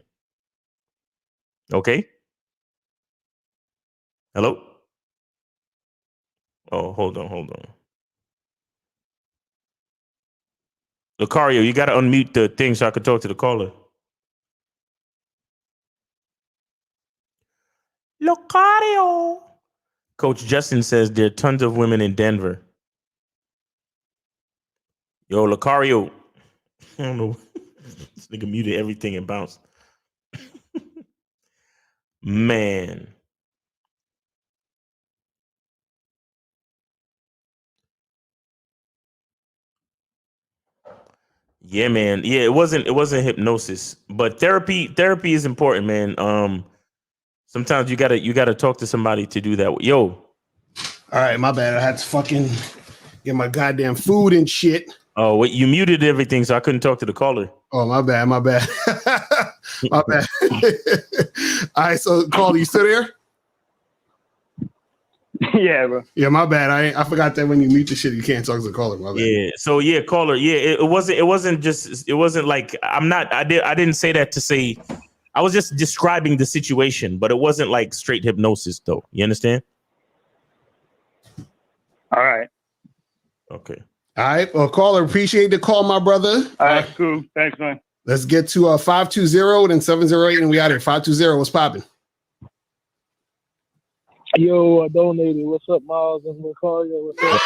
D: Okay. Hello? Oh, hold on. Locario, you got to unmute the thing so I could talk to the caller. Locario. Coach Justin says there are tons of women in Denver. Yo, Locario. I don't know. This nigga muted everything and bounced. Man. Yeah, man. Yeah, it wasn't hypnosis, but therapy is important, man. Sometimes you gotta talk to somebody to do that. Yo.
A: All right, my bad. I had to fucking get my goddamn food and shit.
D: Oh, wait, you muted everything, so I couldn't talk to the caller.
A: Oh, my bad. My bad. All right, so caller, you still there?
T: Yeah, bro.
A: Yeah, my bad. I forgot that when you mute the shit, you can't talk to the caller. My bad.
D: Yeah. So yeah, caller. Yeah, it wasn't like I didn't say that to say I was just describing the situation, but it wasn't like straight hypnosis, though. You understand?
T: All right.
D: Okay.
A: All right. Well, caller, appreciate the call, my brother.
T: All right, cool. Thanks, man.
A: Let's get to 520 and 708, and we out here. 520, what's popping?
U: Yo, I donated. What's up, Miles and Locario? What's up?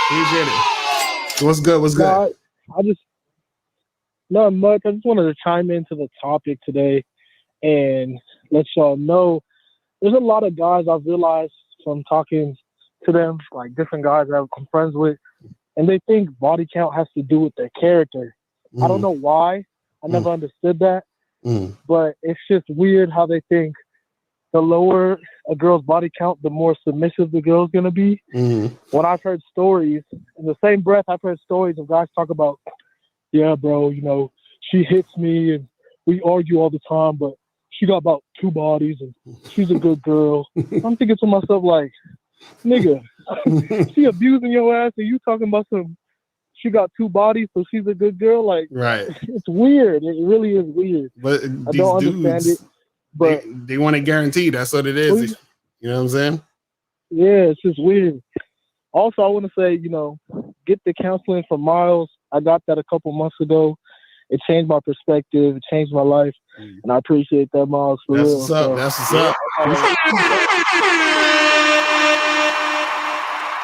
A: Appreciate it. What's good? What's good?
U: I just not much. I just wanted to chime into the topic today and let y'all know there's a lot of guys I've realized from talking to them, like different guys that I'm friends with, and they think body count has to do with their character. I don't know why. I never understood that. But it's just weird how they think the lower a girl's body count, the more submissive the girl's going to be. When I've heard stories, in the same breath, I've heard stories of guys talk about, yeah, bro, you know, she hits me and we argue all the time, but she got about 2 bodies and she's a good girl. I'm thinking to myself, like, nigga, she abusing your ass and you talking about she got 2 bodies, so she's a good girl. Like,
A: right.
U: It's weird. It really is weird.
A: But
U: I don't understand it. But
A: they want to guarantee. That's what it is. You know what I'm saying?
U: Yeah, it's just weird. Also, I want to say, you know, get the counseling from Miles. I got that a couple months ago. It changed my perspective. It changed my life. And I appreciate that, Miles. For
A: That's
U: real.
A: what's up. That's what's up.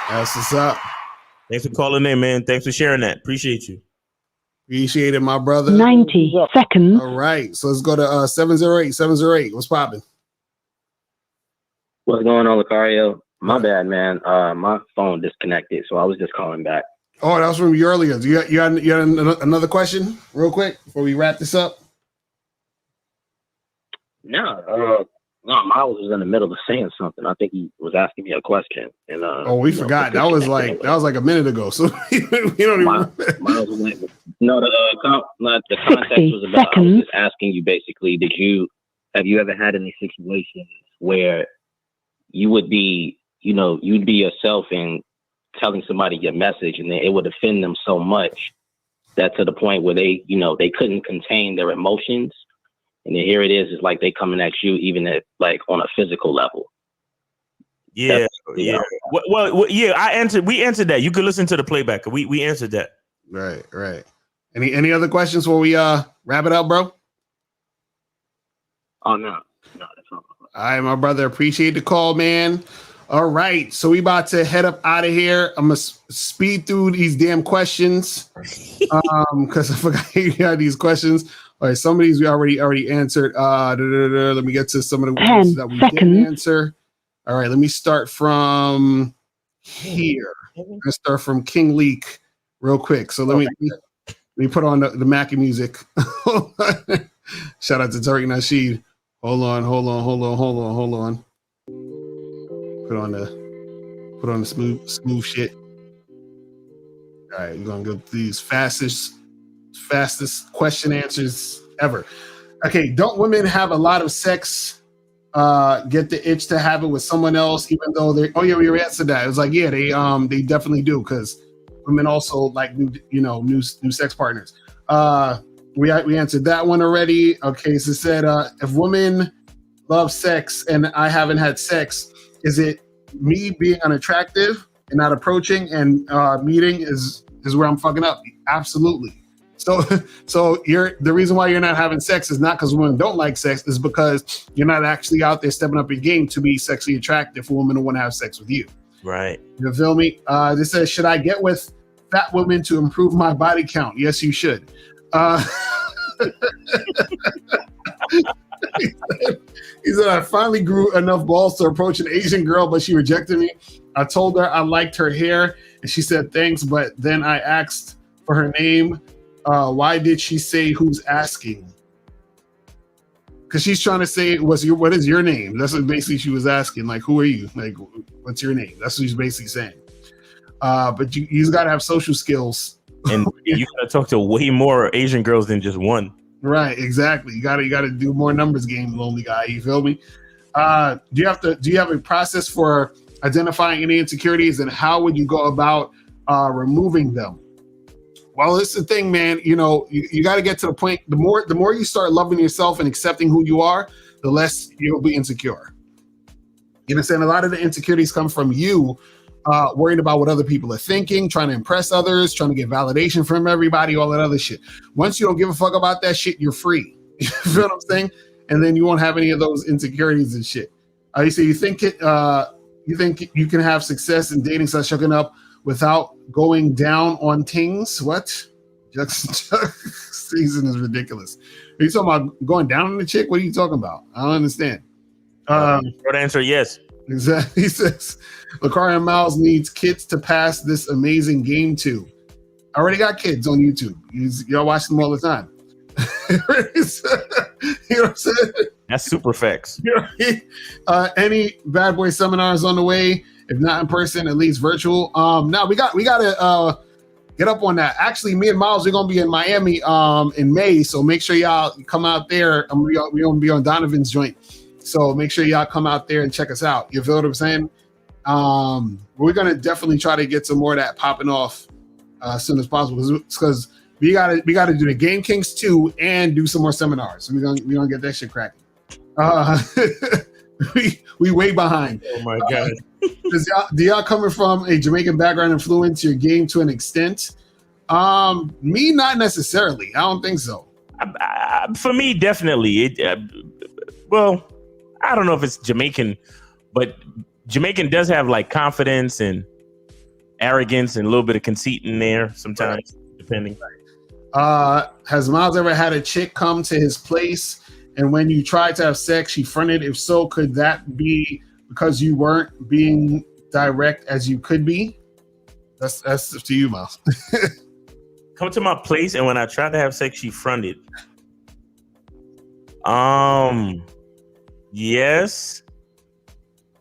A: That's what's up.
D: Thanks for calling in, man. Thanks for sharing that. Appreciate you.
A: Appreciate it, my brother.
V: 90 seconds.
A: All right. So let's go to 708. 708. What's popping?
O: What's going on, Locario? My bad, man. My phone disconnected, so I was just calling back.
A: Oh, that was from you earlier. You had another question real quick before we wrap this up?
O: No, Miles was in the middle of saying something. I think he was asking me a question. And
A: we forgot. That was like a minute ago. So we don't even
O: Miles was like, no, the context was about. I was just asking you basically. Have you ever had any situations where you would be, you'd be yourself and telling somebody your message, and then it would offend them so much that to the point where they couldn't contain their emotions. And then here it is, it's like they coming at you even at like on a physical level.
D: Yeah, yeah. Well, yeah. We answered that. You could listen to the playback. We answered that.
A: Right. Any other questions before we wrap it up, bro?
O: Oh no, that's all.
A: All right, my brother. Appreciate the call, man. All right, so we about to head up out of here. I'm gonna speed through these damn questions because I forgot you had these questions. All right, some of these we already answered. Let me get to some of the ones that we didn't answer. All right, let me start from here. Let's start from King Leak real quick. So let me put on the Mackie music. Shout out to Tariq Nasheed. Hold on. Put on the smooth shit. All right, we're gonna go through these fastest question answers ever. Okay, don't women have a lot of sex? Get the itch to have it with someone else, even though they? Oh yeah, we answered that. It was like, yeah, they definitely do, because women also like new sex partners. We answered that one already. Okay, so it said if women love sex and I haven't had sex, is it me being unattractive and not approaching and meeting is where I'm fucking up? Absolutely. So the reason why you're not having sex is not because women don't like sex, is because you're not actually out there stepping up your game to be sexually attractive for women who want to have sex with you.
D: Right.
A: You feel me? This says, should I get with fat women to improve my body count? Yes, you should. He said, I finally grew enough balls to approach an Asian girl, but she rejected me. I told her I liked her hair, and she said thanks, but then I asked for her name. Why did she say who's asking? Because she's trying to say, what is your name? That's what basically she was asking. Like, who are you? Like, what's your name? That's what she's basically saying. But you got to have social skills.
D: And you got to talk to way more Asian girls than just one.
A: Right, exactly. You gotta do more numbers game, lonely guy. You feel me? Do you have a process for identifying any insecurities, and how would you go about removing them? Well, it's the thing, man. You know, you got to get to the point. The more you start loving yourself and accepting who you are, the less you'll be insecure. You understand? A lot of the insecurities come from you worrying about what other people are thinking, trying to impress others, trying to get validation from everybody, all that other shit. Once you don't give a fuck about that shit, you're free. You feel what I'm saying? And then you won't have any of those insecurities and shit. You say you think you can have success in dating slash hooking up without going down on things? What? Season is ridiculous. Are you talking about going down on the chick? What are you talking about? I don't understand.
D: Short answer, yes.
A: Exactly. He says, Locario Miles needs kids to pass this amazing game to. I already got kids on YouTube. Y'all watch them all the time. You know what I'm saying?
D: That's super facts.
A: Any bad boy seminars on the way? If not in person, at least virtual. Now we gotta get up on that. Actually, me and Miles, we're gonna be in Miami in May, so make sure y'all come out there. We're gonna be on Donovan's joint, so make sure y'all come out there and check us out. You feel what I'm saying? We're gonna definitely try to get some more of that popping off as soon as possible because we gotta do the Game Kings 2 and do some more seminars. We're gonna get that shit cracking. We way behind.
D: Oh my god.
A: Do y'all coming from a Jamaican background influence your game to an extent? Me, not necessarily. I don't think so.
D: For me, definitely. Well, I don't know if it's Jamaican, but Jamaican does have like confidence and arrogance and a little bit of conceit in there sometimes, depending.
A: Has Miles ever had a chick come to his place and when you tried to have sex, she fronted? If so, could that be because you weren't being direct as you could be? That's to you, Miles.
D: Come to my place and when I tried to have sex, she fronted. Yes,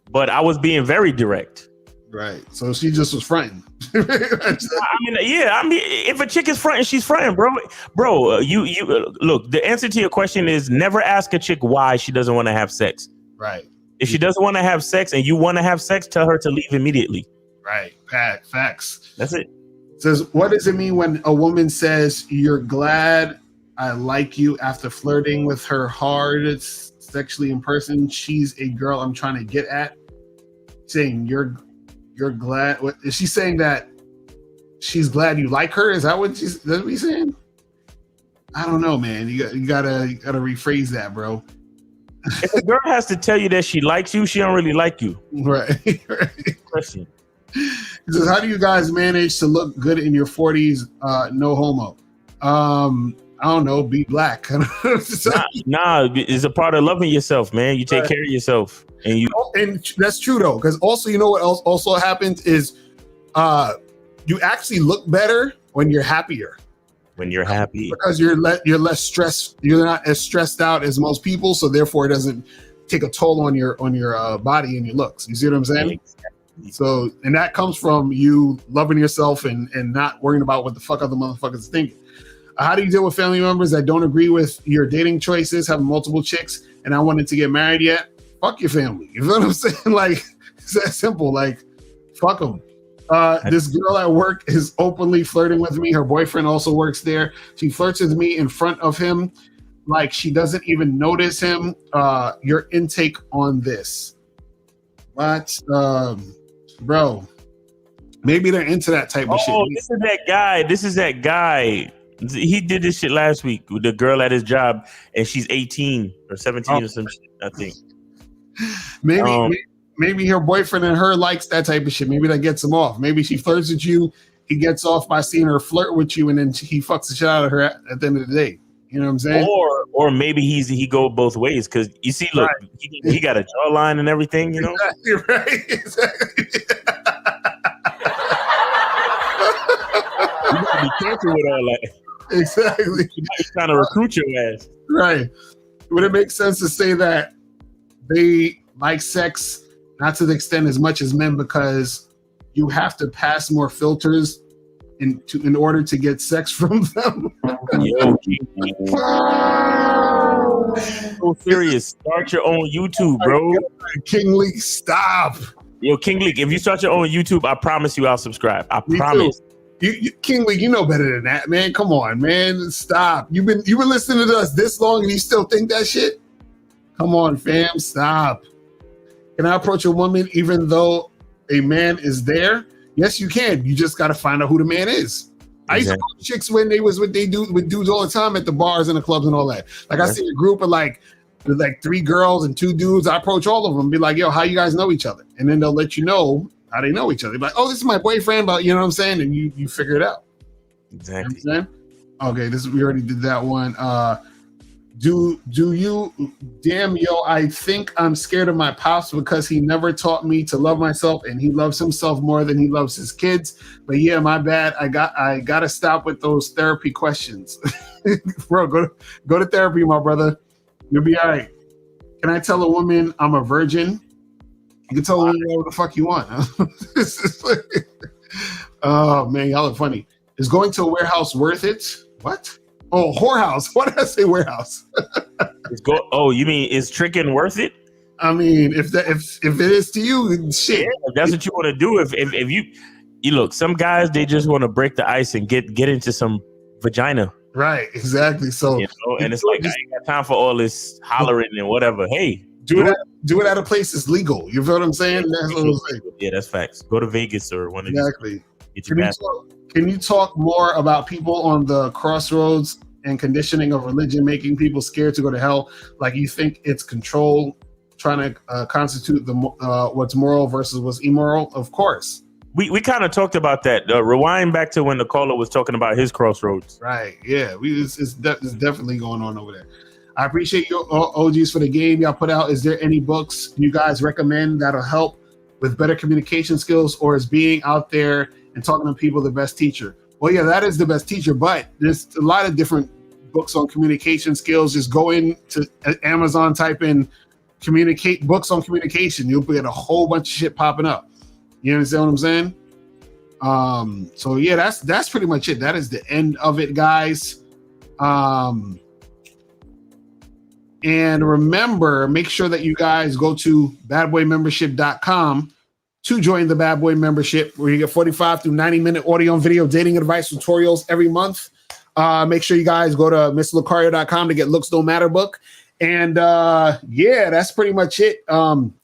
D: but I was being very direct.
A: Right. So she just was fronting.
D: I mean, if a chick is fronting, she's fronting, bro. Bro, you look, the answer to your question is never ask a chick why she doesn't want to have sex.
A: Right.
D: If she doesn't want to have sex and you want to have sex, tell her to leave immediately.
A: Right. Facts.
D: That's it.
A: Says, what does it mean when a woman says you're glad I like you after flirting with her hard sexually in person? She's a girl I'm trying to get at. Saying you're glad. What is she saying? That she's glad you like her? Is that what she's saying? I don't know, man. You gotta rephrase that, bro.
D: If a girl has to tell you that she likes you, she don't really like you.
A: Right.
D: Question.
A: He says, how do you guys manage to look good in your 40s? No homo. I don't know. Be black.
D: Nah, it's a part of loving yourself, man. You take care of yourself, and
A: that's true though, because also you know what else also happens is, you actually look better when you're happier.
D: When you're happy,
A: because you're less stressed. You're not as stressed out as most people, so therefore it doesn't take a toll on your body and your looks. You see what I'm saying? So, and that comes from you loving yourself and not worrying about what the fuck other motherfuckers are thinking. How do you deal with family members that don't agree with your dating choices, having multiple chicks, and I wanted to get married yet? Fuck your family. You know what I'm saying? Like, it's that simple. Like, fuck them. This girl at work is openly flirting with me. Her boyfriend also works there. She flirts with me in front of him. Like, she doesn't even notice him. Your intake on this? What? Bro, maybe they're into that type of shit.
D: Oh, this is that guy. He did this shit last week with the girl at his job, and she's 18 or 17 or some shit, I think.
A: Maybe her boyfriend and her likes that type of shit. Maybe that gets him off. Maybe she flirts with you. He gets off by seeing her flirt with you, and then he fucks the shit out of her at the end of the day. You know what I'm saying?
D: Or maybe he go both ways because you see, look, he got a jawline and everything. You know,
A: exactly right. Exactly.
D: You gotta be careful with all that.
A: Exactly.
D: He's trying to recruit your ass.
A: Right. Would it make sense to say that they like sex not to the extent as much as men because you have to pass more filters in order to get sex from them?
D: Yo, so serious. Start your own YouTube, bro.
A: King League, stop.
D: Yo, King League, if you start your own YouTube, I promise you I'll subscribe. I promise.
A: King League, you know better than that, man. Come on, man. Stop. You've been listening to us this long and you still think that shit? Come on, fam. Stop. Can I approach a woman even though a man is there? Yes, you can. You just got to find out who the man is. I used to approach chicks when they was with dudes all the time at the bars and the clubs and all that. Like I see a group of like 3 girls and 2 dudes. I approach all of them, be like, yo, how you guys know each other? And then they'll let you know how they know each other. They're like, oh, this is my boyfriend, but you know what I'm saying? And you figure it out.
D: Exactly.
A: You know what I'm saying? Okay, we already did that one. Do you, damn, yo, I think I'm scared of my pops because he never taught me to love myself and he loves himself more than he loves his kids. But yeah, my bad. I gotta stop with those therapy questions. Bro, go to therapy, my brother. You'll be all right. Can I tell a woman I'm a virgin? You can tell a woman whatever the fuck you want. Oh man, y'all are funny. Is going to a warehouse worth it? What? Oh, whorehouse. Why did I say warehouse?
D: You mean is tricking worth it?
A: I mean, if it is to you, shit.
D: Yeah, if that's what you want to do. If you look, some guys they just want to break the ice and get into some vagina.
A: Right, exactly. So
D: and it's like I ain't got time for all this hollering and whatever. Hey,
A: do it at a place that's legal. You feel what I'm saying? That's what I'm saying.
D: Yeah, that's facts. Go to Vegas or one of
A: exactly.
D: These.
A: Can you talk more about people on the crossroads and conditioning of religion making people scared to go to hell? Like you think it's control trying to constitute the what's moral versus what's immoral? Of course.
D: We kind of talked about that. Rewind back to when the caller was talking about his crossroads.
A: Right. Yeah. It's definitely going on over there. I appreciate your OGs for the game y'all put out. Is there any books you guys recommend that'll help with better communication skills, or is being out there and talking to people the best teacher? Well, yeah, that is the best teacher, but there's a lot of different books on communication skills. Just go into Amazon, type in books on communication. You'll get a whole bunch of shit popping up. You understand what I'm saying? So yeah, that's pretty much it. That is the end of it, guys. And remember, make sure that you guys go to badboymembership.com to join the Bad Boy membership, where you get 45 through 90-minute audio and video dating advice tutorials every month. Make sure you guys go to MrLocario.com to get Looks Don't Matter book. And yeah, that's pretty much it.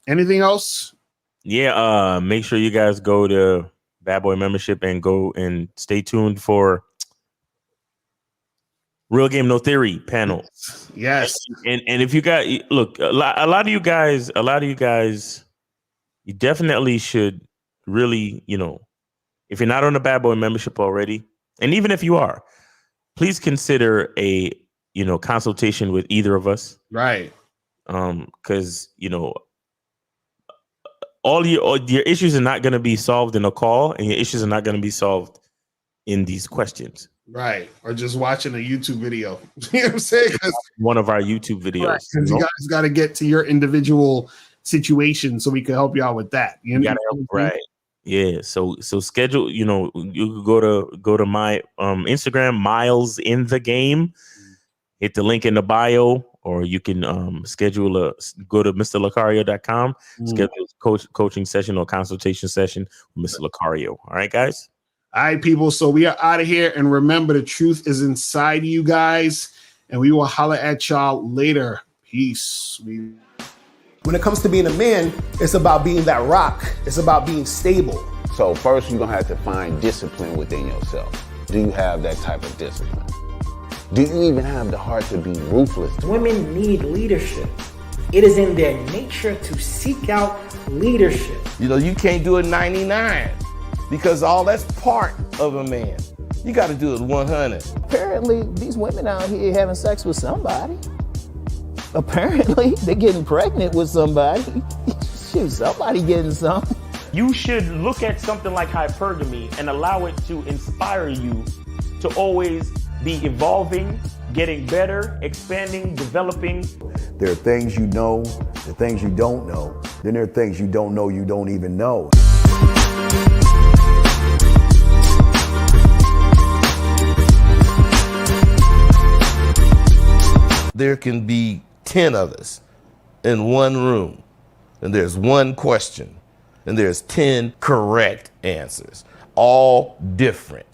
A: Anything else?
D: Yeah, make sure you guys go to Bad Boy membership and go and stay tuned for Real Game No Theory panel.
A: Yes.
D: And if you got, look, a lot of you guys, you definitely should really, if you're not on the Bad Boy membership already, and even if you are, please consider a, consultation with either of us.
A: Right.
D: Because, all your issues are not going to be solved in a call, and your issues are not going to be solved in these questions.
A: Right. Or just watching a YouTube video. You know what I'm saying?
D: One of our YouTube videos.
A: Right. Because you guys got to get to your individual situation so we can help you out with that. You
D: gotta help, right. Yeah. So schedule, you could go to my Instagram, Miles in the Game. Hit the link in the bio, or you can go to MrLocario.com, schedule a coaching session or consultation session with Mr. Locario. All right, guys?
A: All right, people. So we are out of here. And remember, the truth is inside you guys. And we will holler at y'all later. Peace. When it comes to being a man, it's about being that rock. It's about being stable.
C: So first, you're going to have to find discipline within yourself. Do you have that type of discipline? Do you even have the heart to be ruthless?
E: Women need leadership. It is in their nature to seek out leadership.
H: You can't do it 99 because all that's part of a man. You got to do it 100.
B: Apparently, these women out here having sex with somebody. Apparently, they're getting pregnant with somebody. Shoot, somebody getting something.
D: You should look at something like hypergamy and allow it to inspire you to always be evolving, getting better, expanding, developing.
G: There are things you know, the things you don't know. Then there are things you don't know you don't even know.
H: There can be 10 of us in one room, and there's one question, and there's 10 correct answers, all different.